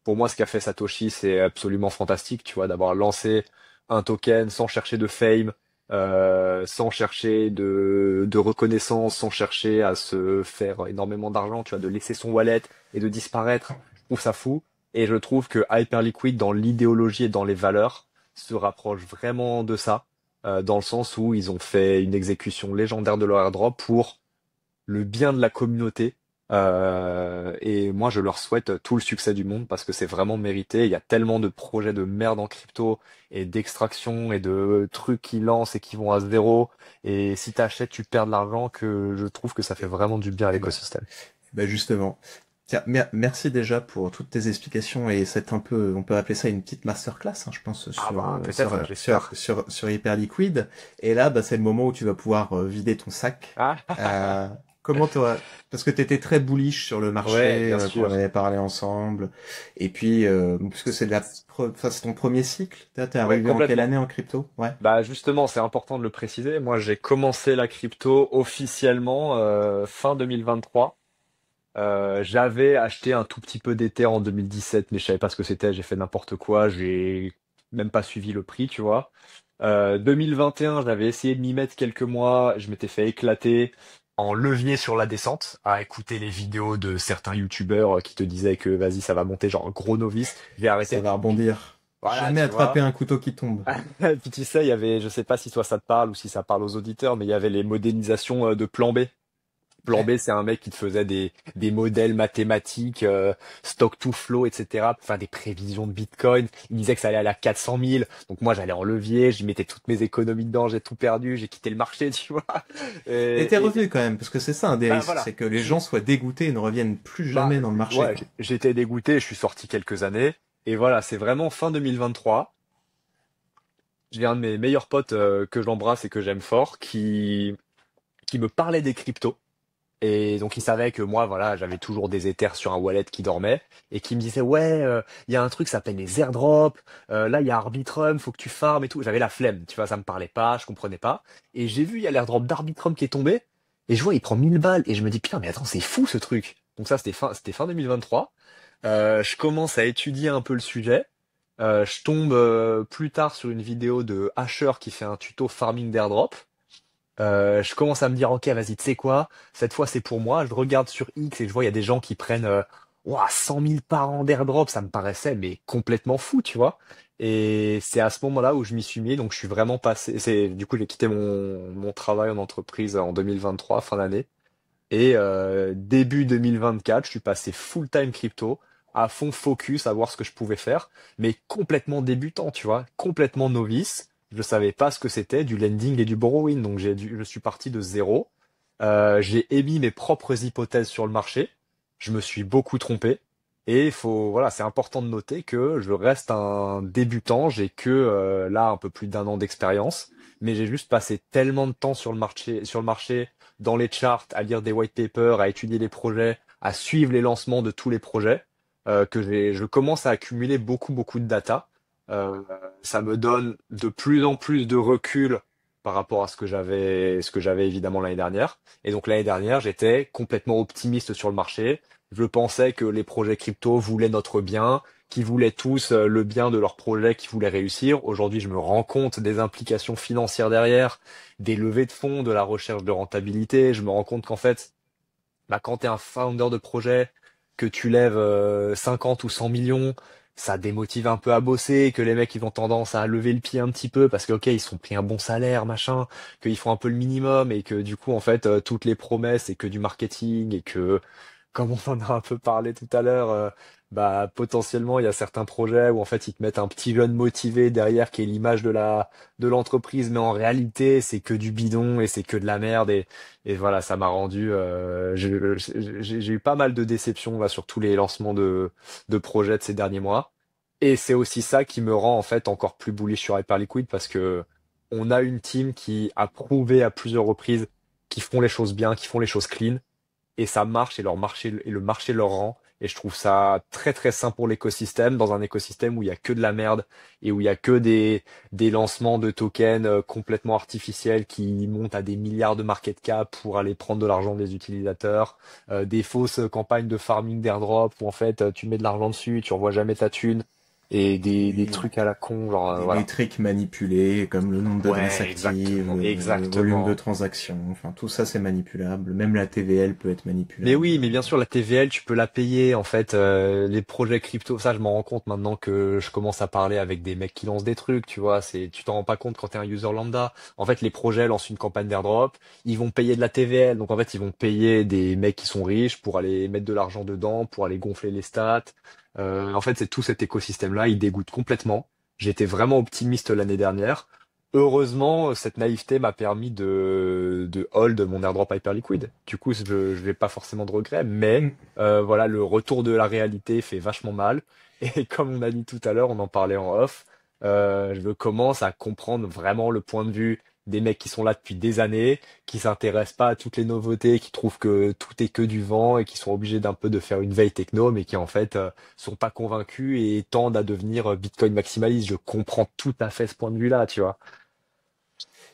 Pour moi, ce qu'a fait Satoshi, c'est absolument fantastique, tu vois, d'avoir lancé un token sans chercher de fame, sans chercher de reconnaissance, sans chercher à se faire énormément d'argent, tu vois, de laisser son wallet et de disparaître. Je trouve ça fou. Et je trouve que Hyperliquid, dans l'idéologie et dans les valeurs, se rapproche vraiment de ça, dans le sens où ils ont fait une exécution légendaire de leur airdrop pour le bien de la communauté. Et moi, je leur souhaite tout le succès du monde parce que c'est vraiment mérité. Il y a tellement de projets de merde en crypto et d'extraction et de trucs qui lancent et qui vont à zéro. Et si t'achètes, tu perds de l'argent, que je trouve que ça fait vraiment du bien à Eh ben, l'écosystème. justement. Tiens, merci déjà pour toutes tes explications et c'est un peu, on peut appeler ça une petite masterclass, hein, je pense, Ah sur, bah peut-être, j'espère. sur Hyperliquid. Et là, c'est le moment où tu vas pouvoir vider ton sac. Ah Euh, comment toi, parce que tu étais très bullish sur le ouais, marché bien quand on sûr. avait parlé ensemble. Et puis, puisque c'est ton premier cycle, t'es Ouais, arrivé en quelle complètement. année en crypto? Ouais. Bah justement, c'est important de le préciser. Moi, j'ai commencé la crypto officiellement fin 2023. J'avais acheté un tout petit peu d'Ether en 2017, mais je savais pas ce que c'était. J'ai fait n'importe quoi. J'ai même pas suivi le prix, tu vois. 2021, j'avais essayé de m'y mettre quelques mois. Je m'étais fait éclater en levier sur la descente, à écouter les vidéos de certains youtubeurs qui te disaient que vas-y, ça va monter, genre gros novice. J'ai Ça arrêté. va rebondir. Voilà, Jamais tu attraper vois. un couteau qui tombe. Puis tu sais, il y avait, je sais pas si toi ça te parle ou si ça parle aux auditeurs, mais il y avait les modélisations de plan B. Plan Ouais. B, c'est un mec qui te faisait des modèles mathématiques, stock to flow, etc. Pour faire des prévisions de Bitcoin. Il disait que ça allait aller à 400 000. Donc moi, j'allais en levier, j'y mettais toutes mes économies dedans, j'ai tout perdu, j'ai quitté le marché, tu vois. Et t'es Et revenu quand même, parce que c'est ça un des bah risques, voilà. c'est que les gens soient dégoûtés et ne reviennent plus Bah jamais dans le marché, ouais, quoi. j'étais dégoûté, je suis sorti quelques années. Et voilà, c'est vraiment fin 2023. J'ai un de mes meilleurs potes que j'embrasse et que j'aime fort qui me parlait des cryptos. Et donc il savait que moi, voilà, j'avais toujours des Ethers sur un wallet qui dormait et qui me disait ouais, il y a un truc qui s'appelle les airdrops. Là, il y a Arbitrum, faut que tu farmes et tout. J'avais la flemme, tu vois, ça me parlait pas, je comprenais pas. Et j'ai vu il y a l'airdrop d'Arbitrum qui est tombé et je vois il prend 1000 balles et je me dis putain mais attends c'est fou ce truc. Donc ça c'était fin 2023. Je commence à étudier un peu le sujet. Je tombe plus tard sur une vidéo de Asher qui fait un tuto farming d'airdrop. Je commence à me dire, ok, vas-y, tu sais quoi, cette fois c'est pour moi. Je regarde sur X et je vois il y a des gens qui prennent ouah, 100 000 par an d'airdrop, ça me paraissait mais complètement fou, tu vois. Et c'est à ce moment-là où je m'y suis mis, donc je suis vraiment passé. C'est du coup j'ai quitté mon travail en entreprise en 2023, fin d'année, et début 2024, je suis passé full-time crypto, à fond focus, à voir ce que je pouvais faire, mais complètement débutant, tu vois, complètement novice. Je savais pas ce que c'était du lending et du borrowing, donc je suis parti de zéro. J'ai émis mes propres hypothèses sur le marché. Je me suis beaucoup trompé. Et voilà, c'est important de noter que je reste un débutant. J'ai que là un peu plus d'un an d'expérience, mais j'ai juste passé tellement de temps sur le marché, dans les charts, à lire des white papers, à étudier les projets, à suivre les lancements de tous les projets, je commence à accumuler beaucoup de data. Euh, Ça me donne de plus en plus de recul par rapport à ce que j'avais évidemment l'année dernière. Et donc l'année dernière, j'étais complètement optimiste sur le marché. Je pensais que les projets crypto voulaient notre bien, qu'ils voulaient tous le bien de leur projet, qu'ils voulaient réussir. Aujourd'hui, je me rends compte des implications financières derrière, des levées de fonds, de la recherche de rentabilité. Je me rends compte qu'en fait, bah, quand tu es un founder de projet, que tu lèves 50 ou 100 millions, ça démotive un peu à bosser, que les mecs ils ont tendance à lever le pied un petit peu parce que ok ils sont pris un bon salaire, machin, qu'ils font un peu le minimum et que du coup en fait toutes les promesses c'est que du marketing et que comme on en a un peu parlé tout à l'heure, bah potentiellement il y a certains projets où en fait ils te mettent un petit jeune motivé derrière qui est l'image de l'entreprise, mais en réalité c'est que du bidon et c'est que de la merde et voilà ça m'a rendu j'ai eu pas mal de déceptions là sur tous les lancements de projets de ces derniers mois et c'est aussi ça qui me rend en fait encore plus bullish sur Hyperliquid parce que on a une team qui a prouvé à plusieurs reprises qu'ils font les choses bien, qu'ils font les choses clean et ça marche et le marché leur rend. Et je trouve ça très très sain pour l'écosystème, dans un écosystème où il y a que de la merde et où il y a que des lancements de tokens complètement artificiels qui montent à des milliards de market cap pour aller prendre de l'argent des utilisateurs, des fausses campagnes de farming d'airdrop où en fait tu mets de l'argent dessus, tu revois jamais ta thune, et des Et trucs à la con, genre des voilà. métriques manipulées, comme le nombre d'adresses Ouais, actives, exactement, le volume de exactement. transactions, enfin tout ça c'est manipulable. Même la TVL peut être Mais manipulable. oui, mais bien sûr, la TVL, tu peux la payer. En fait, les projets crypto, ça, je m'en rends compte maintenant que je commence à parler avec des mecs qui lancent des trucs, tu vois. Tu t'en rends pas compte quand t'es un user lambda. En fait, les projets lancent une campagne d'airdrop, ils vont payer de la TVL. Donc, en fait, ils vont payer des mecs qui sont riches pour aller mettre de l'argent dedans, pour aller gonfler les stats. En fait, c'est tout cet écosystème-là, il dégoûte complètement. J'étais vraiment optimiste l'année dernière. Heureusement, cette naïveté m'a permis de hold mon airdrop Hyperliquid. Du coup, je vais pas forcément de regrets, mais Mm. voilà, le retour de la réalité fait vachement mal. Et comme on a dit tout à l'heure, on en parlait en off, je commence à comprendre vraiment le point de vue des mecs qui sont là depuis des années, qui s'intéressent pas à toutes les nouveautés, qui trouvent que tout est que du vent et qui sont obligés d'un peu de faire une veille techno, mais qui en fait sont pas convaincus et tendent à devenir Bitcoin maximaliste. Je comprends tout à fait ce point de vue-là, tu vois.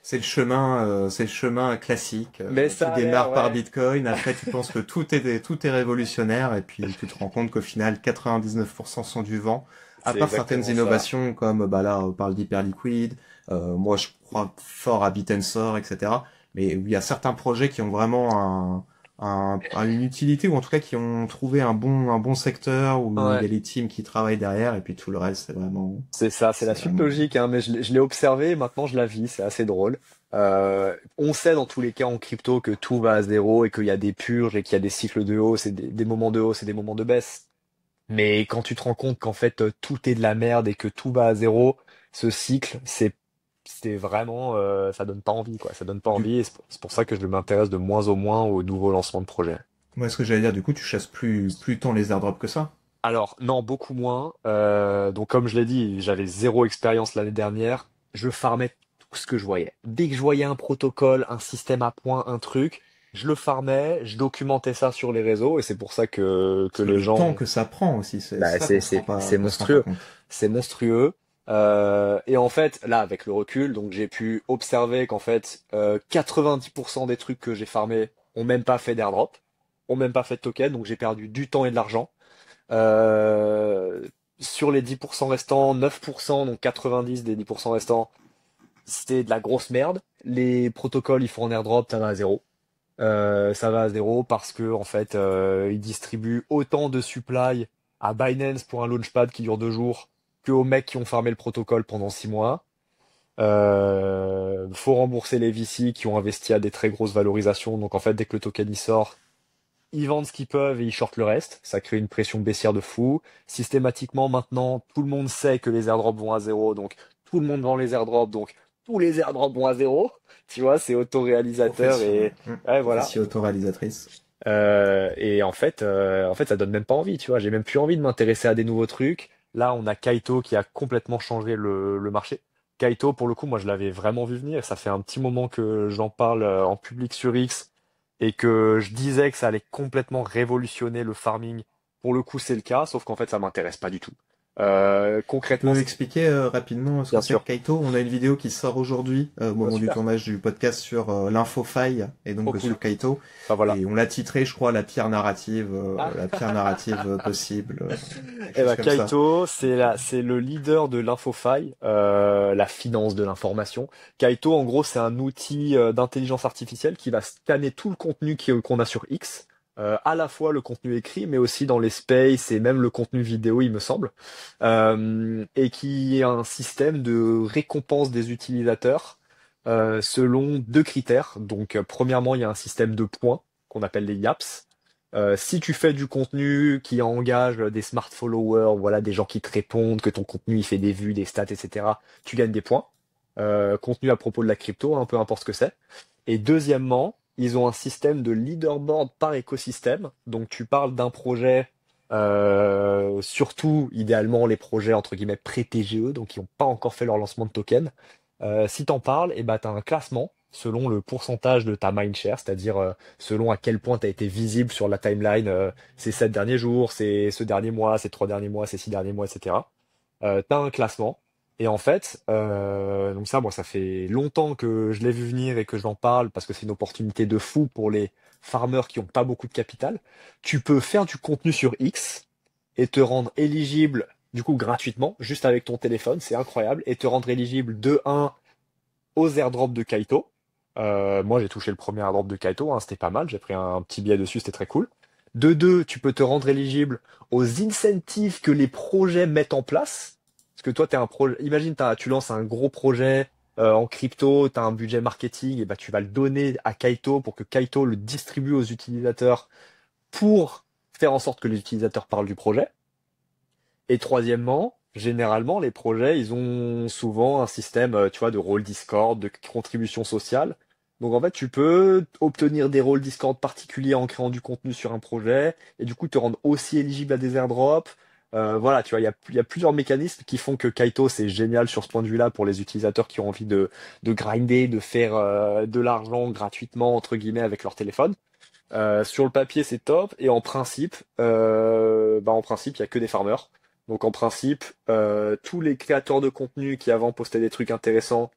C'est le chemin classique. Mais Tu ça a l'air, démarres par ouais. Bitcoin, après tu penses que tout est révolutionnaire, et puis tu te rends compte qu'au final 99% sont du vent. À C'est part certaines exactement ça. innovations comme bah là on parle d'Hyperliquid, moi je crois fort à Bitensor, etc. Mais il y a certains projets qui ont vraiment une utilité, ou en tout cas qui ont trouvé un bon secteur où il y Ouais. a les teams qui travaillent derrière, et puis tout le reste C'est ça, c'est la c'est suite vraiment. logique, hein, mais je l'ai observé, maintenant je la vis, c'est assez drôle. On sait dans tous les cas en crypto que tout va à zéro et qu'il y a des purges et qu'il y a des cycles de hausse et des moments de hausse et des moments de baisse. Mais quand tu te rends compte qu'en fait tout est de la merde et que tout va à zéro, ce cycle, c'est vraiment, ça donne pas envie, quoi. Ça donne pas Du envie et c'est pour ça que je m'intéresse de moins en moins aux nouveaux lancements de projets. Moi, ce que j'allais dire, du coup, tu chasses plus tant les airdrops que ça. Alors, non, beaucoup moins. Donc, comme je l'ai dit, j'avais zéro expérience l'année dernière. Je farmais tout ce que je voyais. Dès que je voyais un protocole, un système à point, un truc, je le farmais, je documentais ça sur les réseaux, et c'est pour ça que Parce que les le temps gens, que ça prend aussi, c'est bah, ça c'est qu'on se rend pas monstrueux. compte. C'est monstrueux. Et en fait, là, avec le recul, donc j'ai pu observer qu'en fait, 90% des trucs que j'ai farmés ont même pas fait d'airdrop, ont même pas fait de token, donc j'ai perdu du temps et de l'argent. Euh, sur les 10% restants, 9%, donc 90 des 10% restants, c'était de la grosse merde. Les protocoles, ils font en airdrop, ça va à zéro. Ça va à zéro parce que en fait, ils distribuent autant de supply à Binance pour un launchpad qui dure 2 jours que aux mecs qui ont farmé le protocole pendant 6 mois. Faut rembourser les VC qui ont investi à des très grosses valorisations. Donc en fait, dès que le token y sort, ils vendent ce qu'ils peuvent et ils shortent le reste. Ça crée une pression baissière de fou. Systématiquement, maintenant, tout le monde sait que les airdrops vont à zéro, donc tout le monde vend les airdrops, donc tous les airdrops vont à zéro. Tu vois, c'est autoréalisateur et ouais, voilà. Prophétie autoréalisatrice. Et en fait, ça donne même pas envie. Tu vois, j'ai même plus envie de m'intéresser à des nouveaux trucs. Là, on a Kaito qui a complètement changé le marché. Kaito, pour le coup, moi, je l'avais vraiment vu venir. Ça fait un petit moment que j'en parle en public sur X et que je disais que ça allait complètement révolutionner le farming. Pour le coup, c'est le cas, sauf qu'en fait, ça m'intéresse pas du tout. Tu Concrètement, peux expliquer rapidement ce bien que c'est sûr. que Kaito? On a une vidéo qui sort aujourd'hui au Bah, moment du super. tournage du podcast sur l'infofaille et Trop donc cool. sur Kaito. Bah voilà. Et on l'a titré, je crois, la pire narrative possible, quelque Eh chose ben, comme ça. Kaito, c'est le leader de l'infofaille, la finance de l'information. Kaito, en gros, c'est un outil d'intelligence artificielle qui va scanner tout le contenu qu'on a sur X, à la fois le contenu écrit, mais aussi dans les spaces et même le contenu vidéo, il me semble, et qui est un système de récompense des utilisateurs selon 2 critères. Donc, premièrement, il y a un système de points qu'on appelle les YAPS. Si tu fais du contenu qui engage des smart followers, voilà, des gens qui te répondent, que ton contenu il fait des vues, des stats, etc., tu gagnes des points. Contenu à propos de la crypto, hein, peu importe ce que c'est. Et deuxièmement, ils ont un système de leaderboard par écosystème. Donc tu parles d'un projet, surtout idéalement les projets entre guillemets pré-TGE, donc qui n'ont pas encore fait leur lancement de token. Si t'en parles, et ben t'as un classement. selon le pourcentage de ta mindshare, c'est-à-dire selon à quel point tu as été visible sur la timeline ces 7 derniers jours, ce dernier mois, ces 3 derniers mois, ces 6 derniers mois, etc. Tu as un classement. Et en fait, donc ça, moi, ça fait longtemps que je l'ai vu venir et que j'en parle parce que c'est une opportunité de fou pour les farmers qui ont pas beaucoup de capital. Tu peux faire du contenu sur X et te rendre éligible, du coup, gratuitement, juste avec ton téléphone, c'est incroyable, et te rendre éligible de un aux airdrops de Kaito. Moi, j'ai touché le premier airdrop de Kaito, hein, c'était pas mal, j'ai pris un petit billet dessus, c'était très cool. De deux, tu peux te rendre éligible aux incentives que les projets mettent en place. Parce que toi, t'es un projet, imagine, tu lances un gros projet en crypto, tu as un budget marketing, et bah, tu vas le donner à Kaito pour que Kaito le distribue aux utilisateurs pour faire en sorte que les utilisateurs parlent du projet. Et troisièmement, généralement, les projets, ils ont souvent un système, tu vois, de rôle Discord, de contribution sociale. Donc en fait, tu peux obtenir des rôles Discord particuliers en créant du contenu sur un projet, et du coup te rendre aussi éligible à des airdrops. Voilà, tu vois, il y a plusieurs mécanismes qui font que Kaito, c'est génial sur ce point de vue-là pour les utilisateurs qui ont envie de grinder, de faire de l'argent gratuitement, entre guillemets, avec leur téléphone. Sur le papier, c'est top. Et en principe, il y a que des farmers. Donc en principe, tous les créateurs de contenu qui avant postaient des trucs intéressants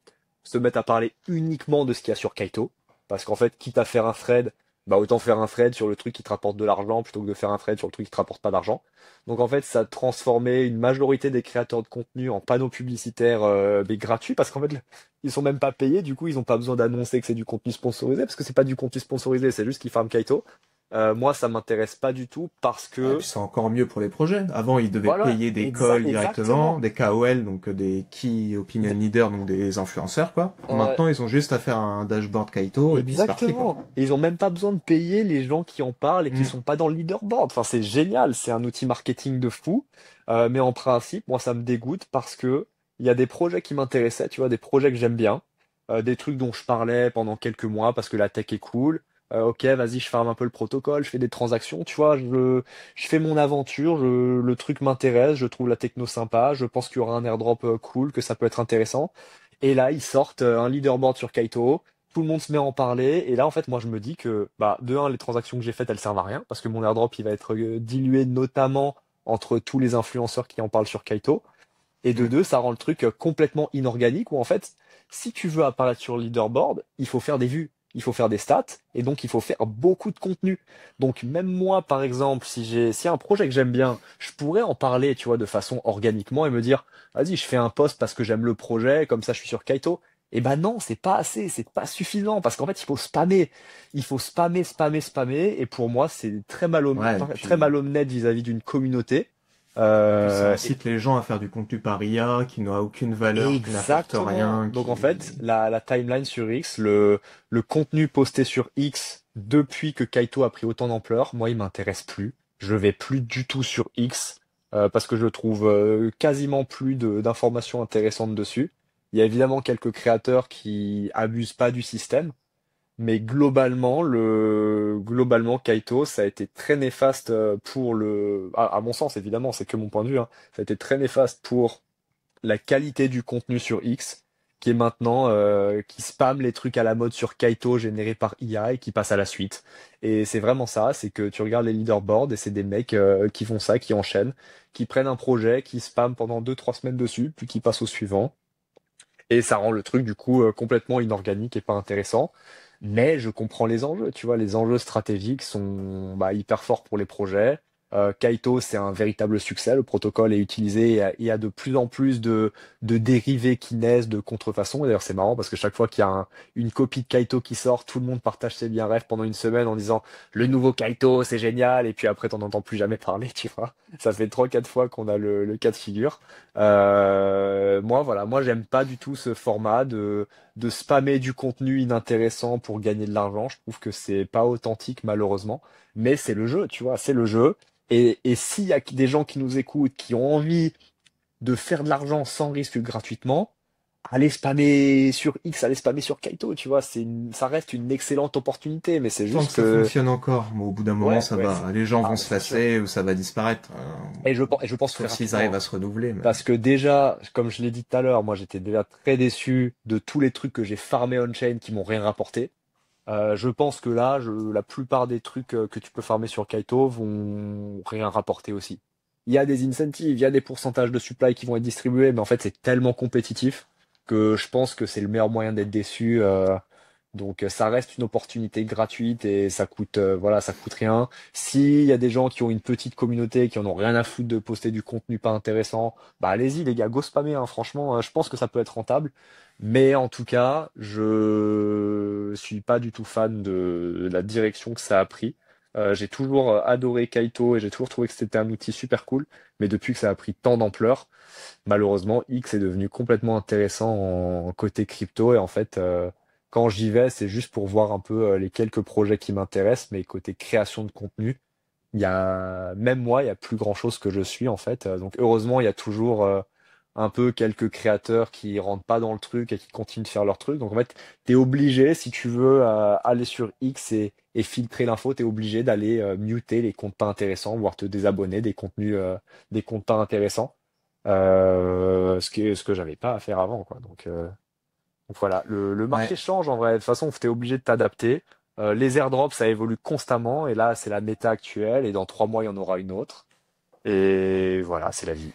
se mettent à parler uniquement de ce qu'il y a sur Kaito. Parce qu'en fait, quitte à faire un thread, bah autant faire un thread sur le truc qui te rapporte de l'argent plutôt que de faire un thread sur le truc qui te rapporte pas d'argent. Donc en fait, ça a transformé une majorité des créateurs de contenu en panneaux publicitaires mais gratuits parce qu'en fait, ils sont même pas payés. Du coup, ils ont pas besoin d'annoncer que c'est du contenu sponsorisé parce que c'est pas du contenu sponsorisé, c'est juste qu'ils farment Kaito. Moi, ça m'intéresse pas du tout parce Et que puis c'est encore mieux pour les projets. Avant, ils devaient voilà, payer des calls directement, exactement. des KOL, donc des Key Opinion Leaders, donc des influenceurs, quoi. Euh, Maintenant, ils ont juste à faire un dashboard Kaito et puis c'est parti, quoi. Exactement. Et ils ont même pas besoin de payer les gens qui en parlent et qui Mm. sont pas dans le leaderboard. Enfin, c'est génial, c'est un outil marketing de fou. Mais en principe, moi, ça me dégoûte parce que il y a des projets qui m'intéressaient, tu vois, des projets que j'aime bien, des trucs dont je parlais pendant quelques mois parce que la tech est cool. Ok, vas-y, je farme un peu le protocole, je fais des transactions, tu vois, je fais mon aventure, le truc m'intéresse, je trouve la techno sympa, je pense qu'il y aura un airdrop cool, que ça peut être intéressant. Et là, ils sortent un leaderboard sur Kaito, tout le monde se met à en parler, et là, en fait, moi, je me dis que, bah, de un, les transactions que j'ai faites, elles servent à rien, parce que mon airdrop, il va être dilué notamment entre tous les influenceurs qui en parlent sur Kaito, et de Mm. deux, ça rend le truc complètement inorganique, où en fait, si tu veux apparaître sur le leaderboard, il faut faire des vues, il faut faire des stats, et donc il faut faire beaucoup de contenu. Donc même moi, par exemple, si un projet que j'aime bien, je pourrais en parler, tu vois, de façon organiquement et me dire, vas-y, je fais un post parce que j'aime le projet, comme ça je suis sur Kaito. Et ben non, c'est pas assez, c'est pas suffisant, parce qu'en fait, il faut spammer. Il faut spammer, spammer, spammer, et pour moi, c'est Ouais, très malhonnête vis-à-vis d'une communauté. puis ça Et incite les gens à faire du contenu par IA qui n'a aucune valeur, qui n'apporte exactement. rien, Donc en qui... fait, la timeline sur X, le contenu posté sur X depuis que Kaito a pris autant d'ampleur, moi il m'intéresse plus. Je vais plus du tout sur X parce que je trouve quasiment plus d'informations intéressantes dessus. Il y a évidemment quelques créateurs qui abusent pas du système, mais globalement Kaito, ça a été très néfaste pour à mon sens évidemment, c'est que mon point de vue, hein, ça a été très néfaste pour la qualité du contenu sur X, qui est maintenant qui spam les trucs à la mode sur Kaito générés par IA et qui passe à la suite. Et c'est vraiment ça, c'est que tu regardes les leaderboards et c'est des mecs qui font ça, qui enchaînent, qui prennent un projet, qui spam pendant 2, 3 semaines dessus, puis qui passent au suivant. Et ça rend le truc du coup complètement inorganique et pas intéressant. Mais je comprends les enjeux, tu vois, les enjeux stratégiques sont bah, hyper forts pour les projets. Kaito, c'est un véritable succès. Le protocole est utilisé et il y a de plus en plus de dérivés qui naissent de contrefaçon. Et d'ailleurs, c'est marrant parce que chaque fois qu'il y a une copie de Kaito qui sort, tout le monde partage ses liens rêves pendant une semaine en disant le nouveau Kaito, c'est génial. Et puis après, t'en entends plus jamais parler, tu vois. Ça fait 3, 4 fois qu'on a le cas de figure. Moi, j'aime pas du tout ce format de spammer du contenu inintéressant pour gagner de l'argent. Je trouve que c'est pas authentique, malheureusement. Mais c'est le jeu, tu vois, c'est le jeu. Et s'il y a des gens qui nous écoutent, qui ont envie de faire de l'argent sans risque gratuitement, aller spammer sur X, aller spammer sur Kaito, tu vois, ça reste une excellente opportunité, mais c'est Tant que juste ça que, fonctionne encore, mais au bout d'un moment, ouais, ça ouais, va. Les gens ah, vont mais se c'est sûr. lasser ou ça va disparaître. Et je pense très Sauf s'ils rapidement, arrivent hein. à se renouveler. Mais... Parce que déjà, comme je l'ai dit tout à l'heure, moi j'étais déjà très déçu de tous les trucs que j'ai farmé on-chain qui m'ont rien rapporté. Je pense que là, la plupart des trucs que tu peux farmer sur Kaito vont rien rapporter aussi. Il y a des incentives, il y a des pourcentages de supply qui vont être distribués, mais en fait c'est tellement compétitif que je pense que c'est le meilleur moyen d'être déçu. Donc ça reste une opportunité gratuite et ça coûte voilà, ça coûte rien. S'il y a des gens qui ont une petite communauté, qui en ont rien à foutre de poster du contenu pas intéressant, bah allez-y les gars, go spammer, hein. Franchement, je pense que ça peut être rentable. Mais en tout cas, je suis pas du tout fan de la direction que ça a pris. J'ai toujours adoré Kaito et j'ai toujours trouvé que c'était un outil super cool. Mais depuis que ça a pris tant d'ampleur, malheureusement, X est devenu complètement intéressant en côté crypto. Et en fait, quand j'y vais, c'est juste pour voir un peu les quelques projets qui m'intéressent. Mais côté création de contenu, même moi, il y a plus grand-chose que je suis en fait. Donc heureusement, il y a toujours un peu quelques créateurs qui rentrent pas dans le truc et qui continuent de faire leur truc. Donc en fait, t'es obligé, si tu veux aller sur X et filtrer l'info, t'es obligé d'aller muter les comptes pas intéressants, voire te désabonner des comptes pas intéressants. Ce que j'avais pas à faire avant, quoi. Donc voilà, le marché Ouais. change en vrai. De toute façon, tu es obligé de t'adapter. Les airdrops, ça évolue constamment. Et là, c'est la méta actuelle. Et dans 3 mois, il y en aura une autre. Et voilà, c'est la vie.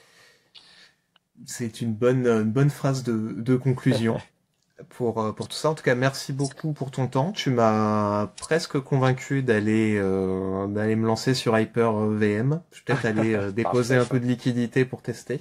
C'est une bonne phrase de conclusion pour tout ça. En tout cas, merci beaucoup pour ton temps. Tu m'as presque convaincu d'aller me lancer sur Hyper VM. Je vais peut-être aller déposer Parfait, un peu ça. de liquidité pour tester.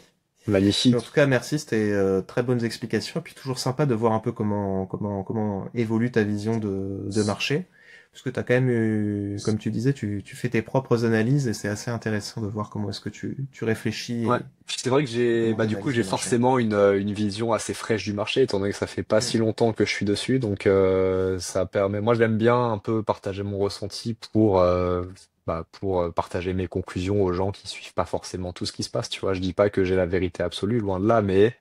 Mais en tout Magnifique. cas, merci, c'était très bonnes explications. Et puis toujours sympa de voir un peu comment évolue ta vision de marché. Parce que tu as quand même eu, comme tu disais, tu fais tes propres analyses et c'est assez intéressant de voir comment est-ce que tu réfléchis Ouais. et Puis c'est vrai que j'ai, comment bah tu du coup, analyses j'ai le marché. forcément une vision assez fraîche du marché, étant donné que ça fait pas Mm. si longtemps que je suis dessus. Donc, ça permet. Moi, j'aime bien un peu partager mon ressenti pour partager mes conclusions aux gens qui suivent pas forcément tout ce qui se passe. Tu vois, je dis pas que j'ai la vérité absolue, loin de là, mais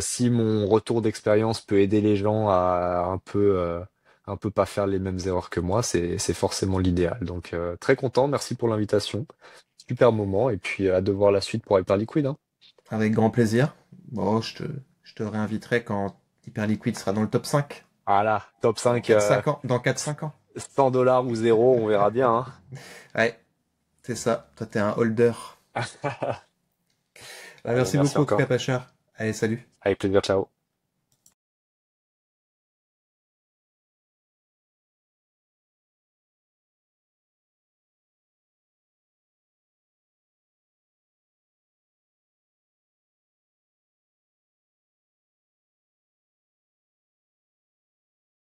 si mon retour d'expérience peut aider les gens à un peu pas faire les mêmes erreurs que moi, c'est forcément l'idéal. Donc, très content. Merci pour l'invitation. Super moment. Et puis, hâte de voir la suite pour Hyperliquid, hein. Avec grand plaisir. Bon, je te réinviterai quand Hyperliquid sera dans le top 5. Voilà, top Dans 5, 4-5 ans. Dans 4-5 ans. 100 $ ou zéro, on verra bien, hein. Ouais, c'est ça. Toi, t'es un holder. Bah, Allez, merci merci beaucoup en tout cas, encore. Pachar. Allez, salut. Avec plaisir, ciao.